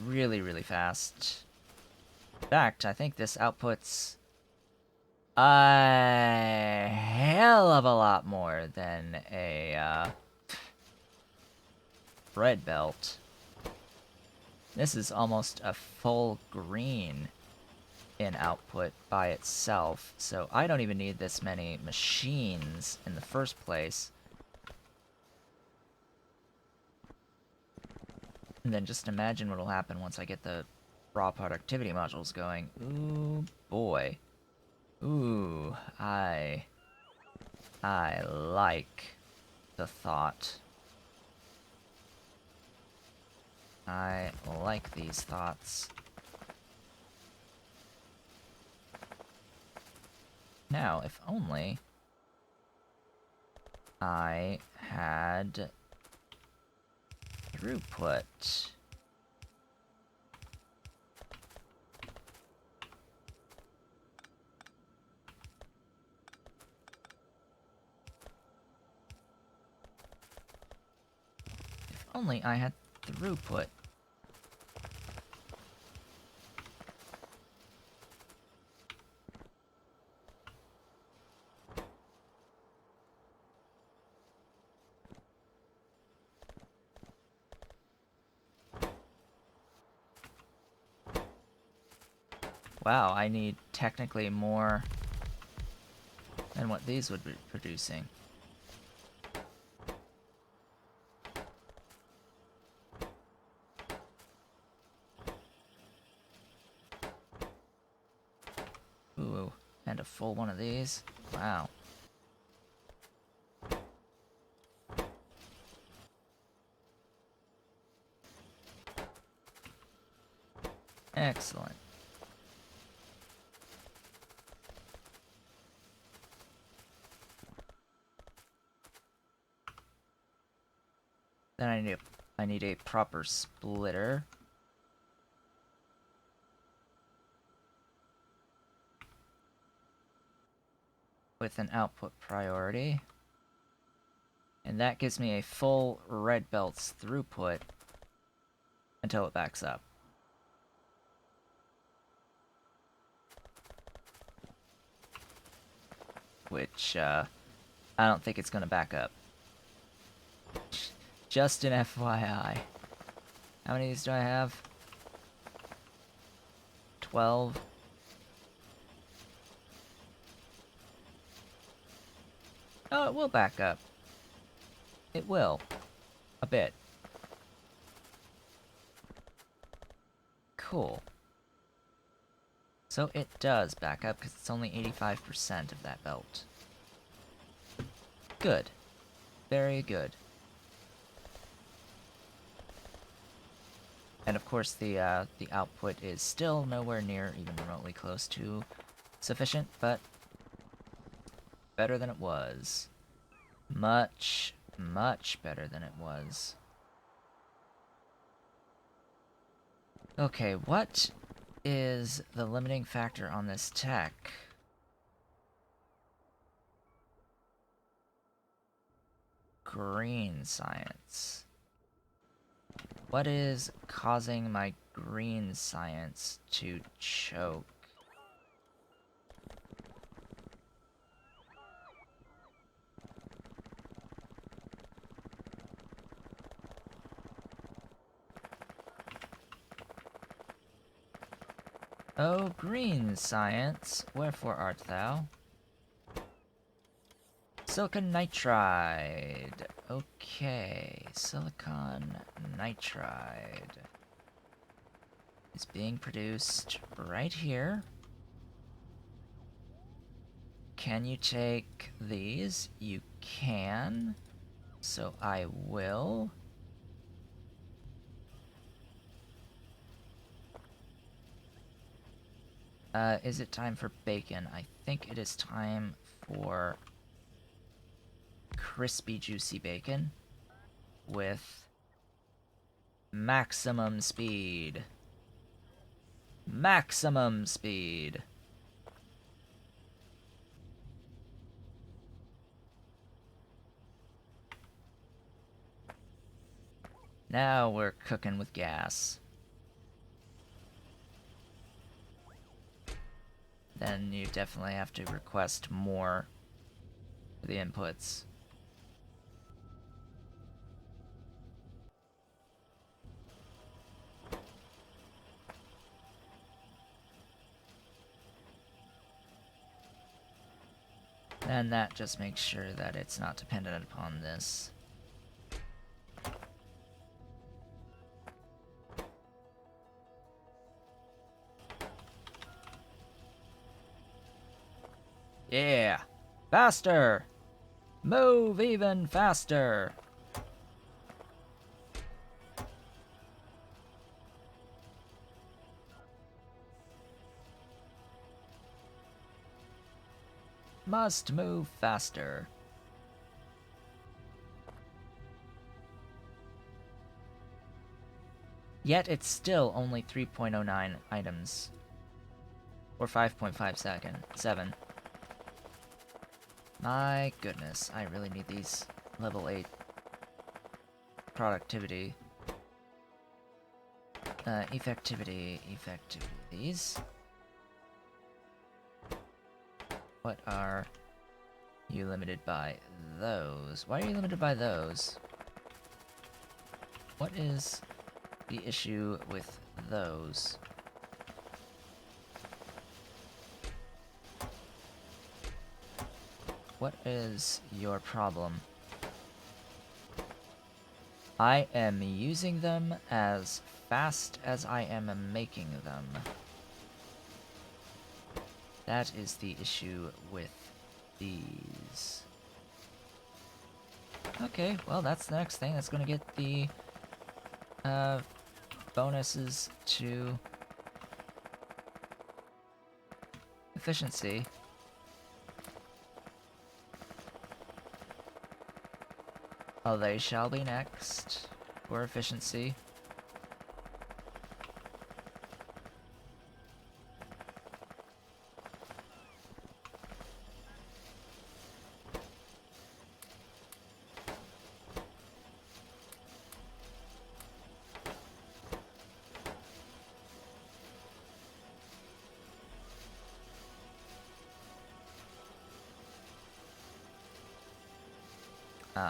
[SPEAKER 1] really fast. In fact, I think this outputs a hell of a lot more than a bread belt. This is almost a full green in output by itself, so I don't even need this many machines in the first place. And then just imagine what'll happen once I get the raw productivity modules going. Ooh, boy. Ooh, I like the thought. I like these thoughts. Now, if only I had throughput. If only I had throughput. Wow, I need technically more than what these would be producing. Ooh, and a full one of these? Wow. Excellent. Then I need a proper splitter. With an output priority. And that gives me a full red belt's throughput until it backs up. Which, I don't think it's gonna back up. Just an FYI. How many of these do I have? 12. Oh, it will back up. It will. A bit. Cool. So it does back up because it's only 85% of that belt. Good. Very good. And of course the output is still nowhere near even remotely close to sufficient, but better than it was. Much, much better than it was. Okay, what is the limiting factor on this tech? Green science. What is causing my green science to choke? Oh, green science, wherefore art thou? Silicon nitride. Okay, silicon nitride is being produced right here. Can you take these? You can. So I will. Is it time for bacon? I think it is time for crispy, juicy bacon with maximum speed. Maximum speed. Now we're cooking with gas. Then you definitely have to request more for the inputs. And that just makes sure that it's not dependent upon this. Yeah! Faster! Move even faster! Must move faster. Yet it's still only 3.09 items. Or 5.57. My goodness, I really need these level 8 productivity. Effectivity. These. What are you limited by those? Why are you limited by those? What is the issue with those? What is your problem? I am using them as fast as I am making them. That is the issue with these. Okay, well that's the next thing that's gonna get the bonuses to efficiency. Oh, they shall be next for efficiency.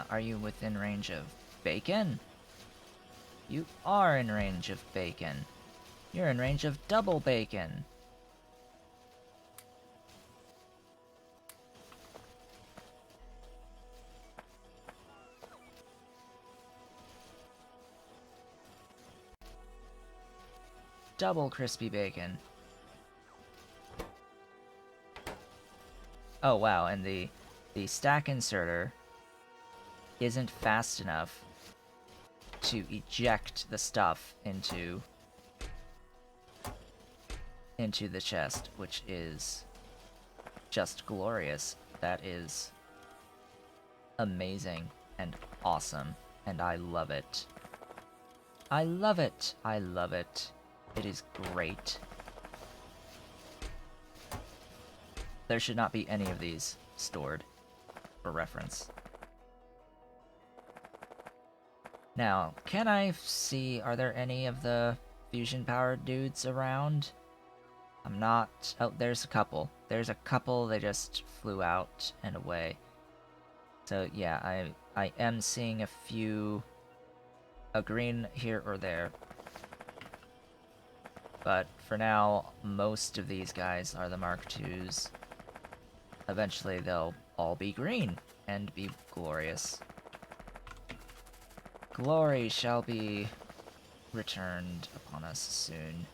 [SPEAKER 1] Are you within range of bacon? You are in range of bacon. You're in range of double bacon. Double crispy bacon. Oh wow, and the stack inserter isn't fast enough to eject the stuff into the chest, which is just glorious. That is amazing and awesome, and I love it. I love it. I love it. It is great. There should not be any of these stored for reference. Now, can I see, are there any of the fusion-powered dudes around? I'm not... Oh, there's a couple. There's a couple, they just flew out and away. So, yeah, I am seeing a few... a green here or there. But for now, most of these guys are the Mark IIs. Eventually, they'll all be green and be glorious. Glory shall be returned upon us soon.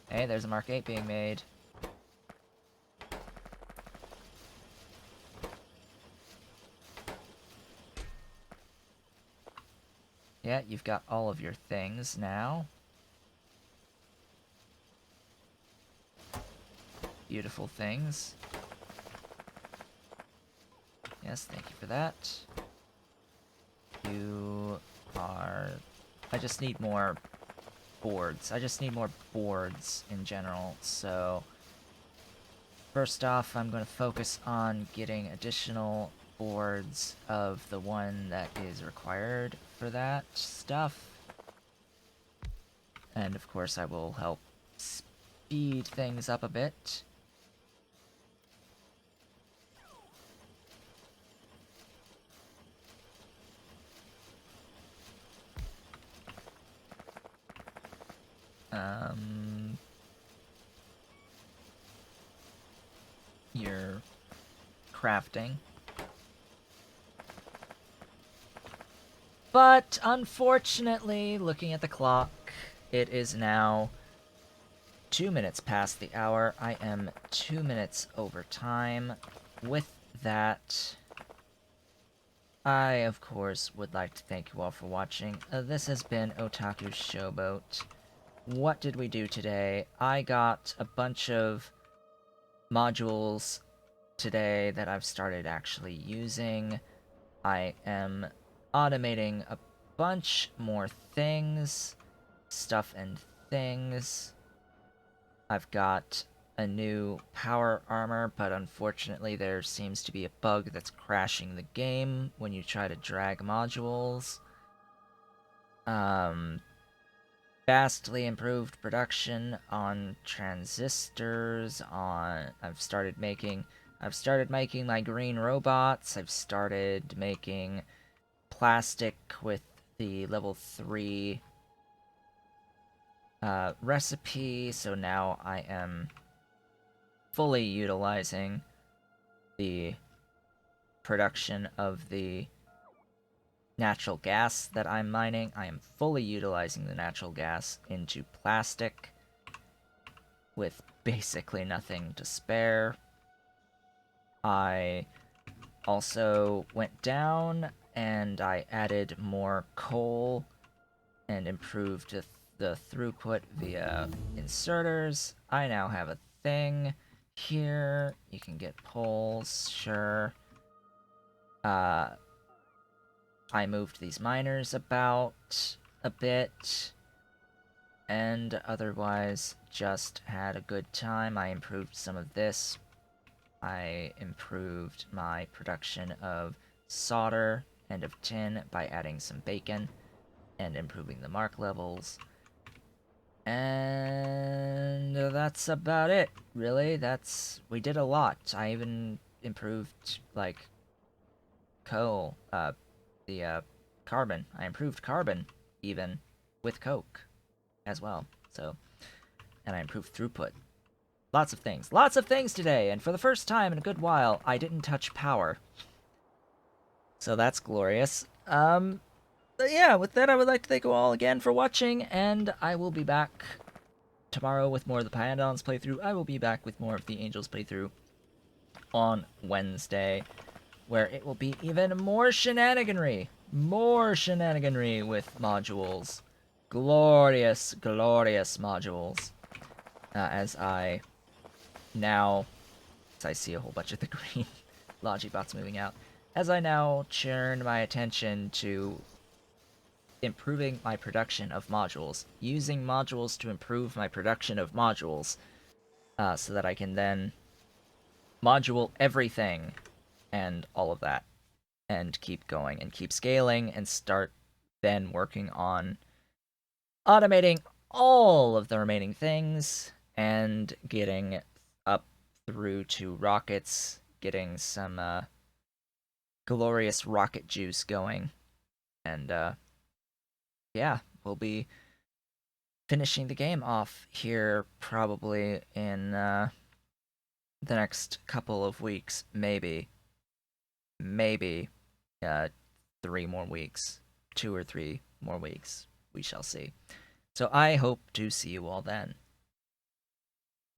[SPEAKER 1] Hey, there's a Mark 8 being made. Yeah, you've got all of your things now. Beautiful things. Yes, thank you for that. You are... I just need more boards. I just need more boards in general, so... First off, I'm going to focus on getting additional boards of the one that is required for that stuff. And of course I will help speed things up a bit. your crafting. But unfortunately, looking at the clock, it is now 2 minutes past the hour. I am 2 minutes over time. With that, I, of course, would like to thank you all for watching. This has been Otaku Showboat. What did we do today? I got a bunch of modules today that I've started actually using. I am automating a bunch more things. Stuff and things. I've got a new power armor, but unfortunately there seems to be a bug that's crashing the game when you try to drag modules. Vastly improved production on transistors, I've started making my green robots. I've started making plastic with the level 3 recipe, so now I am fully utilizing the production of the natural gas that I'm mining. I am fully utilizing the natural gas into plastic with basically nothing to spare. I also went down and I added more coal and improved the throughput via inserters. I now have a thing here. You can get poles, sure. I moved these miners about a bit, and otherwise just had a good time. I improved some of this. I improved my production of solder and of tin by adding some bacon and improving the mark levels. And that's about it, really. We did a lot. I even improved, like, coal, the carbon. I improved carbon, even, with coke, as well. So, and I improved throughput. Lots of things. Lots of things today, and for the first time in a good while, I didn't touch power. So that's glorious. But yeah, with that, I would like to thank you all again for watching, and I will be back tomorrow with more of the Pyandons playthrough. I will be back with more of the Angels playthrough on Wednesday, where it will be even more shenaniganry. More shenaniganry with modules. Glorious, glorious modules. As I see a whole bunch of the green Logibots moving out. As I now turn my attention to improving my production of modules, using modules to improve my production of modules, so that I can then module everything and all of that, and keep going and keep scaling and start then working on automating all of the remaining things and getting up through to rockets, getting some glorious rocket juice going. And yeah, we'll be finishing the game off here probably in the next couple of weeks, maybe 3 more weeks, 2 or 3 more weeks. We shall see. So I hope to see you all then.